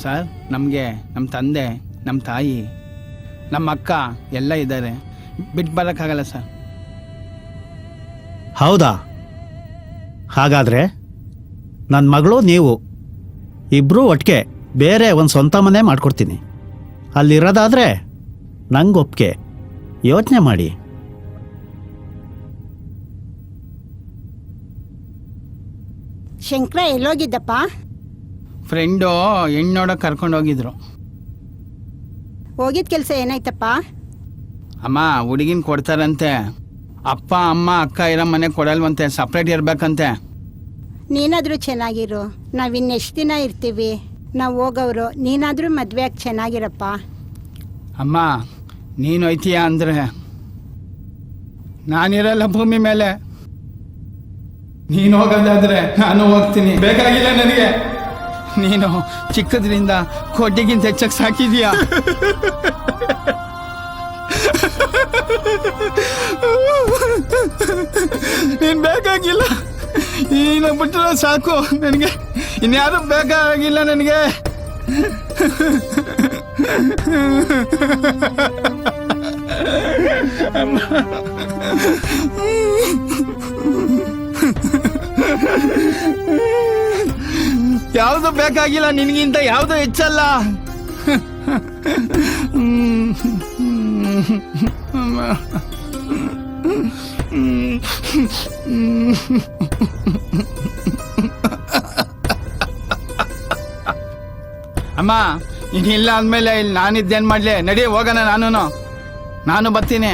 Speaker 12: ಸರ್, ನಮಗೆ ನಮ್ಮ ತಂದೆ, ನಮ್ಮ ತಾಯಿ, ನಮ್ಮ ಅಕ್ಕ ಎಲ್ಲ ಇದ್ದಾರೆ. ಬಿಟ್ಟು ಬರೋಕ್ಕಾಗಲ್ಲ ಸರ್.
Speaker 19: ಹೌದಾ? ಹಾಗಾದರೆ ನನ್ನ ಮಗಳು ನೀವು ಇಬ್ಬರೂ ಒಟ್ಟಿಗೆ ಬೇರೆ ಒಂದು ಸ್ವಂತ ಮನೆ ಮಾಡಿಕೊಡ್ತೀನಿ. ಅಲ್ಲಿರೋದಾದರೆ ನಂಗೆ ಒಪ್ಪಿಗೆ. ಯೋಚನೆ ಮಾಡಿ.
Speaker 22: ಶಂಕರ ಎಲ್ಲೋಗಿದ್ದಪ್ಪ?
Speaker 12: ಫ್ರೆಂಡು ಹೆಣ್ಣು ನೋಡೋಕೆ ಕರ್ಕೊಂಡೋಗಿದ್ರು.
Speaker 22: ಹೋಗಿದ್ದ ಕೆಲಸ ಏನಾಯ್ತಪ್ಪ?
Speaker 12: ಅಮ್ಮ, ಹುಡುಗಿನ ಕೊಡ್ತಾರಂತೆ. ಅಪ್ಪ ಅಮ್ಮ ಅಕ್ಕ ಇರೋ ಮನೆ ಕೊಡಲ್ವಂತೆ, ಸಪ್ರೇಟ್ ಇರ್ಬೇಕಂತೆ.
Speaker 22: ನೀನಾದರೂ ಚೆನ್ನಾಗಿರು, ನಾವಿನ್ನೆಷ್ಟು ದಿನ ಇರ್ತೀವಿ? ನಾವು ಹೋಗೋರು. ನೀನಾದರೂ ಮದುವೆ ಆಗಿ ಚೆನ್ನಾಗಿರಪ್ಪ.
Speaker 12: ಅಮ್ಮ, ನೀನು ಹೋಯ್ತೀಯ ಅಂದರೆ ನಾನಿರಲ್ಲ ಭೂಮಿ ಮೇಲೆ. ನೀನು ಹೋಗೋದಾದ್ರೆ ನಾನು ಹೋಗ್ತೀನಿ, ಬೇಕಾಗಿಲ್ಲ ನನಗೆ. ನೀನು ಚಿಕ್ಕದ್ರಿಂದ ಕೋಟೆಗಿಂತ ಹೆಚ್ಚಾಗಿ ಸಾಕಿದೀಯ. ನೀನು ಬೇಕಾಗಿಲ್ಲ, ನೀನು ಬಿಟ್ಟರೆ ಸಾಕು ನನಗೆ. ಇನ್ಯಾರು ಬೇಕಾಗಿಲ್ಲ ನನಗೆ. ಯಾವುದು ಬೇಕಾಗಿಲ್ಲ ನಿನಗಿಂತ, ಯಾವುದು ಹೆಚ್ಚಲ್ಲ. ಅಮ್ಮ, ಇನ್ನಿಲ್ಲ ಅಂದಮೇಲೆ ಇಲ್ಲಿ ನಾನಿದ್ದೇನು ಮಾಡಲಿ? ನಡಿ ಹೋಗೋಣ, ನಾನು ಬರ್ತೀನಿ.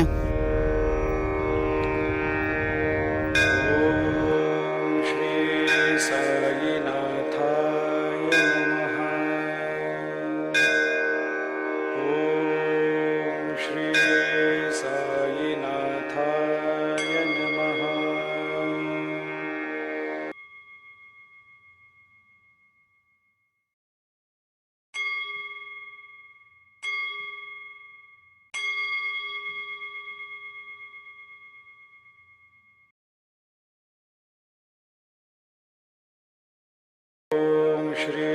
Speaker 17: ಶ್ರೀ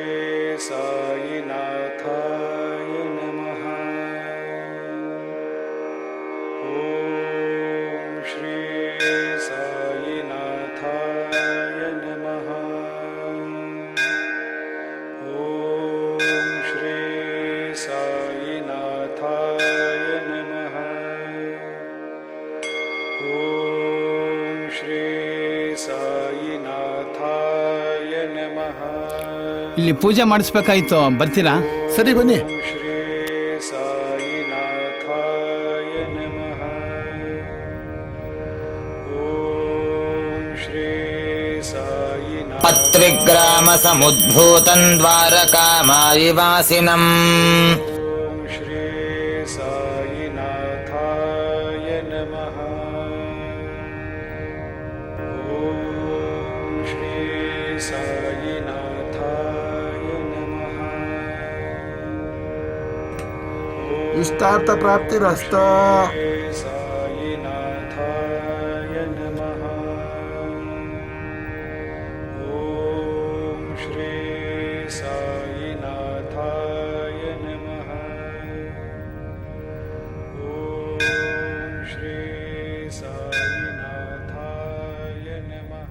Speaker 17: ಸಾಯಿನಾಥಾಯ ನಮಃ. ಓಂ ಶ್ರೀ ಸಾಯಿನಾಥಾಯ ನಮಃ. ಓಂ ಶ್ರೀ ಸಾಯಿನಾಥಾಯ ನಮಃ. ಓಂ ಶ್ರೀ ಸಾಯಿನಾಥಾಯ ನಮಃ.
Speaker 12: ಇಲ್ಲಿ ಪೂಜೆ ಮಾಡಿಸ್ಬೇಕಾಯ್ತು, ಬರ್ತೀರಾ?
Speaker 4: ಸರಿ ಬನ್ನಿ.
Speaker 17: ಶ್ರೀ ಸಾಯಿನಾಥಾಯ ನಮಃ. ಓಂ ಶ್ರೀ ಸಾಯಿನಾಥ.
Speaker 21: ಪತ್ರಿಗ್ರಾಮ ಸಮುದ್ಭೂತಂ ದ್ವಾರಕಾಮಾಯಿವಾಸಿನಂ.
Speaker 17: ಓಂ ಶ್ರೀ ಸಾಯಿನಾಥಾಯ ನಮಃ. ಓಂ ಶ್ರೀ ಸಾಯಿನಾಥಾಯ ನಮಃ.
Speaker 4: ಇಷ್ಟಾರ್ಥ ಪ್ರಾಪ್ತಿರಸ್ತ.
Speaker 17: ಸಾಯಿನಾಥಾಯ ನಮಃ. ಓಂ ಶ್ರೀ ಸಾಯಿನಾಥಾಯ ನಮಃ. ಓಂ ಶ್ರೀ ಸಾಯಿನಾಥಾಯ ನಮಃ.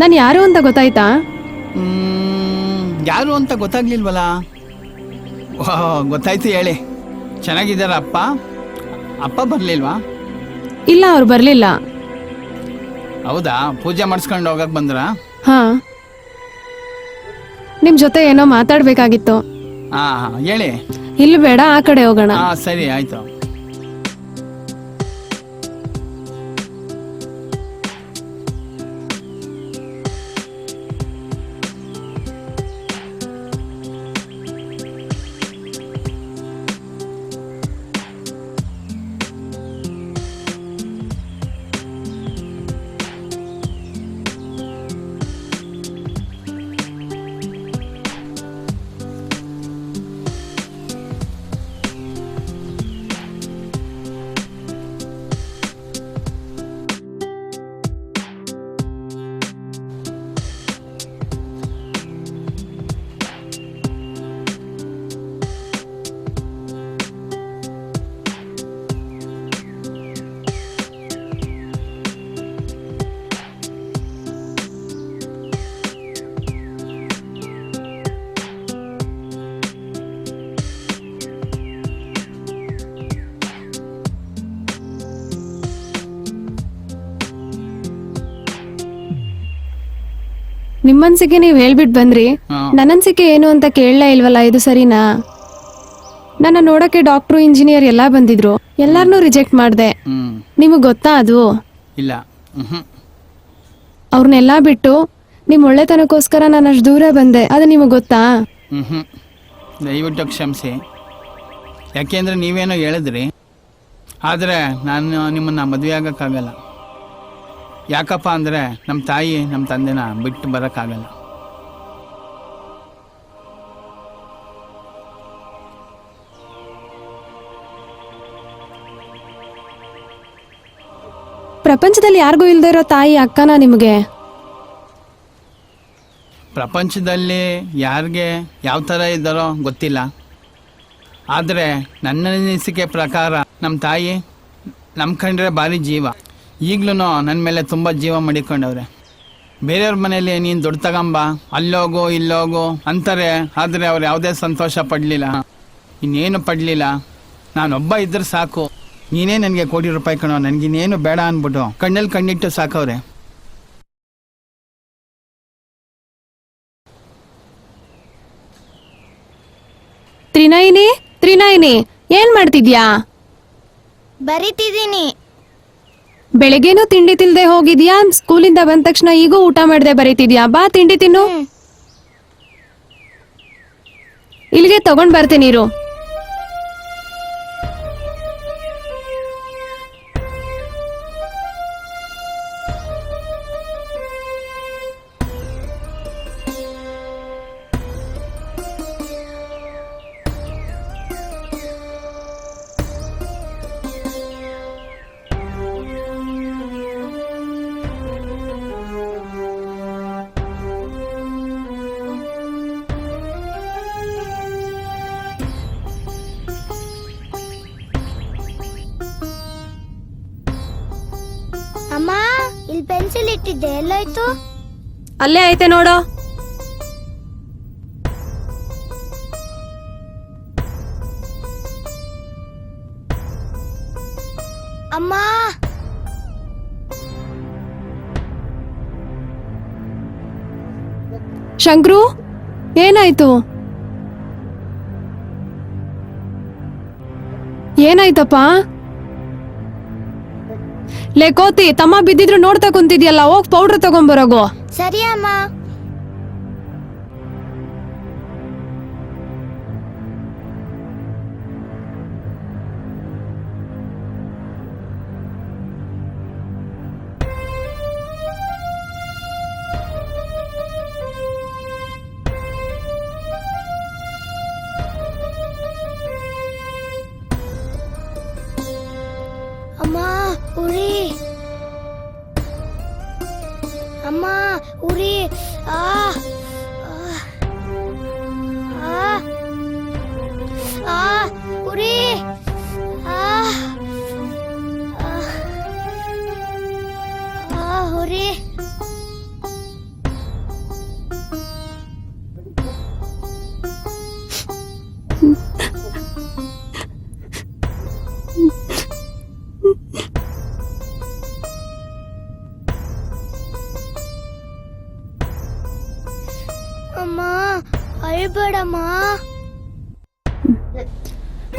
Speaker 20: ನಾನು ಯಾರು ಅಂತ ಗೊತ್ತಾಯ್ತಾ?
Speaker 12: ಯಾರು ಅಂತ ಗೊತ್ತಾಗ್ಲಿಲ್ವಲ್ಲ? ಗೊತ್ತಾಯ್ತು, ಹೇಳಿ. ಚೆನ್ನಾಗಿದ್ದಾರ ಅಪ್ಪ? ಅಪ್ಪ ಬರ್ಲಿಲ್ವಾ?
Speaker 20: ಇಲ್ಲ, ಅವ್ರು ಬರ್ಲಿಲ್ಲ.
Speaker 12: ಹೌದಾ? ಪೂಜೆ ಮಾಡಿಸ್ಕೊಂಡು ಹೋಗಕ್ ಬಂದ್ರಾ?
Speaker 20: ಹಾ, ನಿಮ್ ಜೊತೆ ಏನೋ ಮಾತಾಡ್ಬೇಕಾಗಿತ್ತು.
Speaker 12: ಹಾ, ಹೇಳಿ.
Speaker 20: ಇಲ್ಲಿ ಬೇಡ, ಆ ಕಡೆ ಹೋಗೋಣ.
Speaker 12: ಹಾ, ಸರಿ ಆಯ್ತು.
Speaker 20: ನಿಮ್ಮನ್ಸಿಗೆ ನೀವ್ ಹೇಳ್ಬಿಟ್ ಬಂದ್ರಿ. ನನ್ನನ್ಸಿಕೆ ಏನು ಅಂತ ಕೇಳಲೇ ಇಲ್ವಲ್ಲ, ಇದು ಸರಿನಾ? ನನ್ನ ನೋಡಕ್ಕೆ ಡಾಕ್ಟ್ರು, ಇಂಜಿನಿಯರ್ ಎಲ್ಲಾ ಬಂದಿದ್ರು, ಎಲ್ಲಾರ್ನೂ ರಿಜೆಕ್ಟ್ ಮಾಡ್ದೆ. ನಿಮಗ್ ಗೊತ್ತಾ ಅದು?
Speaker 12: ಇಲ್ಲ.
Speaker 20: ಅವ್ರನ್ನೆಲ್ಲಾ ಬಿಟ್ಟು ನಿಮ್ ಒಳ್ಳೆತನಕ್ಕೋಸ್ಕರ ನಾನು ಅಷ್ಟು ದೂರ ಬಂದೆ, ಅದು ನಿಮಗ್ ಗೊತ್ತಾ?
Speaker 12: ದಯವಿಟ್ಟು ಕ್ಷಮಿಸಿ. ಯಾಕೆಂದ್ರೆ ನೀವೇನೋ ಹೇಳಿದ್ರಿ, ಆದರೆ ನಾನು ನಿಮ್ಮನ್ನ ಮದುವೆ ಆಗಕ್ಕಾಗಲ್ಲ. ಯಾಕಪ್ಪ ಅಂದರೆ ನಮ್ಮ ತಾಯಿ ನಮ್ಮ ತಂದೆನ ಬಿಟ್ಟು ಬರೋಕ್ಕಾಗಲ್ಲ.
Speaker 20: ಪ್ರಪಂಚದಲ್ಲಿ ಯಾರಿಗೂ ಇಲ್ದೇ ಇರೋ ತಾಯಿ ಅಕ್ಕನ ನಿಮಗೆ?
Speaker 12: ಪ್ರಪಂಚದಲ್ಲಿ ಯಾರಿಗೆ ಯಾವ ಥರ ಇದ್ದಾರೋ ಗೊತ್ತಿಲ್ಲ, ಆದರೆ ನನ್ನ ಅನಿಸಿಕೆ ಪ್ರಕಾರ ನಮ್ಮ ತಾಯಿ ನಮ್ಮ ಕಂಡ್ರೆ ಭಾರಿ ಜೀವ. ಈಗಲೂ ನನ್ನ ಮೇಲೆ ತುಂಬ ಜೀವ ಮಡಿಕೊಂಡವ್ರೆ. ಬೇರೆಯವ್ರ ಮನೇಲಿ ನೀನು ದುಡ್ಡು ತಗೊಂಬ, ಅಲ್ಲೋಗು ಇಲ್ಲೋಗು ಅಂತಾರೆ, ಆದರೆ ಅವ್ರು ಯಾವುದೇ ಸಂತೋಷ ಪಡಲಿಲ್ಲ, ಇನ್ನೇನು ಪಡಲಿಲ್ಲ. ನಾನೊಬ್ಬ ಇದ್ರೆ ಸಾಕು, ನೀನೇ ನನಗೆ ಕೋಟಿ ರೂಪಾಯಿ ಕಣೋ, ನನಗಿನ್ನೇನು ಬೇಡ ಅಂದ್ಬಿಟ್ಟು ಕಣ್ಣಲ್ಲಿ ಕಣ್ಣಿಟ್ಟು ಸಾಕವ್ರೆ.
Speaker 20: ತ್ರಿನಯನಿ ಏನ್ ಮಾಡ್ತಿದ್ಯಾ?
Speaker 16: ಬರಿತಿದ್ದೀನಿ.
Speaker 20: ಬೆಳಗ್ಗೆನೂ ತಿಂಡಿ ತಿಲ್ದೆ ಹೋಗಿದ್ಯಾ? ಸ್ಕೂಲಿಂದ ಬಂದ ತಕ್ಷಣ ಈಗೂ ಊಟ ಮಾಡದೆ ಬರೀತಿದ್ಯಾ? ಬಾ ತಿಂಡಿ ತಿನ್ನು. ಇಲ್ಲಿಗೆ ತಗೊಂಡ್ ಬರ್ತೀನಿ ಇರು.
Speaker 16: ಅಮ್ಮ, ಇಲ್ಲಿ ಪೆನ್ಸಿಲ್ ಇಟ್ಟಿದ್ದೆ, ಎಲ್ಲೋಯ್ತು?
Speaker 20: ಅಲ್ಲೇ ಐತೆ ನೋಡು.
Speaker 16: ಅಮ್ಮ,
Speaker 20: ಶಂಕ್ರು, ಏನಾಯ್ತು? ಏನಾಯ್ತಪ್ಪ? ಲೇ ಕೋತಿ, ತಮ್ಮ ಬಿದ್ದಿದ್ರು ನೋಡ್ತಾ ಕುಂತಿದ್ಯಲ್ಲ, ಹೋಗ್ ಪೌಡರ್ ತಗೊಂಬರೋಗು.
Speaker 16: ಸರಿ ಅಮ್ಮ. ಅಮ್ಮ ಉರಿ, ಅಮ್ಮ ಉರಿ, ಆ ಉರಿ, ಉರಿ. ಅಮ್ಮ ಅಳ್ಬೇಡಮ್ಮ.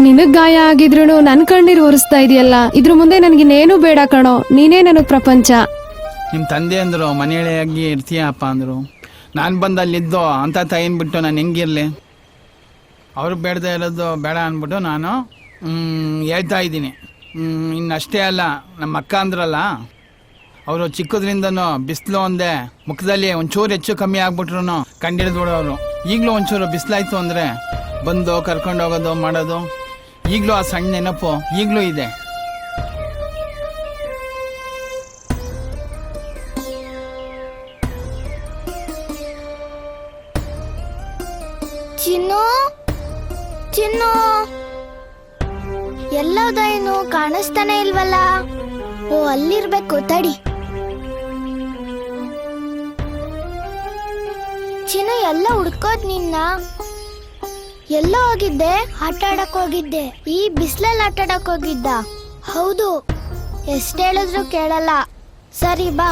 Speaker 20: ನಿನಗ್ ಗಾಯ ಆಗಿದ್ರು ನನ್ ಕಣ್ಣೀರ್ ಒರೆಸ್ತಾ ಇದೆಯಲ್ಲ, ಇದ್ರ ಮುಂದೆ ನನ್ಗಿನ್ನೇನು ಬೇಡ ಕಣೋ, ನೀನೇ ನನಗ್ ಪ್ರಪಂಚ.
Speaker 12: ನಿಮ್ಮ ತಂದೆ ಅಂದರು ಮನೆಯೊಳಗೆ ಇರ್ತೀಯ ಅಪ್ಪ ಅಂದರು. ನಾನು ಬಂದು ಅಲ್ಲಿದ್ದೋ ಅಂಥ ತಾಯಿನ ಬಿಟ್ಟು ನಾನು ಹೆಂಗಿರಲಿ? ಅವ್ರು ಬೇಡದೇ ಇರೋದು ಬೇಡ ಅಂದ್ಬಿಟ್ಟು ನಾನು ಹೇಳ್ತಾ ಇದ್ದೀನಿ. ಇನ್ನಷ್ಟೇ ಅಲ್ಲ, ನಮ್ಮ ಅಕ್ಕ ಅಂದ್ರಲ್ಲ, ಅವರು ಚಿಕ್ಕದ್ರಿಂದನೂ ಬಿಸಿಲು ಒಂದೇ ಮುಖದಲ್ಲಿ ಒಂಚೂರು ಹೆಚ್ಚು ಕಮ್ಮಿ ಆಗ್ಬಿಟ್ರು ಕಂಡಿಡಿದ್ಬಿಡೋರು. ಈಗಲೂ ಒಂಚೂರು ಬಿಸಿಲಾಯ್ತು ಅಂದರೆ ಬಂದು ಕರ್ಕೊಂಡು ಹೋಗೋದು ಮಾಡೋದು, ಈಗಲೂ ಆ ಸಣ್ಣ ನೆನಪು ಈಗಲೂ ಇದೆ.
Speaker 16: ಚಿನ್ನು, ಚಿನ್ನು ಎಲ್ಲೋದ? ಏನು ಕಾಣಿಸ್ತಾನೆ ಇಲ್ವಲ್ಲ? ಓ, ಅಲ್ಲಿರ್ಬೇಕು, ತಡಿ. ಚಿನ್ನು, ಎಲ್ಲ ಹುಡ್ಕೋದ್ ನಿನ್ನ. ಎಲ್ಲ ಹೋಗಿದ್ದೆ? ಆಟ ಆಡಕ್ ಹೋಗಿದ್ದೆ. ಈ ಬಿಸಿಲಲ್ಲಿ ಆಟ ಆಡಕ್ ಹೋಗಿದ್ದ? ಹೌದು. ಎಷ್ಟ್ ಹೇಳಿದ್ರು ಕೇಳಲ್ಲ. ಸರಿ ಬಾ.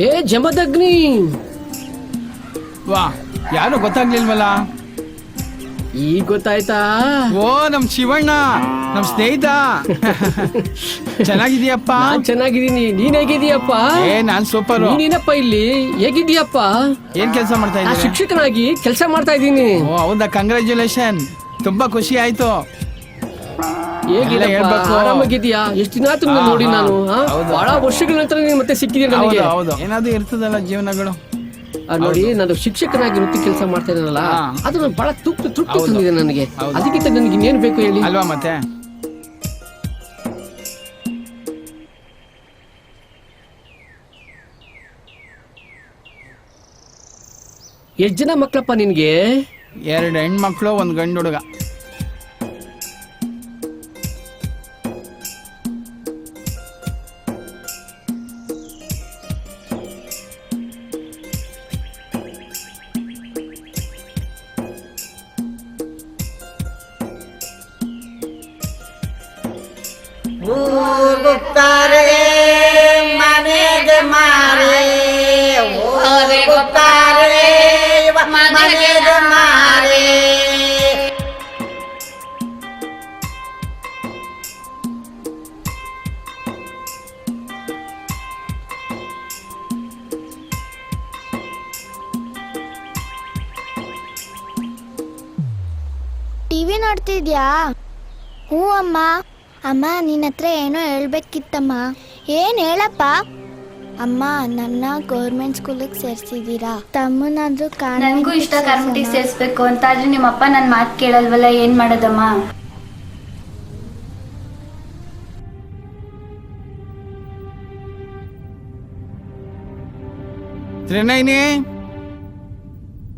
Speaker 8: ಏ ಜಮದಗ್ನಿ,
Speaker 12: ವಾ, ಯಾರು ಗೊತ್ತಾಗ್ಲಿಲ್ವಲ್ಲ?
Speaker 8: ಈಗ ಗೊತ್ತಾಯ್ತಾ?
Speaker 12: ಓ, ನಮ್ ಶಿವಣ್ಣ, ನಮ್ ಸ್ನೇಹಿತ. ಚೆನ್ನಾಗಿದೀಯಪ್ಪ?
Speaker 8: ಚೆನ್ನಾಗಿದ್ದೀನಿ, ನೀನ್ ಹೇಗಿದೀಯಪ್ಪ?
Speaker 12: ನಾನ್ ಸೂಪರ್.
Speaker 8: ನೀನಪ್ಪ ಇಲ್ಲಿ ಹೇಗಿದೀಯಪ್ಪ?
Speaker 12: ಏನ್ ಕೆಲಸ ಮಾಡ್ತಾ ಇದ್ದೀನಿ?
Speaker 8: ಶಿಕ್ಷಕನಾಗಿ ಕೆಲಸ ಮಾಡ್ತಾ ಇದ್ದೀನಿ.
Speaker 12: ಓ ಹೌದಾ, ಕಂಗ್ರ್ಯಾಚುಲೇಷನ್. ತುಂಬಾ ಖುಷಿ ಆಯ್ತು.
Speaker 8: ಆರಾಮಾಗಿದ್ಯಾ? ಎಷ್ಟು ದಿನ ಆಯ್ತು ನೋಡಿ ನಾನು. ಬಹಳ ವರ್ಷಗಳ ನಂತರ ನೀನು ಮತ್ತೆ ಸಿಕ್ಕಿದೀನಿ ನನಗೆ.
Speaker 12: ಏನಾದ್ರು ಇರ್ತದಲ್ಲ ಜೀವನಗಳು.
Speaker 8: ನೋಡಿ, ನಾನು ಶಿಕ್ಷಕನಾಗಿ ವೃತ್ತಿ ಕೆಲಸ ಮಾಡ್ತಾ ಇದ್ದೀನಲ್ಲ, ಅದು ನಾನು ಬಹಳ ತೃಪ್ತಿ ತಂದಿದೆ ನನಗೆ. ಅದಕ್ಕಿಂತ ನನಗೆ ಇನ್ನೇನು ಬೇಕು ಹೇಳಿ?
Speaker 12: ಅಲ್ವಾ ಮತ್ತೆ?
Speaker 2: ಎಷ್ಟು ಜನ ಮಕ್ಕಳಪ್ಪ ನಿನ್ಗೆ?
Speaker 12: 2 ಹೆಣ್ಮಕ್ಳು 1 ಗಂಡು ಹುಡುಗ.
Speaker 21: ಹೋಗುತ್ತಾರೆ ಮನೆಗೆ ಮಾರೆ, ಹೋಗುತ್ತಾರೆ ಮನೆಗೆ ಮಾರೆ.
Speaker 7: ಟಿವಿ ನೋಡ್ತಿದ್ಯಾ? ಹ್ಞೂ ಅಮ್ಮ. ಅಮ್ಮ ನಿನ್ನ ಹತ್ರ ಏನೋ ಹೇಳ್ಬೇಕಿತ್ತಮ್ಮ. ಏನು ಹೇಳಪ್ಪ? ಅಮ್ಮ ನನ್ನ ಗೌರ್ಮೆಂಟ್ ಸ್ಕೂಲಿಗೆ ಸೇರಿಸಿದ್ದೀರಾ? ತಮ್ಮನಾದ್ರೂ
Speaker 23: ನನಗೂ ಇಷ್ಟ ಕಾನ್ವೆಂಟಿಗೆ ಸೇರಿಸ್ಬೇಕು ಅಂತ, ಆದ್ರೆ ನಿಮ್ಮಪ್ಪ ನನ್ನ ಮಾತು ಕೇಳಲ್ವಲ್ಲ, ಏನು ಮಾಡೋದಮ್ಮ?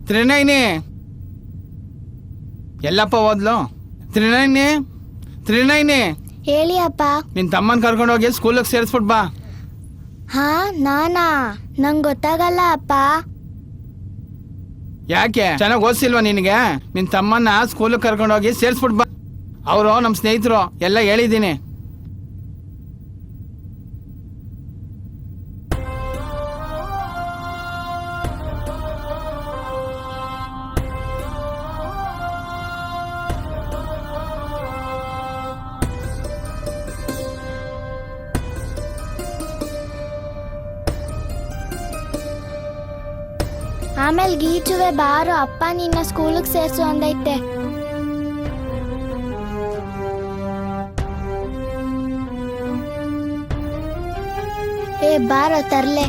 Speaker 12: ತ್ರಿನಯನಿ ಎಲ್ಲಪ್ಪ ಹೋದ್ಲು? ತ್ರಿನಯನಿ
Speaker 7: ಹೇಳಿ ಅಪ್ಪ.
Speaker 12: ನಿನ್ ತಮ್ಮನ್ ಕರ್ಕೊಂಡು ಹೋಗಿ ಸ್ಕೂಲಿಗೆ ಸೇರಿಸ್ಬಿಟ್ ಬಾ.
Speaker 7: ಹಾ ನಾನಾ? ನಂಗೆ ಗೊತ್ತಾಗಲ್ಲ ಅಪ್ಪ.
Speaker 12: ಯಾಕೆ ಚೆನ್ನಾಗಿ ಓದಿಸಿಲ್ವಾ ನಿನಗೆ? ನಿನ್ ತಮ್ಮನ್ನ ಸ್ಕೂಲಿಗೆ ಕರ್ಕೊಂಡು ಹೋಗಿ ಸೇರಿಸ್ಬಿಟ್ ಬಾ. ಅವರು ನಮ್ಮ ಸ್ನೇಹಿತರು, ಎಲ್ಲ ಹೇಳಿದ್ದೀನಿ.
Speaker 7: ಆಮೇಲೆ ಗೀಚುವೆ ಬಾರು, ಅಪ್ಪ ನಿನ್ನ ಸ್ಕೂಲಿಗೆ ಸೇರಿಸು ಅಂದೈತೆ. ಏ ಬಾರೋ ತರ್ಲೆ.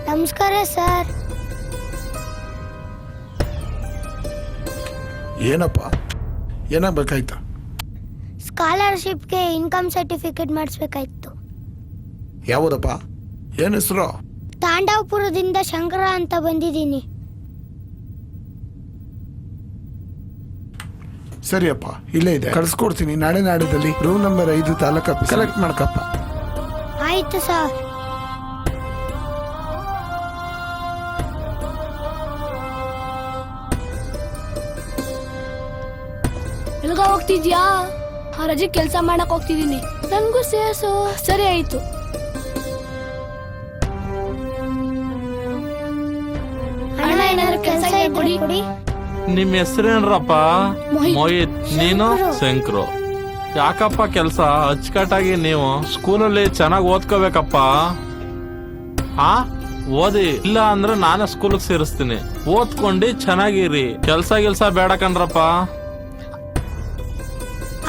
Speaker 7: ನಮಸ್ಕಾರ ಸರ್.
Speaker 4: ಏನಪ್ಪ, ಏನಾಗಬೇಕಾಯ್ತಾ?
Speaker 7: ಸ್ಕಾಲರ್ಶಿಪ್ಗೆ ಇನ್ಕಮ್ ಸರ್ಟಿಫಿಕೇಟ್ ಮಾಡಿಸ್ಬೇಕಾಯ್ತು.
Speaker 4: ಯಾವುದಪ್ಪ? ಏನು ಹೆಸರು?
Speaker 7: ತಾಂಡವಪುರದಿಂದ ಶಂಕರ ಅಂತ ಬಂದಿದ್ದೀನಿ.
Speaker 4: ಸರಿಯಪ್ಪ, ಇಲ್ಲೇ ಇದೆ, ಕಳ್ಸ್ಕೊಡ್ತೀನಿ. ನಾಳೆ ನಾಡಿದ್ದಲ್ಲಿ ರೂಮ್ ನಂಬರ್ 5 ತಾಲೂಕು ಕಲೆಕ್ಟ್ ಮಾಡ್ಕಪ್ಪ.
Speaker 7: ಆಯ್ತು ಸರ್.
Speaker 24: ಎಲ್ಗ ಹೋಗ್ತಿದ್ಯಾ? ಆ ರಜೆ ಕೆಲಸ ಮಾಡಕ್ ಹೋಗ್ತಿದೀನಿ. ನನ್ಗೂ ಸೇರ್ಸು. ಸರಿ ಆಯ್ತು.
Speaker 7: ಅಣ್ಣ ಏನಾದ್ರು ಕೆಲಸ ಕೊಡಿ.
Speaker 17: ನಿಮ್ ಹೆಸರೇನ್ರಪ್ಪ? ಮೋಹಿತ್. ನೀನು? ಶಂಕ್ರು. ಯಾಕಪ್ಪ ಕೆಲಸ ಅಚ್ಚುಕಟ್ಟಾಗಿ ನೀವು ಸ್ಕೂಲಲ್ಲಿ ಚೆನ್ನಾಗಿ ಓದ್ಕೋಬೇಕಪ್ಪ. ಓದಿ, ಇಲ್ಲ ಅಂದ್ರೆ ನಾನೇ ಸ್ಕೂಲಿಗೆ ಸೇರಿಸ್ತೀನಿ. ಓದ್ಕೊಂಡು ಚೆನ್ನಾಗಿರಿ, ಕೆಲ್ಸ ಬೇಡ ಕಣ್ರಪ್ಪ.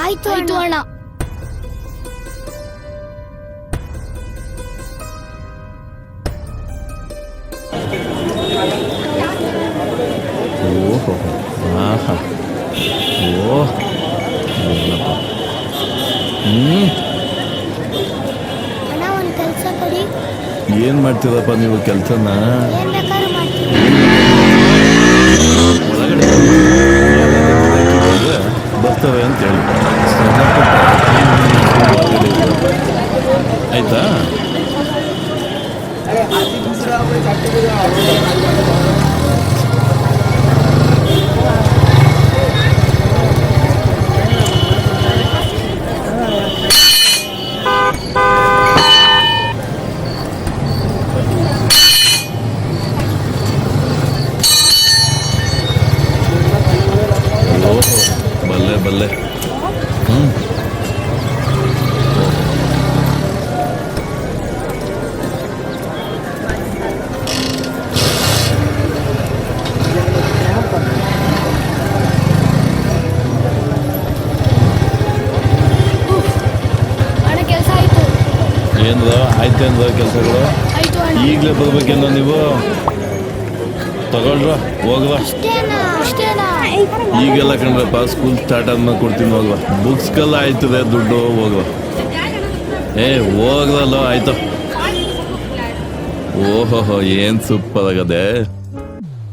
Speaker 7: ಆಯ್ತು ಅಣ್ಣ.
Speaker 17: ಓಹೋ, ಆಹಾ, ಓ,
Speaker 7: ಅಣ್ಣ ಒಂದು ಕೆಲಸ ಕೊಡಿ.
Speaker 17: ಏನ್ ಮಾಡ್ತೀರಪ್ಪ ನೀವು ಕೆಲ್ಸನ?
Speaker 7: ಏನ್ ಬೇಕಾದ್ರೂ ಮಾಡ್ತೀನಿ.
Speaker 17: ಒಳಗಡೆ
Speaker 2: ಇರ್ತವೆ ಅಂತ ಹೇಳಿ ಆಯ್ತಾ. ಬಲ್ಲೆ ಬಲ್ಲೆ.
Speaker 24: ಅಣ್ಣ ಕೆಲಸ ಆಯ್ತು.
Speaker 2: ಏನದ ಆಯ್ತೇನ್ದ ಕೆಲಸಗಳು?
Speaker 24: ಆಯ್ತು ಅಣ್ಣ.
Speaker 2: ಈಗಲೇ ಬರ್ಬೇಕೇನೋ ನೀವು? ತಗೊಳ್ರ ಹೋಗ್ರ. ಈಗೆಲ್ಲ ಕಣ್ರಪ್ಪ, ಸ್ಕೂಲ್ ಸ್ಟಾರ್ಟ್ ಆದ್ಮೇಲೆ ಕೊಡ್ತೀನಿ ಹೋಗ್ವ. ಬುಕ್ಸ್ಗೆಲ್ಲ ಆಯ್ತದೆ ದುಡ್ಡು, ಹೋಗ್ವ. ಹೋಗ್ರಲ್ಲೋ ಆಯ್ತು. ಓಹೋ ಏನ್ ಸೂಪರ್ ಆಗದೆ.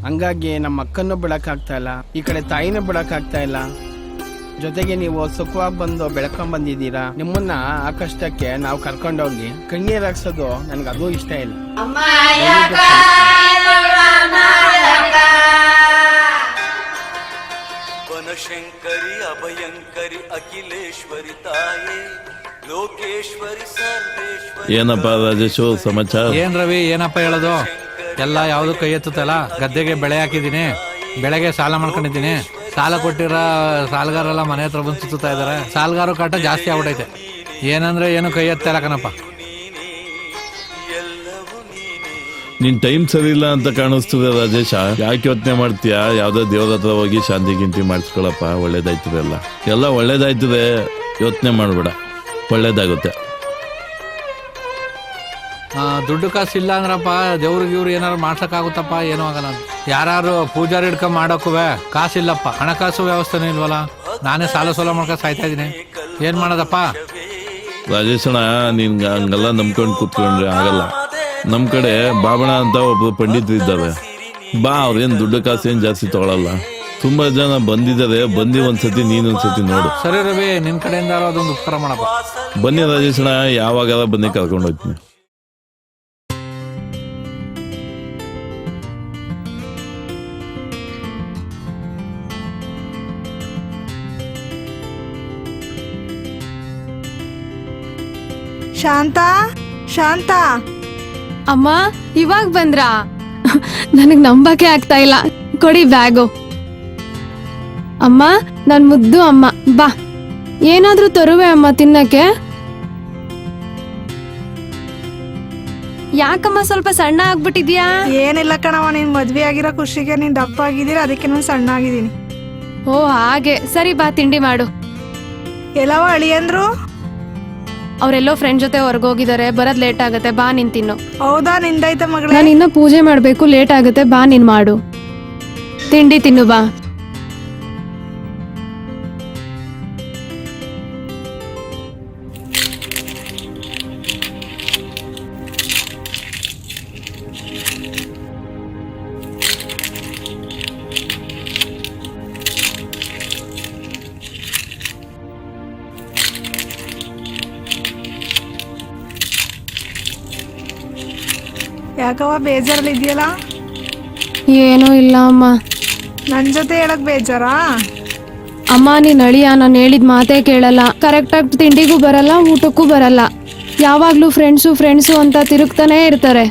Speaker 12: ಹಂಗಾಗಿ ನಮ್ಮ ಅಕ್ಕನ್ನು ಬಿಡಕ್ಕಾಗ್ತಾ ಇಲ್ಲ, ಈ ಕಡೆ ತಾಯಿನೂ ಬಿಡಕ್ಕಾಗ್ತಾ ಇಲ್ಲ. ಜೊತೆಗೆ ನೀವು ಸುಖವಾಗಿ ಬಂದು ಬೆಳ್ಕೊಂಡ್ ಬಂದಿದ್ದೀರಾ. ನಿಮ್ಮನ್ನ ಆ ಕಷ್ಟಕ್ಕೆ ನಾವು ಕರ್ಕೊಂಡೋಗಿ ಕಣ್ಣೀರ್ ಹಾಕ್ಸೋದು ನನ್ಗೆ ಅದು ಇಷ್ಟ ಇಲ್ಲ.
Speaker 6: ವನಶಂಕರಿ ಅಭಯಂಕರಿ ಅಖಿಲೇಶ್ವರಿ ತಾಯೇ ಲೋಕೇಶ್ವರಿ ಸರ್ವೇಶ್ವರಿ.
Speaker 2: ಏನಪ್ಪ ರಾಜೇಶು ಸಮಾಚಾರ?
Speaker 13: ಏನ್ ರವಿ, ಏನಪ್ಪ ಹೇಳೋದು? ಎಲ್ಲ ಯಾವ್ದು ಕೈ ಎತ್ತುತ್ತಲ್ಲ. ಗದ್ದೆಗೆ ಬೆಳೆ ಹಾಕಿದ್ದೀನಿ, ಬೆಳೆಗೆ ಸಾಲ ಮಾಡ್ಕೊಂಡಿದ್ದೀನಿ. ಸಾಲ ಕೊಟ್ಟಿರೋ ಸಾಲಗಾರೆಲ್ಲ ಮನೆ ಹತ್ರ ಬಂದು ಸುತ್ತಾ ಇದಾರೆ. ಸಾಲಗಾರ ಕಾಟ ಜಾಸ್ತಿ ಆಗ್ಬಿಟ್ಟೈತೆ. ಏನಂದ್ರೆ ಏನು ಕೈ ಎತ್ತಲ್ಲ ಕಣಪ್ಪ.
Speaker 2: ನಿನ್ ಟೈಮ್ ಸರಿ ಇಲ್ಲ ಅಂತ ಕಾಣಿಸ್ತದೆ ರಾಜೇಶ. ಯಾಕೆ ಯೋಚನೆ ಮಾಡ್ತೀಯಾ? ಯಾವ್ದೋ ದೇವ್ರ ಹತ್ರ ಹೋಗಿ ಶಾಂತಿ ಗಿಂತಿ ಮಾಡಿಸ್ಕೊಳಪ್ಪ, ಒಳ್ಳೇದಾಯ್ತದೆ. ಎಲ್ಲ ಒಳ್ಳೇದಾಯ್ತದೆ, ಯೋಚನೆ ಮಾಡ್ಬೇಡ, ಒಳ್ಳೇದಾಗುತ್ತೆ.
Speaker 13: ದುಡ್ಡು ಕಾಸು ಇಲ್ಲ ಅಂದ್ರಪ್ಪ ದೇವ್ರಿಗೆ ಇವ್ರು ಏನಾರು ಮಾಡ್ಸಕ್ಕಾಗುತ್ತಪ್ಪ? ಏನೂ ಆಗಲ್ಲ. ಯಾರು ಪೂಜಾರಿ ಹಿಡ್ಕೊಂಡ್ ಮಾಡೋಕುವೆ ಕಾಸಿಲ್ಲಪ್ಪ. ಹಣಕಾಸು ವ್ಯವಸ್ಥೆನೂ ಇಲ್ವಲ್ಲ. ನಾನೇ ಸಾಲ ಮಾಡ್ಕೊಂಡು ಸಾಯ್ತಾ ಇದೀನಿ. ಏನ್ ಮಾಡೋದಪ್ಪ?
Speaker 2: ರಾಜೇಶಣ್ಣ, ನೀನ್ ಹಂಗೆಲ್ಲ ನಂಬ್ಕೊಂಡು ಕೂತ್ಕೊಂಡ್ರೆ ಆಗಲ್ಲ. ನಮ್ ಕಡೆ ಬಾಬಣ ಅಂತ ಒಬ್ರು ಪಂಡಿತರು ಇದ್ದಾರೆ. ಬಾ, ಅವ್ರೇನ್ ದುಡ್ಡು ಕಾಸು ಏನ್ ಜಾಸ್ತಿ ತಗೊಳಲ್ಲ. ತುಂಬಾ ಜನ ಬಂದಿದ್ದಾರೆ. ಬಂದಿ ಒಂದ್ಸತಿ ನೀನೊಂದ್ಸತಿ ನೋಡು.
Speaker 13: ಸರಿ ರವಿ, ನಿನ್ ಕಡೆಯಿಂದ ಅದೊಂದು ಉಪಕಾರ ಮಾಡಪ್ಪ.
Speaker 2: ಬನ್ನಿ ರಾಜೇಶಣ್ಣ, ಯಾವಾಗ ಬನ್ನಿ, ಕರ್ಕೊಂಡು ಹೋಗ್ತೀನಿ.
Speaker 16: ಶಾಂತ, ಶಾಂತ.
Speaker 20: ಅಮ್ಮ ಇವಾಗ ಬಂದ್ರಾ? ನನಗ್ ನಂಬಕ್ಕೆ ಆಗ್ತಾ ಇಲ್ಲ. ಕೊಡಿ ಬ್ಯಾಗು. ಅಮ್ಮ, ನನ್ ಮುದ್ದು ಅಮ್ಮ, ಬಾ. ಏನಾದ್ರೂ ತರುವೆ ಅಮ್ಮ ತಿನ್ನಕ್ಕೆ? ಯಾಕಮ್ಮ ಸ್ವಲ್ಪ ಸಣ್ಣ ಆಗ್ಬಿಟ್ಟಿದ್ಯಾ?
Speaker 16: ಏನಿಲ್ಲ ಕಣವ, ನೀನ್ ಮದ್ವೆ ಆಗಿರೋ ಖುಷಿಗೆ ನೀನ್ ದಪ್ಪ ಆಗಿದ್ದೀರ, ಅದಕ್ಕೆ ನಾನು ಸಣ್ಣ ಆಗಿದ್ದೀನಿ.
Speaker 20: ಓ ಹಾಗೆ, ಸರಿ ಬಾ ತಿಂಡಿ ಮಾಡು.
Speaker 16: ಎಲ್ಲವ ಅಳಿಯಂದ್ರು?
Speaker 20: ಅವ್ರೆಲ್ಲೋ ಫ್ರೆಂಡ್ ಜೊತೆ ಹೊರಗೋಗಿದ್ದಾರೆ, ಬರೋದ್ ಲೇಟ್ ಆಗತ್ತೆ, ಬಾ ನೀನ್ ತಿನ್ನು.
Speaker 16: ಹೌದಾ, ನಿಂದಾಯ್ತ ಮಗಳೇ?
Speaker 20: ನಾನು ಇನ್ನ ಪೂಜೆ ಮಾಡ್ಬೇಕು, ಲೇಟ್ ಆಗತ್ತೆ, ಬಾ ನೀನ್ ಮಾಡು. ತಿಂಡಿ ತಿನ್ನು ಬಾ.
Speaker 16: ಯಾಕವ ಬೇಜಾರಲ್ಲಿ ಇದೆಯಲ್ಲ?
Speaker 20: ಏನೂ ಇಲ್ಲ ಅಮ್ಮ.
Speaker 16: ನನ್ ಜೊತೆ ಹೇಳಕ್ ಬೇಜಾರಾ?
Speaker 20: ಅಮ್ಮ ನೀನ್ ಅಳಿಯ, ನಾನು ಹೇಳಿದ ಮಾತೇ ಕೇಳಲ್ಲ. ಕರೆಕ್ಟಾಗಿ ತಿಂಡಿಗೂ ಬರಲ್ಲ, ಊಟಕ್ಕೂ ಬರಲ್ಲ. ಯಾವಾಗ್ಲೂ ಫ್ರೆಂಡ್ಸು ಅಂತ ತಿರುಗ್ತಾನೆ ಇರ್ತಾರೆ.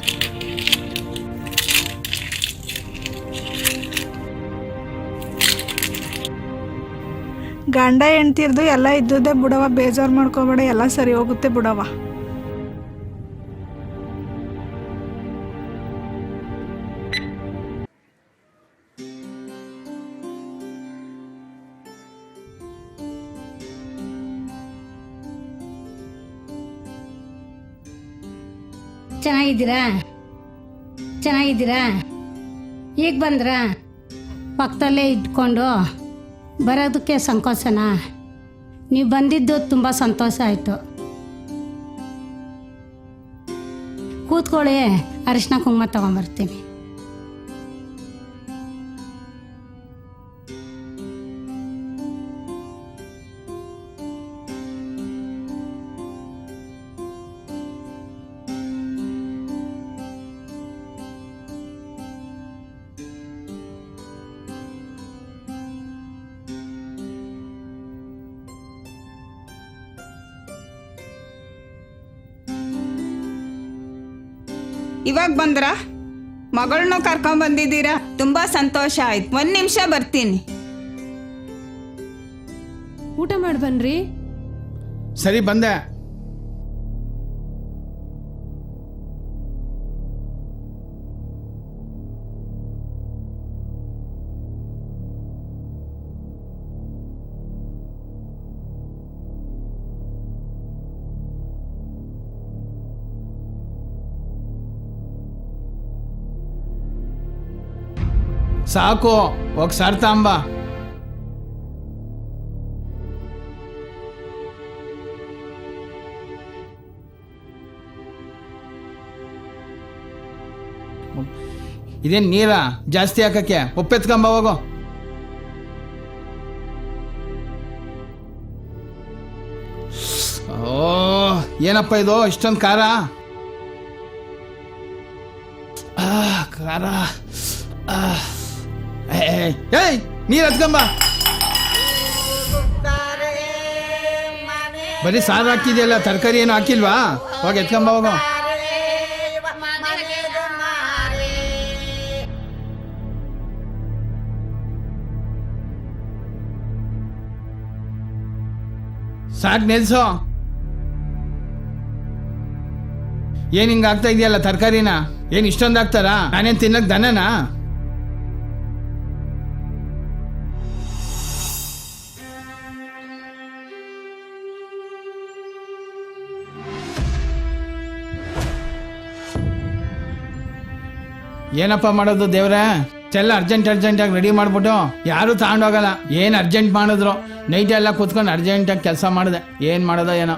Speaker 16: ಗಂಡ ಹೆಂಡ್ತಿರ್ದು ಎಲ್ಲ ಇದ್ದುದೇ ಬಿಡವ, ಬೇಜಾರು ಮಾಡ್ಕೋಬೇಡ, ಎಲ್ಲ ಸರಿ ಹೋಗುತ್ತೆ ಬಿಡವ.
Speaker 15: ಚೆನ್ನಾಗಿದ್ದೀರಾ? ಈಗ ಬಂದ್ರ? ಪಕ್ಕದಲ್ಲೇ ಇಟ್ಕೊಂಡು ಬರೋದಕ್ಕೆ ಸಂಕೋಚನಾ? ನೀವು ಬಂದಿದ್ದು ತುಂಬ ಸಂತೋಷ ಆಯಿತು. ಕೂತ್ಕೊಳ್ಳಿ, ಅರಿಶಿನ ಕುಂಕುಮ ತಗೊಂಬರ್ತೀನಿ.
Speaker 1: ಇವಾಗ ಬಂದ್ರ? ಮಗಳನ್ನೂ ಕರ್ಕೊಂಡ್ ಬಂದಿದ್ದೀರಾ, ತುಂಬಾ ಸಂತೋಷ ಆಯ್ತು. 1 ನಿಮಿಷ ಬರ್ತೀನಿ.
Speaker 20: ಊಟ ಮಾಡಿ ಬನ್ರಿ.
Speaker 12: ಸರಿ ಬಂದೆ. ಸಾಕು, ಹೋಗಿ ಸಾರ್ತಾಂಬ. ಇದೇನ್ ನೀರ ಜಾಸ್ತಿ ಹಾಕಕ್ಕೆ? ಉಪ್ಪೆತ್ಕೊಂಬ ಹೋಗು. ಓ ಏನಪ್ಪ ಇದು ಇಷ್ಟೊಂದು ಖಾರ? ಖಾರ. ಏಯ್ ನೀರ್ ಹತ್ಕೊಂಬ. ಬರೀ ಸಾರು ಹಾಕಿದೆಯಲ್ಲ, ತರಕಾರಿ ಏನು ಹಾಕಿಲ್ವಾ? ಹೋಗಿ ಎತ್ಕೊಂಬ ಹೋಗು. ಸಾಕು, ನಿಲ್ಸೋ. ಏನ್ ಹಿಂಗ ಆಗ್ತಾ ಇದೆಯಲ್ಲ ತರಕಾರಿನ? ಏನ್ ಇಷ್ಟೊಂದು ಹಾಕ್ತಾರಾ? ನಾನೇನ್ ತಿನ್ನಕ್ ದನನಾ? ಏನಪ್ಪ ಮಾಡೋದು ದೇವ್ರೆ? ಎಲ್ಲ ಅರ್ಜೆಂಟಾಗಿ ರೆಡಿ ಮಾಡ್ಬಿಟ್ಟು ಯಾರು ತಗೊಂಡೋಗಲ್ಲ. ಏನು ಅರ್ಜೆಂಟ್ ಮಾಡಿದ್ರು, ನೈಟ್ ಎಲ್ಲ ಕೂತ್ಕೊಂಡು ಅರ್ಜೆಂಟಾಗಿ ಕೆಲಸ ಮಾಡಿದೆ. ಏನು ಮಾಡೋದೋ ಏನೋ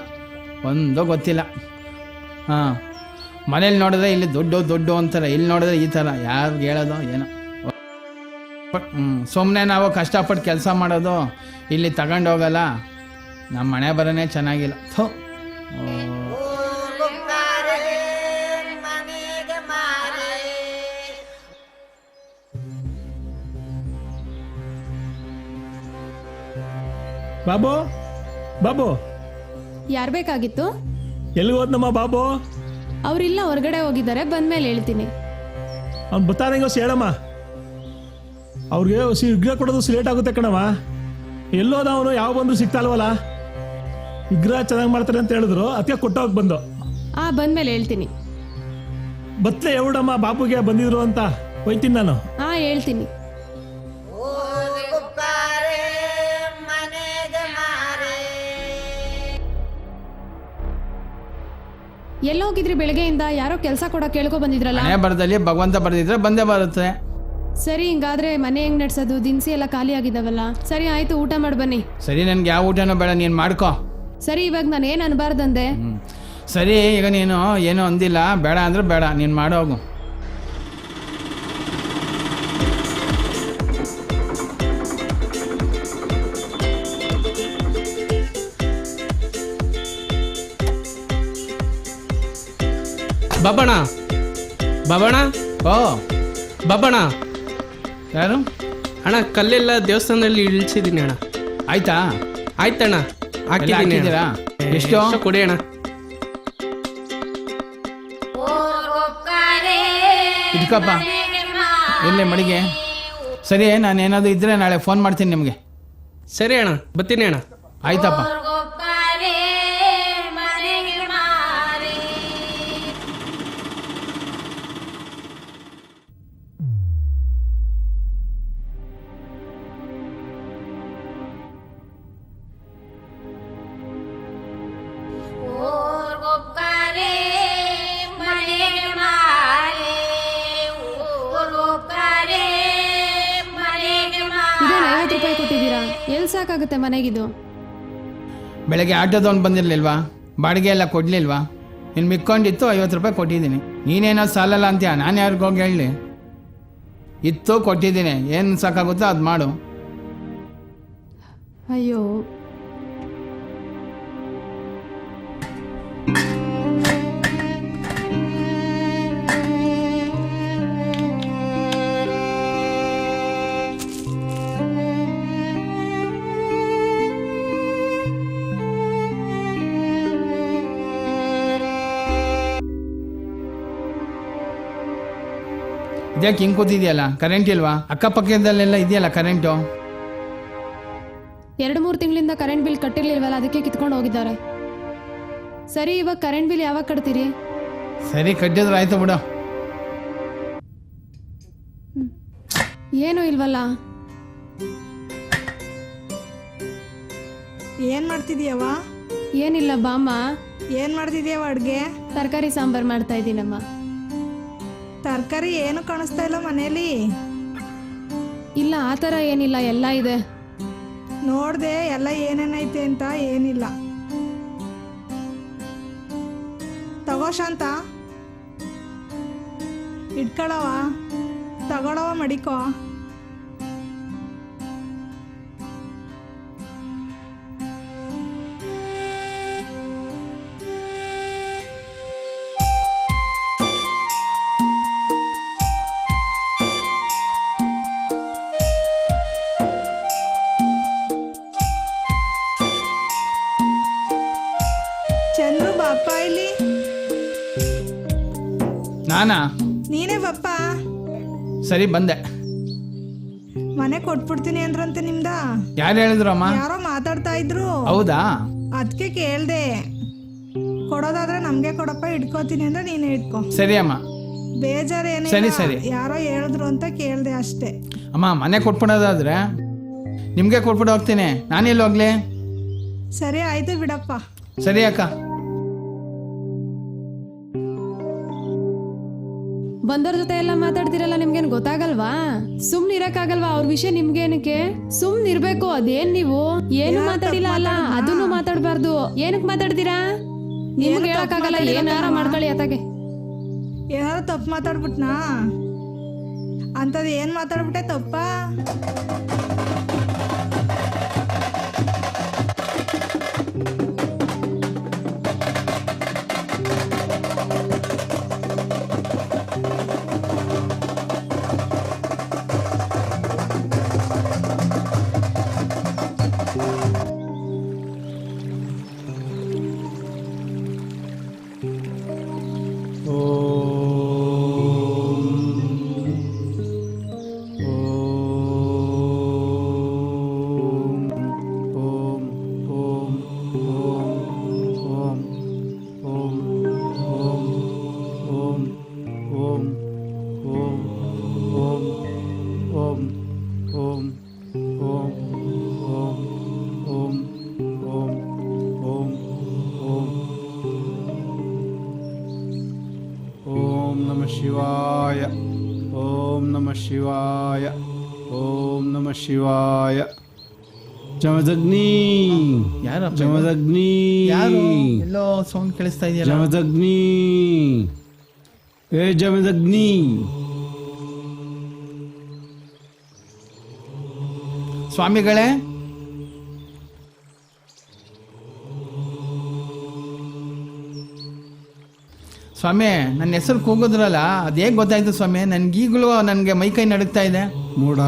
Speaker 12: ಒಂದು ಗೊತ್ತಿಲ್ಲ. ಹಾಂ, ಮನೇಲಿ ನೋಡಿದ್ರೆ ಇಲ್ಲಿ ದುಡ್ಡು ಅಂತಾರೆ, ಇಲ್ಲಿ ನೋಡಿದ್ರೆ ಈ ಥರ. ಯಾರಿಗೆ ಹೇಳೋದು ಏನೋ. ಸುಮ್ಮನೆ ನಾವು ಕಷ್ಟಪಟ್ಟು ಕೆಲಸ ಮಾಡೋದು, ಇಲ್ಲಿ ತಗೊಂಡೋಗಲ್ಲ. ನಮ್ಮ ಮನೆ ಬರೋನೇ ಚೆನ್ನಾಗಿಲ್ಲ. ಥೋ.
Speaker 5: ಬಾಬು, ಬಾಬು,
Speaker 20: ಯಾರ್ ಬೇಕಾಗಿತ್ತು?
Speaker 5: ಎಲ್ಲಿಗೆ ಹೋದ್ನಮ್ಮ ಬಾಬು?
Speaker 20: ಅವ್ರಿಲ್ಲ, ಹೊರಗಡೆ ಹೋಗಿದ್ದಾರೆ, ಬಂದ್ಮೇಲೆ ಹೇಳ್ತೀನಿ.
Speaker 5: ಅವ್ನು ಬತ್ತಾರಂಗ ಹೇಳಮ್ಮ. ಅವ್ರಿಗೆ ವಿಗ್ರಹ ಕೊಡೋದು ಲೇಟ್ ಆಗುತ್ತೆ ಕಣವ. ಎಲ್ಲೋದ ಅವನು? ಯಾವ ಬಂದ್ರು ಸಿಗ್ತಾಲ್ವಲ್ಲ. ವಿಗ್ರಹ ಚೆನ್ನಾಗಿ ಮಾಡ್ತಾರೆ ಅಂತ ಹೇಳಿದ್ರು, ಅದಕ್ಕೆ ಕೊಟ್ಟೋಗಿ ಬಂದು.
Speaker 20: ಬಂದ್ಮೇಲೆ ಹೇಳ್ತೀನಿ.
Speaker 5: ಬತ್ಲೆ ಎವಡಮ್ಮ ಬಾಬುಗೆ ಬಂದಿದ್ರು ಅಂತ ಹೋಯ್ತೀನಿ ನಾನು.
Speaker 20: ಹೇಳ್ತೀನಿ. ಎಲ್ಲೋಗಿದ್ರಿ ಬೆಳಗ್ಗೆಯಿಂದ? ಯಾರೋ ಕೆಲಸ ಕೊಡೋ ಕೇಳ್ಕೊ ಬಂದಿದ್ರಲ್ಲ.
Speaker 12: ಮನೆ ಬರದಲ್ಲಿ ಭಗವಂತ ಬರ್ದಿದ್ರೆ ಬಂದೇ ಬರುತ್ತೆ.
Speaker 20: ಸರಿ, ಹಿಂಗಾದ್ರೆ ಮನೆ ಹೆಂಗ್ ನಡ್ಸೋದು? ದಿನಸಿ ಎಲ್ಲ ಖಾಲಿ ಆಗಿದಾವಲ್ಲ. ಸರಿ ಆಯ್ತು, ಊಟ ಮಾಡಿ ಬನ್ನಿ.
Speaker 12: ಸರಿ, ನನ್ಗೆ ಯಾವ ಊಟನೂ ಬೇಡ, ನೀನು ಮಾಡ್ಕೋ.
Speaker 20: ಸರಿ, ಇವಾಗ ನಾನು ಏನು ಅನ್ಬಾರ್ದಂದೆ?
Speaker 12: ಸರಿ, ಈಗ ನೀನು ಏನೂ ಅಂದಿಲ್ಲ, ಬೇಡ ಅಂದ್ರೆ ಬೇಡ, ನೀನು ಮಾಡೋಗು.
Speaker 10: ಬಾಬಣ್ಣ, ಬಾಬಣ್ಣ,
Speaker 12: ಓ
Speaker 10: ಬಾಬಣ್ಣ.
Speaker 12: ಯಾರು?
Speaker 10: ಅಣ್ಣ, ಕಲ್ಲೆಲ್ಲ ದೇವಸ್ಥಾನದಲ್ಲಿ ಇಳಿಸಿದ್ದೀನಿ ಅಣ್ಣ.
Speaker 12: ಆಯ್ತಾ?
Speaker 10: ಆಯ್ತಣ್ಣ, ಹಾಕಿದ್ದೀನಿ.
Speaker 12: ಎಷ್ಟು
Speaker 10: ಕೊಡಿ ಅಣ್ಣ.
Speaker 12: ಇಟ್ಕಪ್ಪ, ಇಲ್ಲೇ ಮಡಿಗೆ. ಸರಿ, ನಾನು ಏನಾದರೂ ಇದ್ರೆ ನಾಳೆ ಫೋನ್ ಮಾಡ್ತೀನಿ ನಿಮಗೆ.
Speaker 10: ಸರಿ ಅಣ್ಣ, ಬರ್ತೀನಿ ಅಣ್ಣ.
Speaker 12: ಆಯ್ತಪ್ಪ.
Speaker 20: ಎಲ್ಲಿ ಸಾಕಾಗುತ್ತೆ ಮನೆಗಿದು?
Speaker 12: ಬೆಳಗ್ಗೆ ಆಟೋದವ್ನು ಬಂದಿರಲಿಲ್ವಾ? ಬಾಡಿಗೆ ಎಲ್ಲ ಕೊಡಲಿಲ್ವಾ? ನೀನು ಮಿಕ್ಕೊಂಡಿತ್ತು 50 ರೂಪಾಯಿ ಕೊಟ್ಟಿದ್ದೀನಿ. ನೀನೇನೋ ಸಾಲಲ್ಲ ಅಂತೀಯ, ನಾನು ಯಾರಿಗೋಗಿ ಹೇಳಲಿ? ಇತ್ತು, ಕೊಟ್ಟಿದ್ದೀನಿ. ಏನು ಸಾಕಾಗುತ್ತೋ ಅದು ಮಾಡು.
Speaker 20: ಅಯ್ಯೋ,
Speaker 12: ಅದ್ಯಾಕೆ ಹಿಂಗೆ ಕೂತಿದ್ಯಲ್ಲ, ಕರೆಂಟ್ ಇಲ್ವಾ? ಅಕ್ಕಪಕ್ಕದಲ್ಲೆಲ್ಲ ಇದೆಯಲ್ಲ ಕರೆಂಟು.
Speaker 20: 2-3 ತಿಂಗಳಿಂದ ಕರೆಂಟ್ ಬಿಲ್ ಕಟ್ಟಿರ್ಲಿಲ್ವಲ್ಲ, ಅದಕ್ಕೆ ಕಿತ್ಕೊಂಡು ಹೋಗಿದ್ದಾರೆ. ಸರಿ, ಇವಾಗ ಕರೆಂಟ್ ಬಿಲ್ ಯಾವಾಗ ಕಟ್ತೀರಿ?
Speaker 12: ಸರಿ, ಕಟ್ಟಿದ್ರು ಆಯ್ತು ಬಿಡು.
Speaker 20: ಏನೂ ಇಲ್ವಲ್ಲ.
Speaker 16: ಏನ್ ಮಾಡ್ತಿದ್ಯವ?
Speaker 20: ಏನಿಲ್ಲ ಬಾಮ್ಮ.
Speaker 16: ಏನ್ ಮಾಡ್ತಿದ್ಯವ ಅಡ್ಗೆ?
Speaker 20: ತರಕಾರಿ ಸಾಂಬಾರ್ ಮಾಡ್ತಾ ಇದ್ದೀನಮ್ಮ.
Speaker 16: ತರಕಾರಿ ಏನು ಕಾಣಿಸ್ತಾ ಇಲ್ಲ ಮನೇಲಿ.
Speaker 20: ಇಲ್ಲ, ಆ ಥರ ಏನಿಲ್ಲ, ಎಲ್ಲ ಇದೆ.
Speaker 16: ನೋಡ್ದೆ ಎಲ್ಲ ಏನೇನೈತೆ ಅಂತ. ಏನಿಲ್ಲ, ತಗೋ ಶಾಂತ, ಇಟ್ಕೊಳವ, ತಗೊಳವ, ಮಡಿಕೋ. ಚಂದ್ರು ಬಾಪ್ಪ ಇಲ್ಲಿ.
Speaker 12: ನಾನಾ?
Speaker 16: ನೀನೇ ಬಪ್ಪ.
Speaker 12: ಸರಿ, ಬಂದೆ.
Speaker 16: ಮನೆ ಕೊಟ್ಬಿಡ್ತೀನಿ ಅಂದ್ರಂತೆ ನಿಮ್ದ.
Speaker 12: ಯಾರು ಹೇಳಿದ್ರು ಅಮ್ಮ?
Speaker 16: ಯಾರೋ ಮಾತಾಡ್ತಾ ಇದ್ರು.
Speaker 12: ಹೌದಾ?
Speaker 16: ಅದಕ್ಕೆ ಕೇಳ್ದೆ. ಕೊಡೋದಾದ್ರೆ ನಮ್ಗೆ ಕೊಡಪ್ಪ, ಇಟ್ಕೋತೀನಿ ಅಂದ್ರೆ ನೀನೇ ಇಟ್ಕೋ.
Speaker 12: ಸರಿ ಅಮ್ಮ.
Speaker 16: ಬೇಜಾರೇನಿಲ್ಲ.
Speaker 12: ಸರಿ, ಸರಿ.
Speaker 16: ಯಾರೋ ಹೇಳಿದ್ರು ಅಂತ ಕೇಳ್ದೆ ಅಷ್ಟೇ.
Speaker 12: ಅಮ್ಮ, ಮನೆ ಕೊಟ್ಬಿಡೋದಾದ್ರೆ ನಿಮ್ಗೆ ಕೊಟ್ಬಿಟ್ಟು ಹೋಗ್ತೀನಿ. ನಾನೆಲ್ಲಿ ಹೋಗ್ಲಿ?
Speaker 16: ಸರಿ ಆಯ್ತು ಬಿಡಪ್ಪ.
Speaker 12: ಸರಿ ಅಕ್ಕ.
Speaker 20: ಬಂದವ್ರ ಜೊತೆ ಎಲ್ಲ ಮಾತಾಡ್ತಿರಲ್ಲ, ನಿಮ್ಗೇನು ಗೊತ್ತಾಗಲ್ವಾ? ಸುಮ್ನೆ ಇರಕ್ಕಾಗಲ್ವಾ? ಅವ್ರ ವಿಷಯ ನಿಮ್ಗೇನಕ್ಕೆ? ಸುಮ್ನೆ ಇರ್ಬೇಕು. ಅದೇನ್ ನೀವು ಏನು ಮಾತಾಡಿಲ್ಲ ಅಲ್ಲ, ಅದನ್ನು ಮಾತಾಡ್ಬಾರ್ದು. ಏನಕ್ಕೆ ಮಾತಾಡ್ತೀರಾ? ನಿಮ್ಗೆ ಹೇಳಕ್ಕಾಗಲ್ಲ, ಏನಾರ ಮಾಡ್ಕೊಳ್ಳಿ ಅತ್ತಾಗೆ.
Speaker 16: ಏನಾರು ತಪ್ಪು ಮಾತಾಡ್ಬಿಟ್ನಾ? ಅಂತದ್ ಏನ್ ಮಾತಾಡ್ಬಿಟ್ಟೆ ತಪ್ಪ?
Speaker 9: ಶಿವಾಯ. ಓಂ ನಮಃ ಶಿವಾಯ. ಓಂ ನಮಃ ಶಿವಾಯ. ಜಮದಗ್ನಿ.
Speaker 12: ಯಾರು?
Speaker 9: ಜಮದಗ್ನಿ.
Speaker 12: ಯಾರು? ಎಲ್ಲೋ ಸೌಂಡ್ ಕೇಳಿಸ್ತಾ ಇದೆಯಲ್ಲ.
Speaker 9: ಜಮದಗ್ನಿ. ಏ ಜಮದಗ್ನಿ.
Speaker 12: ಸ್ವಾಮಿಗಳೇ, ಸ್ವಾಮಿ, ನನ್ನ ಹೆಸರು ಕೂಗಿದ್ರಲ್ಲ, ಅದು ಹೇಗೆ ಗೊತ್ತಾಯ್ತು ಸ್ವಾಮಿ? ನನಗೀಗಲೂ ನನಗೆ ಮೈಕೈ ನಡುಗ್ತಾ ಇದೆ.
Speaker 9: ಮೂಡ,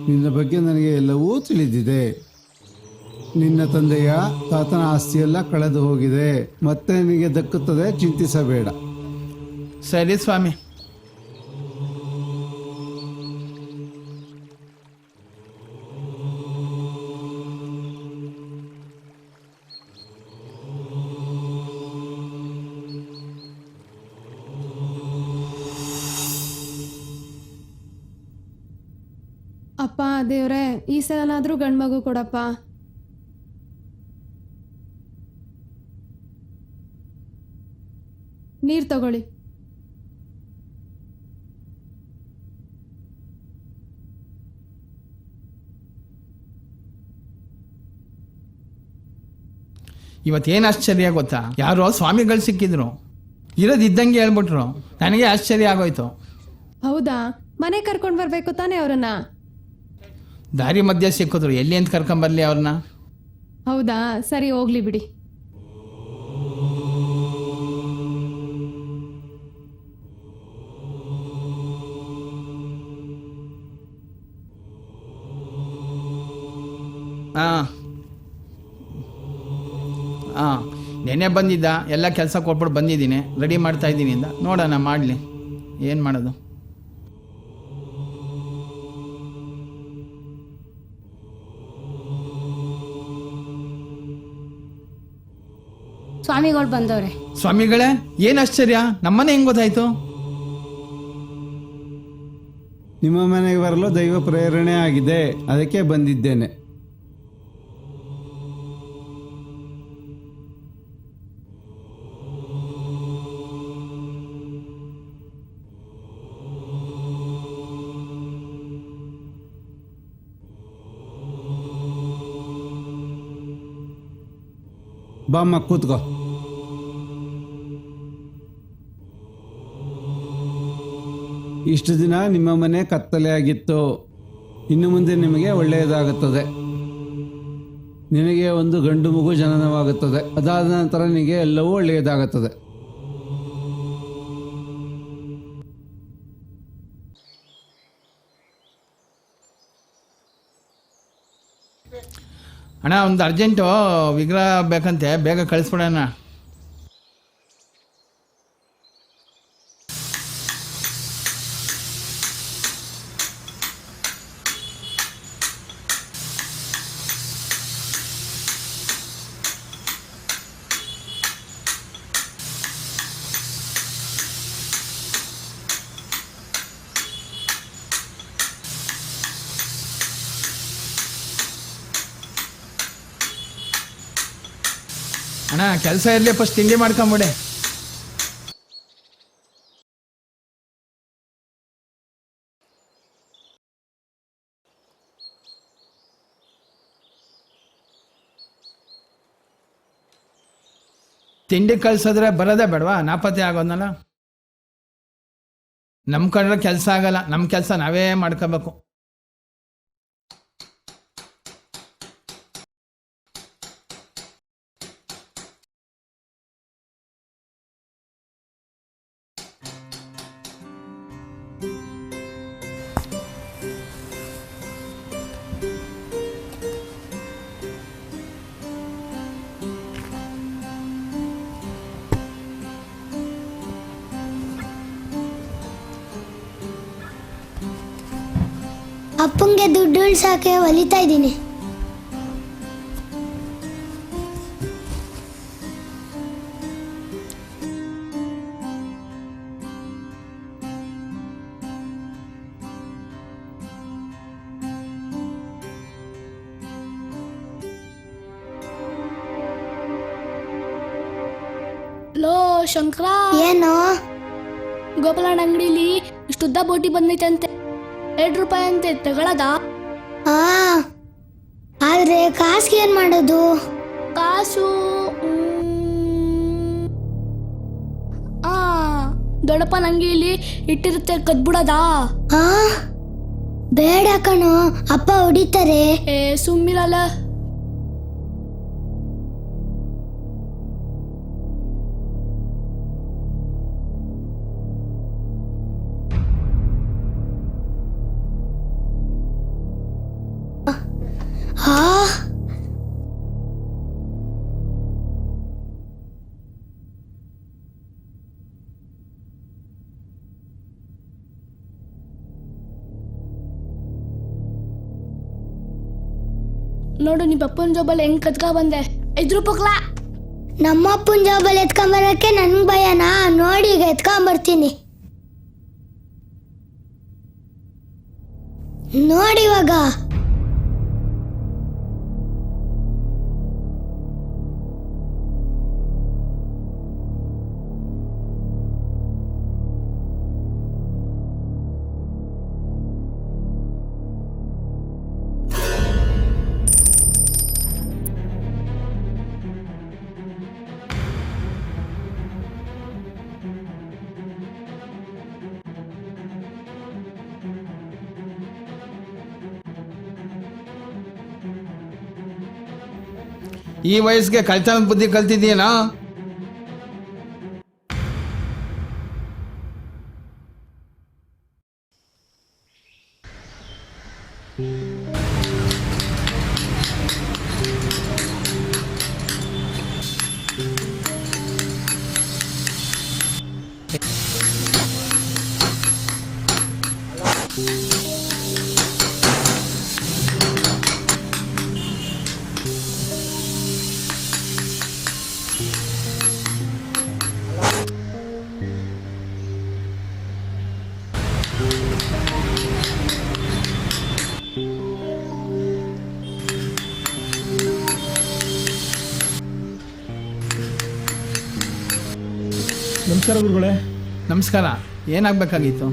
Speaker 9: ನಿನ್ನ ಬಗ್ಗೆ ನನಗೆ ಎಲ್ಲವೂ ತಿಳಿದಿದೆ. ನಿನ್ನ ತಂದೆಯ ತಾತನ ಆಸ್ತಿಯೆಲ್ಲ ಕಳೆದು ಹೋಗಿದೆ, ಮತ್ತೆ ನಿನಗೆ ದಕ್ಕುತ್ತದೆ, ಚಿಂತಿಸಬೇಡ.
Speaker 12: ಸರಿ ಸ್ವಾಮಿ.
Speaker 20: ಅಪ್ಪ ದೇವ್ರೆ, ಈ ಸಲನಾದ್ರೂ ಗಂಡ್ಮಗು ಕೊಡಪ್ಪ. ನೀರ್ ತಗೊಳ್ಳಿ.
Speaker 12: ಇವತ್ತೇನು ಆಶ್ಚರ್ಯ ಗೊತ್ತಾ? ಯಾರೋ ಸ್ವಾಮಿಗಳು ಸಿಕ್ಕಿದ್ರು, ಇರೋದಿದ್ದಂಗೆ ಹೇಳ್ಬಿಟ್ರು. ನನಗೆ ಆಶ್ಚರ್ಯ ಆಗೋಯ್ತು.
Speaker 20: ಹೌದಾ? ಮನೆ ಕರ್ಕೊಂಡು ಬರ್ಬೇಕು ತಾನೇ ಅವ್ರನ್ನ?
Speaker 12: ದಾರಿ ಮಧ್ಯೆ ಸಿಕ್ಕಿದ್ರು, ಎಲ್ಲಿ ಅಂತ ಕರ್ಕೊಂಬರ್ಲಿ ಅವ್ರನ್ನ?
Speaker 20: ಹೌದಾ? ಸರಿ, ಹೋಗ್ಲಿ ಬಿಡಿ.
Speaker 12: ಹಾಂ, ನೆನ್ನೆ ಬಂದಿದ್ದ, ಎಲ್ಲ ಕೆಲಸ ಕೊಟ್ಬಿಟ್ಟು ಬಂದಿದ್ದೀನಿ, ರೆಡಿ ಮಾಡ್ತಾ ಇದ್ದೀನಿ ಅಂದ. ನೋಡೋಣ, ಮಾಡಲಿ, ಏನು ಮಾಡೋದು.
Speaker 15: ಸ್ವಾಮಿಗಳು ಬಂದವ್ರೆ.
Speaker 12: ಸ್ವಾಮಿಗಳೇ, ಏನು ಆಶ್ಚರ್ಯ, ನಮ್ಮನೆ ಹೆಂಗ್ ಗೊತ್ತಾಯ್ತು?
Speaker 9: ನಿಮ್ಮ ಮನೆಗೆ ಬರಲು ದೈವ ಪ್ರೇರಣೆ ಆಗಿದೆ, ಅದಕ್ಕೆ ಬಂದಿದ್ದೇನೆ. ಬಾಮ್ಮ ಕೂತ್ಕೋ. ಇಷ್ಟು ದಿನ ನಿಮ್ಮ ಮನೆ ಕತ್ತಲೆ ಆಗಿತ್ತು, ಇನ್ನು ಮುಂದೆ ನಿಮಗೆ ಒಳ್ಳೆಯದಾಗುತ್ತದೆ. ನಿನಗೆ ಒಂದು ಗಂಡು ಮಗು ಜನನವಾಗುತ್ತದೆ, ಅದಾದ ನಂತರ ನಿನಗೆ ಎಲ್ಲವೂ ಒಳ್ಳೆಯದಾಗುತ್ತದೆ.
Speaker 12: ಅಣ್ಣ, ಒಂದು ಅರ್ಜೆಂಟು ವಿಗ್ರಹ ಬೇಕಂತೆ, ಬೇಗ ಕಳಿಸ್ಬಿಡೋಣ. ಅಣ್ಣ, ಕೆಲಸ ಇರಲಿ, ಫಸ್ಟ್ ತಿಂಡಿ ಮಾಡ್ಕೊಂಬಿಡೆ. ತಿಂಡಿ ಕಳ್ಸಿದ್ರೆ ಬರೋದೇ ಬೇಡವಾ? ನಾಪತ್ತೆ ಆಗೋದ್ನಲ್ಲ. ನಮ್ಮ ಕಡೆ ಕೆಲಸ ಆಗಲ್ಲ, ನಮ್ಮ ಕೆಲಸ ನಾವೇ ಮಾಡ್ಕೋಬೇಕು.
Speaker 7: ಅಪ್ಪಂಗೆ ದುಡ್ಡು ಉಳ್ಸಕ್ಕೆ ಹೊಲಿತಾ ಇದ್ದೀನಿ.
Speaker 24: ಲೋ ಶಂಕರ,
Speaker 7: ಏನು?
Speaker 24: ಗೋಪಾಲಣ್ಣ ಅಂಗಡಿಲಿ ಇಷ್ಟುದ್ದ ಬೋಟಿ ಬಂದೈತಂತೆ, 2 ರೂಪಾಯಿ ಅಂತೆ, ತಗೊಳದ?
Speaker 7: ಆದ್ರೆ ಕಾಸಿಗೆ ಏನ್ ಮಾಡೋದು?
Speaker 24: ಕಾಸು ದೊಡ್ಡಪ್ಪನ ಅಂಗಡಿಲಿ ಇಟ್ಟಿರುತ್ತೆ, ಕದ್ಬಿಡದಾ?
Speaker 7: ಬೇಡ ಕಣೋ, ಅಪ್ಪ ಹೊಡಿತಾರೆ.
Speaker 24: ಸುಮ್ಮಿರಲ್ಲ. ನೋಡು, ನಿಮ್ಮ ಅಪ್ಪನ ಜೋಬಲ್ಲಿ ಹೆಂಗ್ ಕದ್ಕ ಬಂದೆ. 5 ರೂಪಾಯಿಗ್ಲಾ?
Speaker 7: ನಮ್ಮ ಅಪ್ಪನ ಜಾಬಲ್ಲಿ ಎತ್ಕೊಂಬರಕ್ಕೆ ನನ್ಗೆ ಭಯನಾ? ನೋಡಿ, ಈಗ ಎತ್ಕೊಂಬರ್ತೀನಿ ನೋಡಿ. ಇವಾಗ
Speaker 12: ಈ ವಯಸ್ಸಿಗೆ ಕಳ್ತನದ ಬುದ್ಧಿ ಕಲ್ತಿದ್ದೀನಾ?
Speaker 5: ನಮಸ್ಕಾರ ಗುರುಗಳೇ.
Speaker 12: ನಮಸ್ಕಾರ. ಏನಾಗಬೇಕಾಗಿತ್ತು?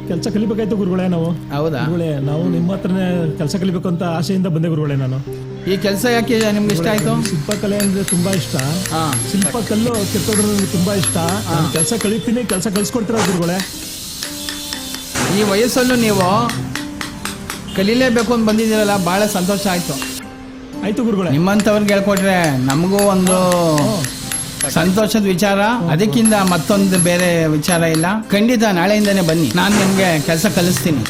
Speaker 5: ಕೆಲಸ ಕಲಿಬೇಕಾಯ್ತು ಗುರುಗಳೇ ನಾವು.
Speaker 12: ಹೌದಾ
Speaker 5: ಗುರುಗಳೇ, ನಾವು ನಿಮ್ಮ ಹತ್ರನೇ ಕೆಲಸ ಕಲಿಬೇಕು ಅಂತ ಆಸೆಯಿಂದ ಬಂದೆ ಗುರುಗಳೇ ನಾನು.
Speaker 12: ಈ ಕೆಲಸ ಯಾಕೆ ನಿಮ್ಗೆ ಇಷ್ಟ ಆಯ್ತು?
Speaker 5: ಶಿಲ್ಪಕಲೆ ಅಂದ್ರೆ ತುಂಬಾ ಇಷ್ಟ. ಶಿಲ್ಪಕಲ್ಲು ಕೆತ್ತೋದ್ರೆ ನನಗೆ ತುಂಬಾ ಇಷ್ಟ. ಕೆಲಸ ಕಲಿತೀನಿ, ಕೆಲಸ ಕಲಿಸ್ಕೊಡ್ತೀರಾ ಗುರುಗಳೇ?
Speaker 12: ಈ ವಯಸ್ಸಲ್ಲೂ ನೀವು ಕಲೀಲೇಬೇಕು ಅಂತ ಬಂದಿದ್ದೀರಲ್ಲ, ಭಾಳ ಸಂತೋಷ ಆಯ್ತು.
Speaker 5: ಆಯ್ತು ಗುರುಗಳೇ.
Speaker 12: ನಿಮ್ಮಂಥವ್ರಿಗೆ ಹೇಳ್ಕೊಟ್ರೆ ನಮಗೂ ಒಂದು ಸಂತೋಷದ ವಿಚಾರ. ಅದಕ್ಕಿಂತ ಮತ್ತೊಂದು ಬೇರೆ ವಿಚಾರ ಇಲ್ಲ. ಖಂಡಿತ ನಾಳೆಯಿಂದನೇ ಬನ್ನಿ, ನಾನು ನಿಮಗೆ ಕೆಲಸ ಕಲಿಸ್ತೀನಿ.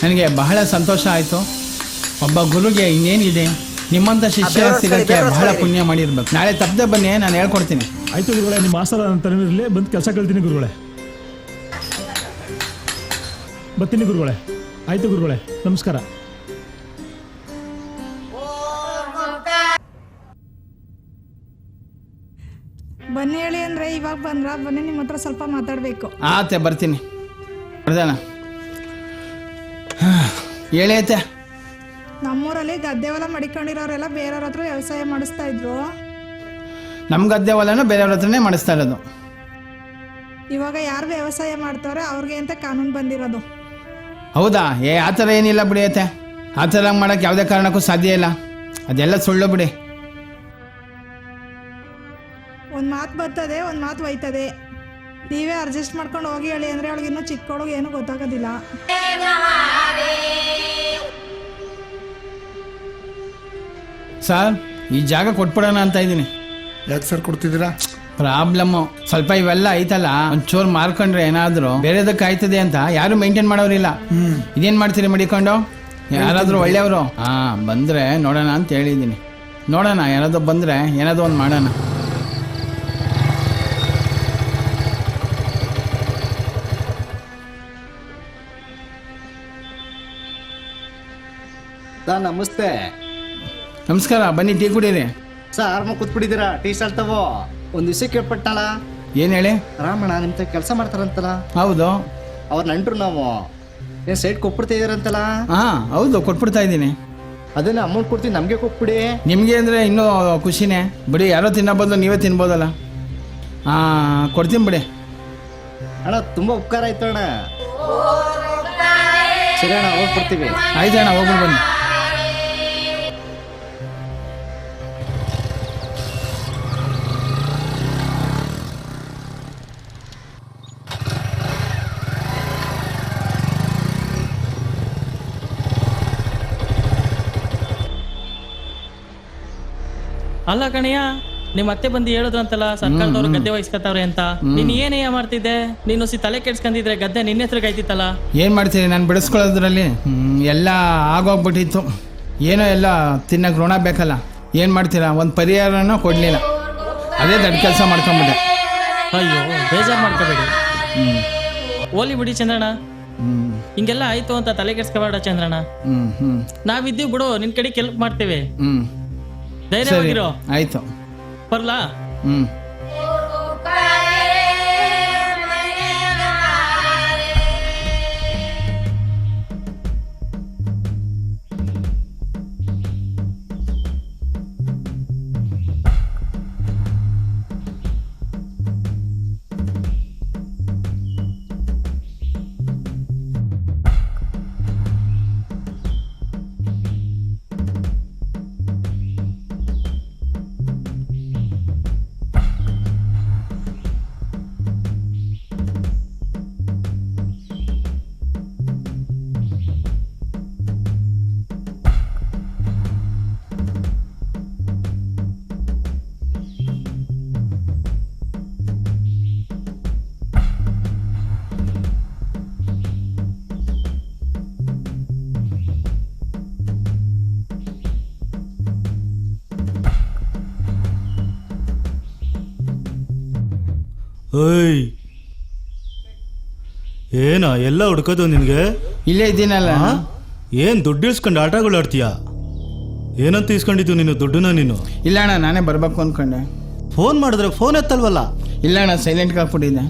Speaker 12: ನನಗೆ ಬಹಳ ಸಂತೋಷ ಆಯಿತು. ಒಬ್ಬ ಗುರುಗೆ ಇನ್ನೇನಿದೆ, ನಿಮ್ಮಂಥ ಶಿಷ್ಯ ಸಿಗೋಕ್ಕೆ ಬಹಳ ಪುಣ್ಯ ಮಾಡಿರ್ಬೇಕು. ನಾಳೆ ತಪ್ಪದೆ ಬನ್ನಿ, ನಾನು ಹೇಳ್ಕೊಡ್ತೀನಿ.
Speaker 5: ಆಯ್ತು ಗುರುಗಳೇ, ನಿಮ್ಮ ಆಸರ ಅಂತರಲ್ಲೇ ಬಂದು ಕೆಲಸ ಕಲಿತೀನಿ ಗುರುಗಳೇ. ಬರ್ತೀನಿ ಗುರುಗಳೇ. ಆಯ್ತು ಗುರುಗಳೇ, ನಮಸ್ಕಾರ.
Speaker 16: ಬನ್ನಿ ಹೇಳಿ ಅಂದ್ರೆ ಇವಾಗ ಬಂದ್ರ? ಬನ್ನಿ, ನಿಮ್ಮ ಹತ್ರ ಸ್ವಲ್ಪ ಮಾತಾಡಬೇಕು.
Speaker 12: ಆತೆ ಬರ್ತೀನಿ. ಬರ್ದಾನ ಹೇಳಿ ಐತೆ.
Speaker 16: ನಮ್ಮೂರಲ್ಲಿ ಗದ್ದೆ ಹೊಲ ಮಡಿಕೊಂಡಿರೋರೆಲ್ಲ ಬೇರೆಯವ್ರ ಹತ್ರ ವ್ಯವಸಾಯ ಮಾಡಿಸ್ತಾ ಇದ್ರು.
Speaker 12: ನಮ್ಮ ಗದ್ದೆ ಹೊಲನೂ ಬೇರೆಯವ್ರ ಹತ್ರನೇ ಮಾಡಿಸ್ತಾ ಇರೋದು.
Speaker 16: ಇವಾಗ ಯಾರು ವ್ಯವಸಾಯ ಮಾಡ್ತಾವ್ರೆ ಅವ್ರಿಗೆ ಅಂತ ಕಾನೂನು ಬಂದಿರೋದು.
Speaker 12: ಹೌದಾ? ಆ ಥರ ಏನಿಲ್ಲ ಬಿಡಿ ಐತೆ. ಆ ಥರ ಮಾಡೋಕ್ಕೆ ಯಾವುದೇ ಕಾರಣಕ್ಕೂ ಸಾಧ್ಯ ಇಲ್ಲ. ಅದೆಲ್ಲ ಸುಳ್ಳು ಬಿಡಿ.
Speaker 16: ಒಂದು ಮಾತು ಬರ್ತದೆ, ಒಂದು ಮಾತು ಒಯ್ತದೆ. ನೀವೇ ಅಡ್ಜಸ್ಟ್ ಮಾಡ್ಕೊಂಡು ಹೋಗಿ ಹೇಳಿ ಅಂದರೆ ಅವಳಿಗೆ ಇನ್ನೂ ಚಿಕ್ಕವಳಿಗೆ ಏನೂ ಗೊತ್ತಾಗೋದಿಲ್ಲ.
Speaker 12: ಸರ್, ಈ ಜಾಗ ಕೊಟ್ಬಿಡೋಣ ಅಂತ ಇದ್ದೀನಿ.
Speaker 4: ಯಾಕೆ ಸರ್ ಕೊಡ್ತಿದ್ದೀರಾ?
Speaker 12: ಪ್ರಾಬ್ಲಮ್ಮು ಸ್ವಲ್ಪ ಇವೆಲ್ಲ ಐತಲ್ಲ, ಒಂಚೂರು ಮಾರ್ಕೊಂಡ್ರೆ ಏನಾದರೂ ಬೇರೆದಕ್ಕೆ ಆಯ್ತದೆ ಅಂತ ಯಾರು ಮೇಂಟೈನ್ ಮಾಡೋರಿಲ್ಲ. ಇದೇನು ಮಾಡ್ತೀರಿ ಮಡಿಕೊಂಡು? ಯಾರಾದರೂ ಒಳ್ಳೆಯವರು ಬಂದರೆ ನೋಡೋಣ ಅಂತ ಹೇಳಿದ್ದೀನಿ. ನೋಡೋಣ, ಯಾರಾದರೂ ಬಂದರೆ ಏನಾದರೂ ಒಂದು ಮಾಡೋಣ.
Speaker 3: ನಮಸ್ತೆ.
Speaker 12: ನಮಸ್ಕಾರ. ಬನ್ನಿ ಟೀ ಕುಡೀರಿ.
Speaker 3: ಸರ್ ಆರಾಮ ಕೂತ್ಬಿಟ್ಟಿದ್ದೀರಾ? ಟೀ ಸ್ಟಾಲ್ ತಗೋ. ಒಂದು ವಿಷಯ ಕೇಳ್ಪಟ್ಟಣ.
Speaker 12: ಏನು ಹೇಳಿ?
Speaker 3: ರಾಮಣ್ಣ ನಿಮ್ಮ ಕೆಲಸ ಮಾಡ್ತಾರಂತಲ್ಲ?
Speaker 12: ಹೌದು.
Speaker 3: ಅವ್ರ ನಂಟ್ರು ನಾವು. ಏನು ಸೈಡ್ ಕೊಟ್ಬಿಡ್ತಾ ಇದ್ದೀರಂತಲ್ಲ?
Speaker 12: ಹೌದು, ಕೊಟ್ಬಿಡ್ತಾ ಇದ್ದೀನಿ.
Speaker 3: ಅದನ್ನ ಅಮೌಂಟ್ ಕೊಡ್ತೀನಿ, ನಮಗೆ ಕೊಟ್ಬಿಡಿ.
Speaker 12: ನಿಮಗೆ ಅಂದರೆ ಇನ್ನೂ ಖುಷಿನೇ ಬಿಡಿ. ಯಾರೋ ತಿನ್ನೋ ಬದಲು ನೀವೇ ತಿನ್ಬೋದಲ್ಲ. ಕೊಡ್ತೀನಿ ಬಿಡಿ.
Speaker 3: ಅಣ್ಣ ತುಂಬ ಉಪಕಾರ ಆಯ್ತು ಅಣ್ಣ. ಸರಿ ಅಣ್ಣ, ಹೋಗ್ಬಿಡ್ತೀವಿ.
Speaker 12: ಆಯ್ತು ಅಣ್ಣ, ಹೋಗ್ಬಿಟ್ಟು ಬನ್ನಿ.
Speaker 11: ಅಲ್ಲ ಕಣಯ್ಯ, ನಿಮ್ಮ ಅತ್ತೆ ಬಂದು ಹೇಳಿದ್ರಂತಲ್ಲ ಸರ್ಕಾರದವ್ರು ಗದ್ದೆ ವಹಿಸ್ಕೊತಾವ್ರೆ ಅಂತ. ನೀನ್ ಏನೇ ಮಾಡ್ತಿದ್ದೆ? ನೀನು ತಲೆ ಕೆಡ್ಸ್ಕೊಂಡಿದ್ರೆ ಗದ್ದೆ ನಿನ್ನ ಹೆಸರು ಆಯ್ತಿತ್ತಲ್ಲ.
Speaker 12: ಏನು ಮಾಡ್ತೀನಿ, ನಾನು ಬಿಡಿಸ್ಕೊಳ್ಳೋದ್ರಲ್ಲಿ ಎಲ್ಲ ಆಗೋಗ್ಬಿಟ್ಟಿತ್ತು. ಏನೋ ಎಲ್ಲ ತಿನ್ನಕ್ಕೆ ಋಣ ಬೇಕಲ್ಲ. ಏನು ಮಾಡ್ತೀರಾ, ಒಂದು ಪರಿಹಾರನೂ ಕೊಡಲಿಲ್ಲ. ಅದೇ ದೊಡ್ಡ ಕೆಲಸ ಮಾಡ್ಕೊಂಬಿಟ್ಟೆ.
Speaker 11: ಅಯ್ಯೋ, ಬೇಜಾರು ಮಾಡ್ಕೋಬೇಡಿ. ಓಲಿ ಬಿಡಿ ಚಂದ್ರಣ್ಣ. ಹಿಂಗೆಲ್ಲ ಆಯ್ತು ಅಂತ ತಲೆ ಕೆಡ್ಸ್ಕೋಬೇಡ ಚಂದ್ರಣ್ಣ. ನಾವಿದ್ದೀವಿ ಬಿಡು, ನಿನ್ ಕಡೆ ಕೆಲ್ಪ್ ಮಾಡ್ತೇವೆ. ಧೈರ್ಯವಾಗಿರೋ.
Speaker 12: ಆಯ್ತು,
Speaker 11: ಬರ್ಲಾ?
Speaker 14: ಓಯ್, ಏನ ಎಲ್ಲ ಹುಡ್ಕೋದು ನಿನ್ಗೆ?
Speaker 12: ಇಲ್ಲೇ ಇದ್ದೀನಲ್ಲ.
Speaker 14: ಏನ್ ದುಡ್ಡು ಇಸ್ಕೊಂಡು ಆಟಗಳು ಆಡ್ತೀಯ? ಏನಂತ ಇಸ್ಕೊಂಡಿದ್ದು ನೀನು ದುಡ್ಡನ್ನ? ನೀನು
Speaker 12: ಇಲ್ಲ ಅಣ್ಣ, ನಾನೇ ಬರ್ಬೇಕು ಅನ್ಕೊಂಡೆ.
Speaker 14: ಫೋನ್ ಮಾಡಿದ್ರೆ ಫೋನ್ ಎತ್ತಲ್ವಲ್ಲ?
Speaker 12: ಇಲ್ಲ ಅಣ್ಣ, ಸೈಲೆಂಟ್ ಹಾಕ್ಬಿಟ್ಟಿದ್ದೆ.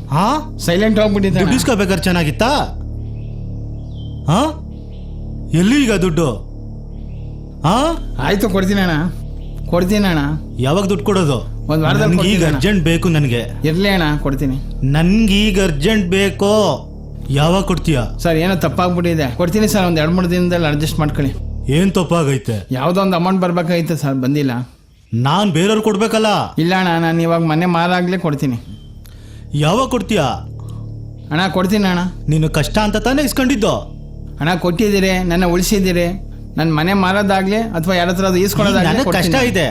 Speaker 12: ಸೈಲೆಂಟ್ ಹೋಗ್ಬಿಟ್ಟಿದ್ದೆ.
Speaker 14: ದುಡ್ಡು ಇಸ್ಕೋಬೇಕಾದ್ರೆ ಚೆನ್ನಾಗಿತ್ತಾ? ಎಲ್ಲಿ ಈಗ ದುಡ್ಡು?
Speaker 12: ಆಯ್ತು, ಕೊಡ್ತೀನಿ ಅಣ್ಣ.
Speaker 14: ಯಾವಾಗ ದುಡ್ಡು ಕೊಡೋದು?
Speaker 12: ಒಂದು ವಾರದಲ್ಲಿ
Speaker 14: ಈಗ
Speaker 12: ಕೊಡ್ತೀನಿ
Speaker 14: ಅರ್ಜೆಂಟ್ ಬೇಕು ನನಗೆ.
Speaker 12: ಇರ್ಲಿ ಅಣ್ಣ, ಕೊಡ್ತೀನಿ.
Speaker 14: ನನ್ಗೀಗ ಅರ್ಜೆಂಟ್ ಬೇಕೋ. ಯಾವಾಗ ಕೊಡ್ತೀಯಾ?
Speaker 12: ಸರ್ ಏನೋ ತಪ್ಪಾಗ್ಬಿಟ್ಟಿದೆ, ಕೊಡ್ತೀನಿ ಸರ್. ಒಂದು 2-3 ದಿನದಲ್ಲಿ ಅಡ್ಜಸ್ಟ್ ಮಾಡ್ಕೊಳ್ಳಿ.
Speaker 14: ಏನ್ ತಪ್ಪಾಗೈತೆ?
Speaker 12: ಯಾವುದೋ ಒಂದು ಅಮೌಂಟ್ ಬರ್ಬೇಕಾಗೈತೆ ಸರ್, ಬಂದಿಲ್ಲ.
Speaker 14: ನಾನು ಬೇರೆಯವ್ರು ಕೊಡ್ಬೇಕಲ್ಲ.
Speaker 12: ಇಲ್ಲ ಅಣ್ಣ, ನಾನು ಇವಾಗ ಮನೆ ಮಾರಾಗ್ಲೇ ಕೊಡ್ತೀನಿ.
Speaker 14: ಯಾವಾಗ ಕೊಡ್ತೀಯಾ?
Speaker 12: ಅಣ್ಣ ಕೊಡ್ತೀನಿ ಅಣ್ಣ.
Speaker 14: ನೀನು ಕಷ್ಟ ಅಂತ ತಾನೇ ಇಸ್ಕೊಂಡಿದ್ದು?
Speaker 12: ಹಣ ಕೊಟ್ಟಿದ್ದೀರಿ, ನನ್ನ ಉಳಿಸಿದ್ದೀರಿ. ನನ್ನ ಮನೆ ಮಾರೋದಾಗ್ಲಿ ಅಥವಾ ಯಾರ ಹತ್ರ ಈಸ್ಕೊಳ್ಳೋದಾಗ್ಲಿ
Speaker 14: ಕಷ್ಟ ಇದೆ.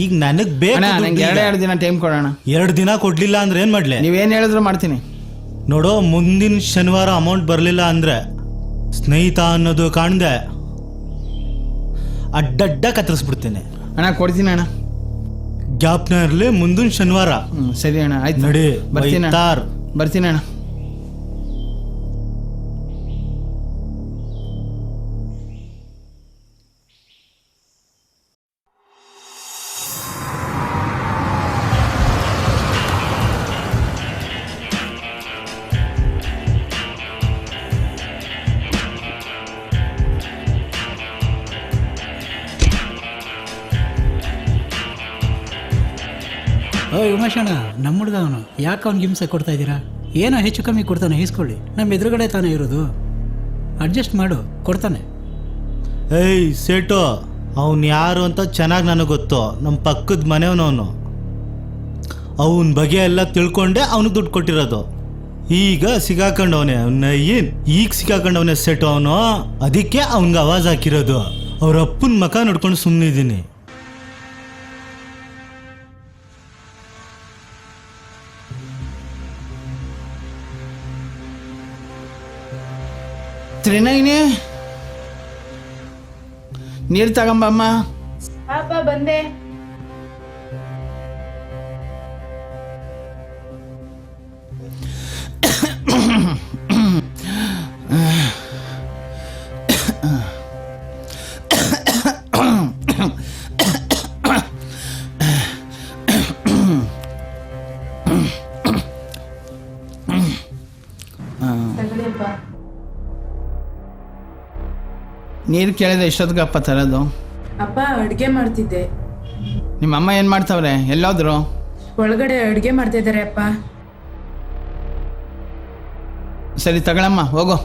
Speaker 14: ಈಗ ನನಗ್ ಬೇಕು.
Speaker 12: ನಂಗೆ 2 ದಿನ ಟೈಮ್ ಕೊಡೋಣ.
Speaker 14: 2 ದಿನ ಕೊಡ್ಲಿಲ್ಲ ಅಂದ್ರೆ ಏನ್ ಮಾಡ್ಲಿ?
Speaker 12: ನೀವೇನು ಹೇಳಿದ್ರು ಮಾಡ್ತೀನಿ.
Speaker 14: ನೋಡೋ, ಮುಂದಿನ ಶನಿವಾರ ಅಮೌಂಟ್ ಬರಲಿಲ್ಲ ಅಂದ್ರೆ ಸ್ನೇಹಿತ ಅನ್ನೋದು ಕಾಣ್ದೆ ಅಡ್ಡಡ್ಡ ಕತ್ತರಿಸ್ಬಿಡ್ತೇನೆ.
Speaker 12: ಅಣ್ಣ ಕೊಡ್ತೀನಿ ಅಣ್ಣ.
Speaker 14: ಗ್ಯಾಪ್ನ ಇರಲಿ, ಮುಂದಿನ ಶನಿವಾರ.
Speaker 12: ಸರಿ ಅಣ್ಣ, ಆಯ್ತು.
Speaker 14: ನಡಿ,
Speaker 12: ಬರ್ತೀನಿ ಬರ್ತೀನಿ ಅಣ್ಣ.
Speaker 8: ಉಮೇಶಣ್ಣ, ನಮ್ಮ ಹುಡುಗ ಅವನು. ಯಾಕೆ ಅವ್ನಿಗೆ ಹಿಂಸೆ ಕೊಡ್ತಾ ಇದ್ದೀರಾ? ಏನೋ ಹೆಚ್ಚು ಕಮ್ಮಿ ಕೊಡ್ತಾನೆ, ಇಸ್ಕೊಳ್ಳಿ. ನಮ್ಮ ಎದುರುಗಡೆ ತಾನೇ ಇರೋದು, ಅಡ್ಜಸ್ಟ್ ಮಾಡು, ಕೊಡ್ತಾನೆ.
Speaker 14: ಏಯ್ ಸೇಟು, ಅವನು ಯಾರು ಅಂತ ಚೆನ್ನಾಗಿ ನನಗೆ ಗೊತ್ತು. ನಮ್ಮ ಪಕ್ಕದ ಮನೆಯವನವನು. ಅವನ ಬಗ್ಗೆ ಎಲ್ಲ ತಿಳ್ಕೊಂಡೆ ಅವನಿಗೆ ದುಡ್ಡು ಕೊಟ್ಟಿರೋದು. ಈಗ ಸಿಗಾಕೊಂಡವನೇ ಅವನ್ನ. ಏನು ಈಗ ಸಿಗಾಕೊಂಡವನೇ ಸೇಟು ಅವನು. ಅದಕ್ಕೆ ಅವನಿಗೆ ಆವಾಜ್ ಹಾಕಿರೋದು. ಅವ್ರ ಅಪ್ಪನ ಮಕ ನೋಡ್ಕೊಂಡು ಸುಮ್ಮನಿದ್ದೀನಿ.
Speaker 12: ತ್ರಿನಯನಿ, ನೀರು ತಗೊಂಬಮ್ಮ.
Speaker 16: ಬಂದೆ.
Speaker 12: ನೀರು ಕೇಳಿದ್ರೆ ಎಷ್ಟೊತ್ತಿಗಪ್ಪ ತರೋದು?
Speaker 18: ಅಪ್ಪ ಅಡುಗೆ ಮಾಡ್ತಿದ್ದೆ.
Speaker 12: ನಿಮ್ಮ ಅಮ್ಮ ಏನು ಮಾಡ್ತಾವ್ರೆ? ಎಲ್ಲೋದ್ರು?
Speaker 18: ಒಳಗಡೆ ಅಡುಗೆ ಮಾಡ್ತಿದ್ದಾರೆ ಅಪ್ಪ.
Speaker 12: ಸರಿ ತಗೊಳಮ್ಮ, ಹೋಗು.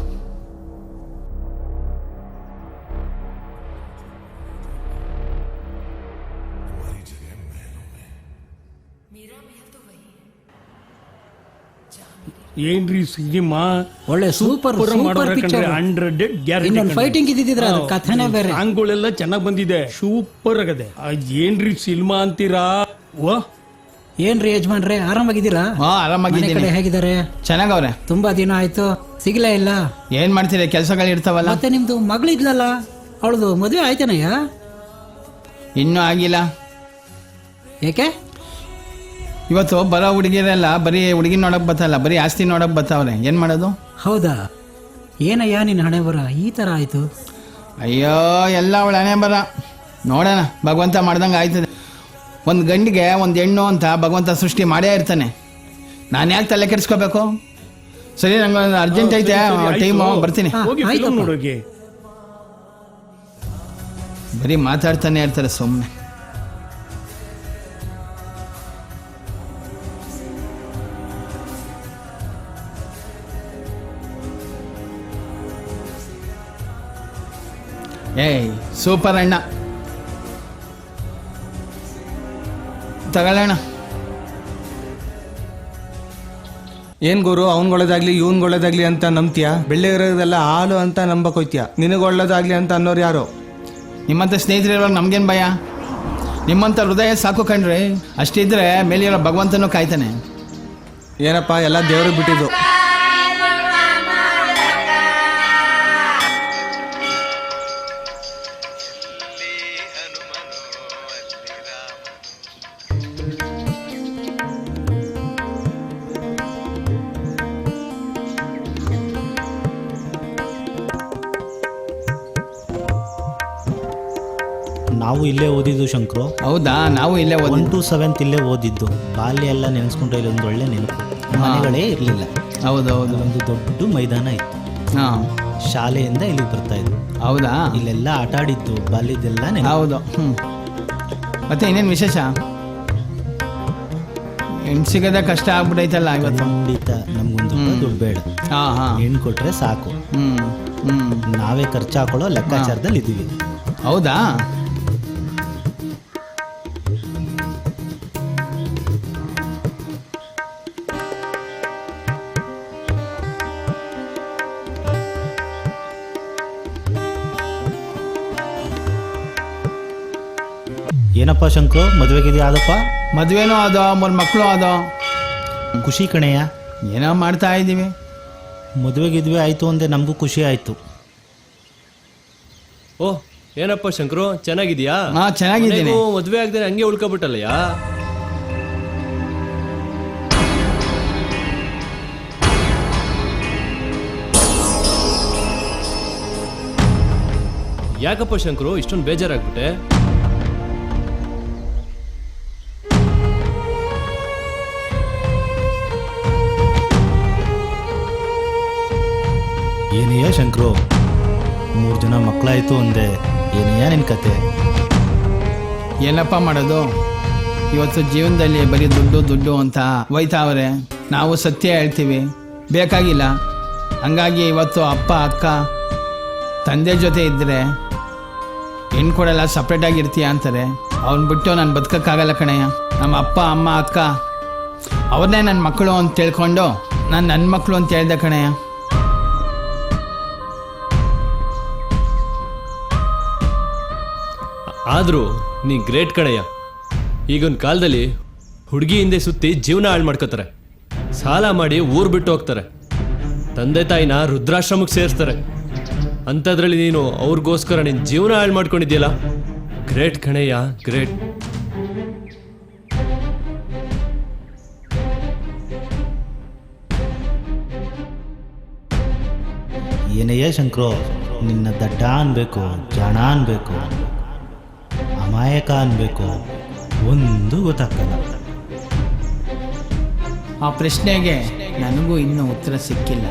Speaker 19: ಏನ್ರಿ ಸಿನಿಮಾ?
Speaker 8: ಒಳ್ಳೆ ಸೂಪರ್ ಪಿಕ್ಚರ್.
Speaker 19: 100 ಗ್ಯಾರಂಟಿ.
Speaker 8: ಫೈಟಿಂಗ್ ಇದ್ದಿದ್ರೆ ಅದು ಕಥೆನೇ ಬೇರೆ.
Speaker 19: ಸಾಂಗ್ಗಳೆಲ್ಲ ಚೆನ್ನಾಗಿ ಬಂದಿದೆ, ಸೂಪರ್ ಆಗದೆ. ಏನ್ರಿ ಸಿನಿಮಾ ಅಂತೀರಾ? ಓ
Speaker 8: ಏನ್ರಿ ಯಜಮಾನ್ರೆ, ಆರಾಮಾಗಿದ್ದೀರಾ?
Speaker 12: ಆರಾಮಾಗಿದ್ದೀನಿ.
Speaker 8: ಹೇಗಿದ್ದಾರೆ?
Speaker 12: ಚೆನ್ನಾಗವ್ರೆ.
Speaker 8: ತುಂಬಾ ದಿನ ಆಯ್ತು, ಸಿಗ್ಲೇ ಇಲ್ಲ.
Speaker 12: ಏನ್ ಮಾಡ್ತೀರಿ, ಕೆಲಸಗಳು ಇರ್ತಾವಲ್ಲ.
Speaker 8: ಮತ್ತೆ ನಿಮ್ದು ಮಗಳಿದ್ಲಲ್ಲ, ಅವಳದು ಮದುವೆ ಆಯ್ತನಯ್ಯ?
Speaker 12: ಇನ್ನೂ ಆಗಿಲ್ಲ.
Speaker 8: ಏಕೆ?
Speaker 12: ಇವತ್ತು ಬರೋ ಹುಡುಗಿರೆಲ್ಲ ಬರೀ ಹುಡುಗಿ ನೋಡಕ್ ಬತ್ತಲ್ಲ, ಬರೀ ಆಸ್ತಿ ನೋಡಕ್ ಬತ್ತಾವ್ರೆ. ಏನ್ ಮಾಡೋದು?
Speaker 8: ಹೌದಾ? ಏನಯ್ಯ ನಿನ್ನ ಹಣೆ ಬರ ಈ ತರ ಆಯ್ತು?
Speaker 12: ಅಯ್ಯೋ, ಎಲ್ಲ ಅವಳ ಹಣೆ ಬರ. ನೋಡೋಣ, ಭಗವಂತ ಮಾಡ್ದಂಗೆ ಆಯ್ತದೆ. ಒಂದು ಗಂಡಿಗೆ ಒಂದು ಹೆಣ್ಣು ಅಂತ ಭಗವಂತ ಸೃಷ್ಟಿ ಮಾಡೇ ಇರ್ತಾನೆ. ನಾನು ಯಾಕೆ ತಲೆ ಕೆಡಿಸ್ಕೋಬೇಕು? ಸರಿ, ನಂಗೆ ಅರ್ಜೆಂಟ್ ಐತೆ, ಟೈಮು, ಬರ್ತೀನಿ. ಬರೀ ಮಾತಾಡ್ತಾನೆ ಇರ್ತಾರೆ ಸುಮ್ಮನೆ. ಏಯ್ ಸೂಪರ್ ಅಣ್ಣ, ತಗೊಳ್ಳೋಣ.
Speaker 3: ಏನ್ ಗುರು, ಅವ್ನ್ಗೆ ಒಳ್ಳೇದಾಗ್ಲಿ ಇವ್ನ್ಗೆ ಒಳ್ಳೇದಾಗ್ಲಿ ಅಂತ ನಂಬ್ತೀಯ? ಬೆಳ್ಳಿ ಇರೋದೆಲ್ಲ ಹಾಲು ಅಂತ ನಂಬಕ್ ಹೋಯ್ತೀಯ. ನಿನಗೆ ಒಳ್ಳೇದಾಗ್ಲಿ ಅಂತ ಅನ್ನೋರು ಯಾರು?
Speaker 12: ನಿಮ್ಮಂಥ ಸ್ನೇಹಿತರಿರೋ ನಮ್ಗೇನು ಭಯ? ನಿಮ್ಮಂಥ ಹೃದಯ ಸಾಕು ಕಣ್ರಿ. ಅಷ್ಟಿದ್ರೆ ಮೇಲಿರೋ ಭಗವಂತನೂ ಕಾಯ್ತಾನೆ.
Speaker 3: ಏನಪ್ಪ, ಎಲ್ಲ ದೇವ್ರಿಗೆ ಬಿಟ್ಟಿದ್ದು.
Speaker 14: ನಾವು ಇಲ್ಲೇ ಓದಿದ್ದು ಶಂಕರು.
Speaker 12: ಹೌದಾ? ನಾವು ಇಲ್ಲೇ
Speaker 14: 1 to 7th ಇಲ್ಲೇ ಓದಿದ್ದು. ಬಾಲ್ಯ ಎಲ್ಲ ನೆನೆಸ್ಕೊಂಡ್ರೆ ಇಲ್ಲೊಂದು ಒಳ್ಳೆ ನೆನಪು. ಮನೆಗಳೇ ಇರಲಿಲ್ಲ.
Speaker 12: ಹೌದೌದು.
Speaker 14: ಒಂದು ದೊಡ್ಡ ಮೈದಾನ ಇತ್ತು. ಶಾಲೆಯಿಂದ ಇಲ್ಲಿಗೆ ಬರ್ತಾ ಇದ್ವು.
Speaker 12: ಹೌದಾ?
Speaker 14: ಇಲ್ಲೆಲ್ಲ ಆಟ ಆಡಿದ್ದು ಬಾಲ್ಯದೆಲ್ಲ.
Speaker 12: ಹೌದು. ಮತ್ತೆ ಇನ್ನೇನು ವಿಶೇಷ? ಹೆಣ್ಣು ಸಿಗೋದೇ ಕಷ್ಟ ಆಗ್ಬಿಟ್ಟೈತಲ್ಲ ಇವತ್ತು.
Speaker 14: ಖಂಡಿತ ನಮ್ಗೊಂದು ದುಡ್ಡು ಬೇಡ. ಹೆಣ್ಣು ಕೊಟ್ರೆ ಸಾಕು. ನಾವೇ ಖರ್ಚು ಹಾಕೊಳ್ಳೋ ಲೆಕ್ಕಾಚಾರದಲ್ಲಿ ಇದ್ದೀವಿ.
Speaker 12: ಹೌದಾ?
Speaker 14: ಏನಪ್ಪ ಶಂಕರು, ಮದುವೆಗಿದೆಯಾ ಆದಪ್ಪ?
Speaker 12: ಮದುವೆನೂ ಅದೋ, 3 ಮಕ್ಕಳು ಅದೋ.
Speaker 14: ಖುಷಿ ಕಣಯ್ಯ.
Speaker 12: ಏನೋ ಮಾಡ್ತಾ ಇದ್ದೀವಿ.
Speaker 14: ಮದುವೆಗಿದ್ವಿ ಆಯಿತು ಅಂದೆ, ನಮಗೂ ಖುಷಿ ಆಯಿತು.
Speaker 17: ಓ ಏನಪ್ಪ ಶಂಕರು, ಚೆನ್ನಾಗಿದ್ಯಾ?
Speaker 12: ಹಾ, ಚೆನ್ನಾಗಿದ್ದೀನಿ.
Speaker 17: ಮದುವೆ ಆಗದೆ ಹಂಗೆ ಉಳ್ಕೊಬಿಟ್ಟಲ್ಲಯ್ಯ. ಯಾಕಪ್ಪ ಶಂಕರು ಇಷ್ಟೊಂದು ಬೇಜಾರಾಗ್ಬಿಟ್ಟೆ?
Speaker 14: ಏನಯ್ಯ ಶಂಕರು, 3 ಜನ ಮಕ್ಕಳಾಯಿತು ಅಂದೆ, ಏನಯ್ಯ ನಿನ್ನ ಕತೆ?
Speaker 12: ಏನಪ್ಪ ಮಾಡೋದು, ಇವತ್ತು ಜೀವನದಲ್ಲಿ ಬರೀ ದುಡ್ಡು ದುಡ್ಡು ಅಂತ ಹೋಯ್ತಾವ್ರೆ. ನಾವು ಸತ್ಯ ಹೇಳ್ತೀವಿ, ಬೇಕಾಗಿಲ್ಲ. ಹಂಗಾಗಿ ಇವತ್ತು ಅಪ್ಪ ಅಕ್ಕ ತಂದೆ ಜೊತೆ ಇದ್ದರೆ ಹೆಣ್ಣು ಕೊಡಲ್ಲ, ಸಪ್ರೇಟಾಗಿರ್ತೀಯ ಅಂತಾರೆ. ಅವ್ನು ಬಿಟ್ಟು ನಾನು ಬದುಕೋಕ್ಕಾಗಲ್ಲ ಕಣಯ್ಯ. ನಮ್ಮ ಅಪ್ಪ ಅಮ್ಮ ಅಕ್ಕ ಅವ್ರನ್ನೇ ನನ್ನ ಮಕ್ಕಳು ಅಂತ ತಿಳ್ಕೊಂಡು ನಾನು ನನ್ನ ಮಕ್ಕಳು ಅಂತ ಹೇಳ್ದೆ ಕಣಯ್ಯ.
Speaker 17: ಆದರೂ ನೀ ಗ್ರೇಟ್ ಕಣಯ್ಯ. ಈಗೊಂದು ಕಾಲದಲ್ಲಿ ಹುಡುಗಿ ಹಿಂದೆ ಸುತ್ತಿ ಜೀವನ ಹಾಳು ಮಾಡ್ಕೋತಾರೆ, ಸಾಲ ಮಾಡಿ ಊರು ಬಿಟ್ಟು ಹೋಗ್ತಾರೆ, ತಂದೆ ತಾಯಿನ ರುದ್ರಾಶ್ರಮಕ್ಕೆ ಸೇರಿಸ್ತಾರೆ. ಅಂಥದ್ರಲ್ಲಿ ನೀನು ಅವ್ರಿಗೋಸ್ಕರ ನಿನ್ನ ಜೀವನ ಹಾಳು ಮಾಡ್ಕೊಂಡಿದ್ಯಲ್ಲ, ಗ್ರೇಟ್ ಕಣಯ್ಯ, ಗ್ರೇಟ್.
Speaker 14: ಏನಯ್ಯ ಶಂಕರು, ನಿನ್ನ ದಡ್ಡ ಅನ್ಬೇಕು, ಜಾಣ ಅನ್ಬೇಕು, ಅಮಾಯಕ ಅನ್ಬೇಕು, ಒಂದು ಗೊತ್ತಾಗ್ತಲ್ಲ.
Speaker 12: ಆ ಪ್ರಶ್ನೆಗೆ ನನಗೂ ಇನ್ನೂ ಉತ್ತರ ಸಿಕ್ಕಿಲ್ಲ.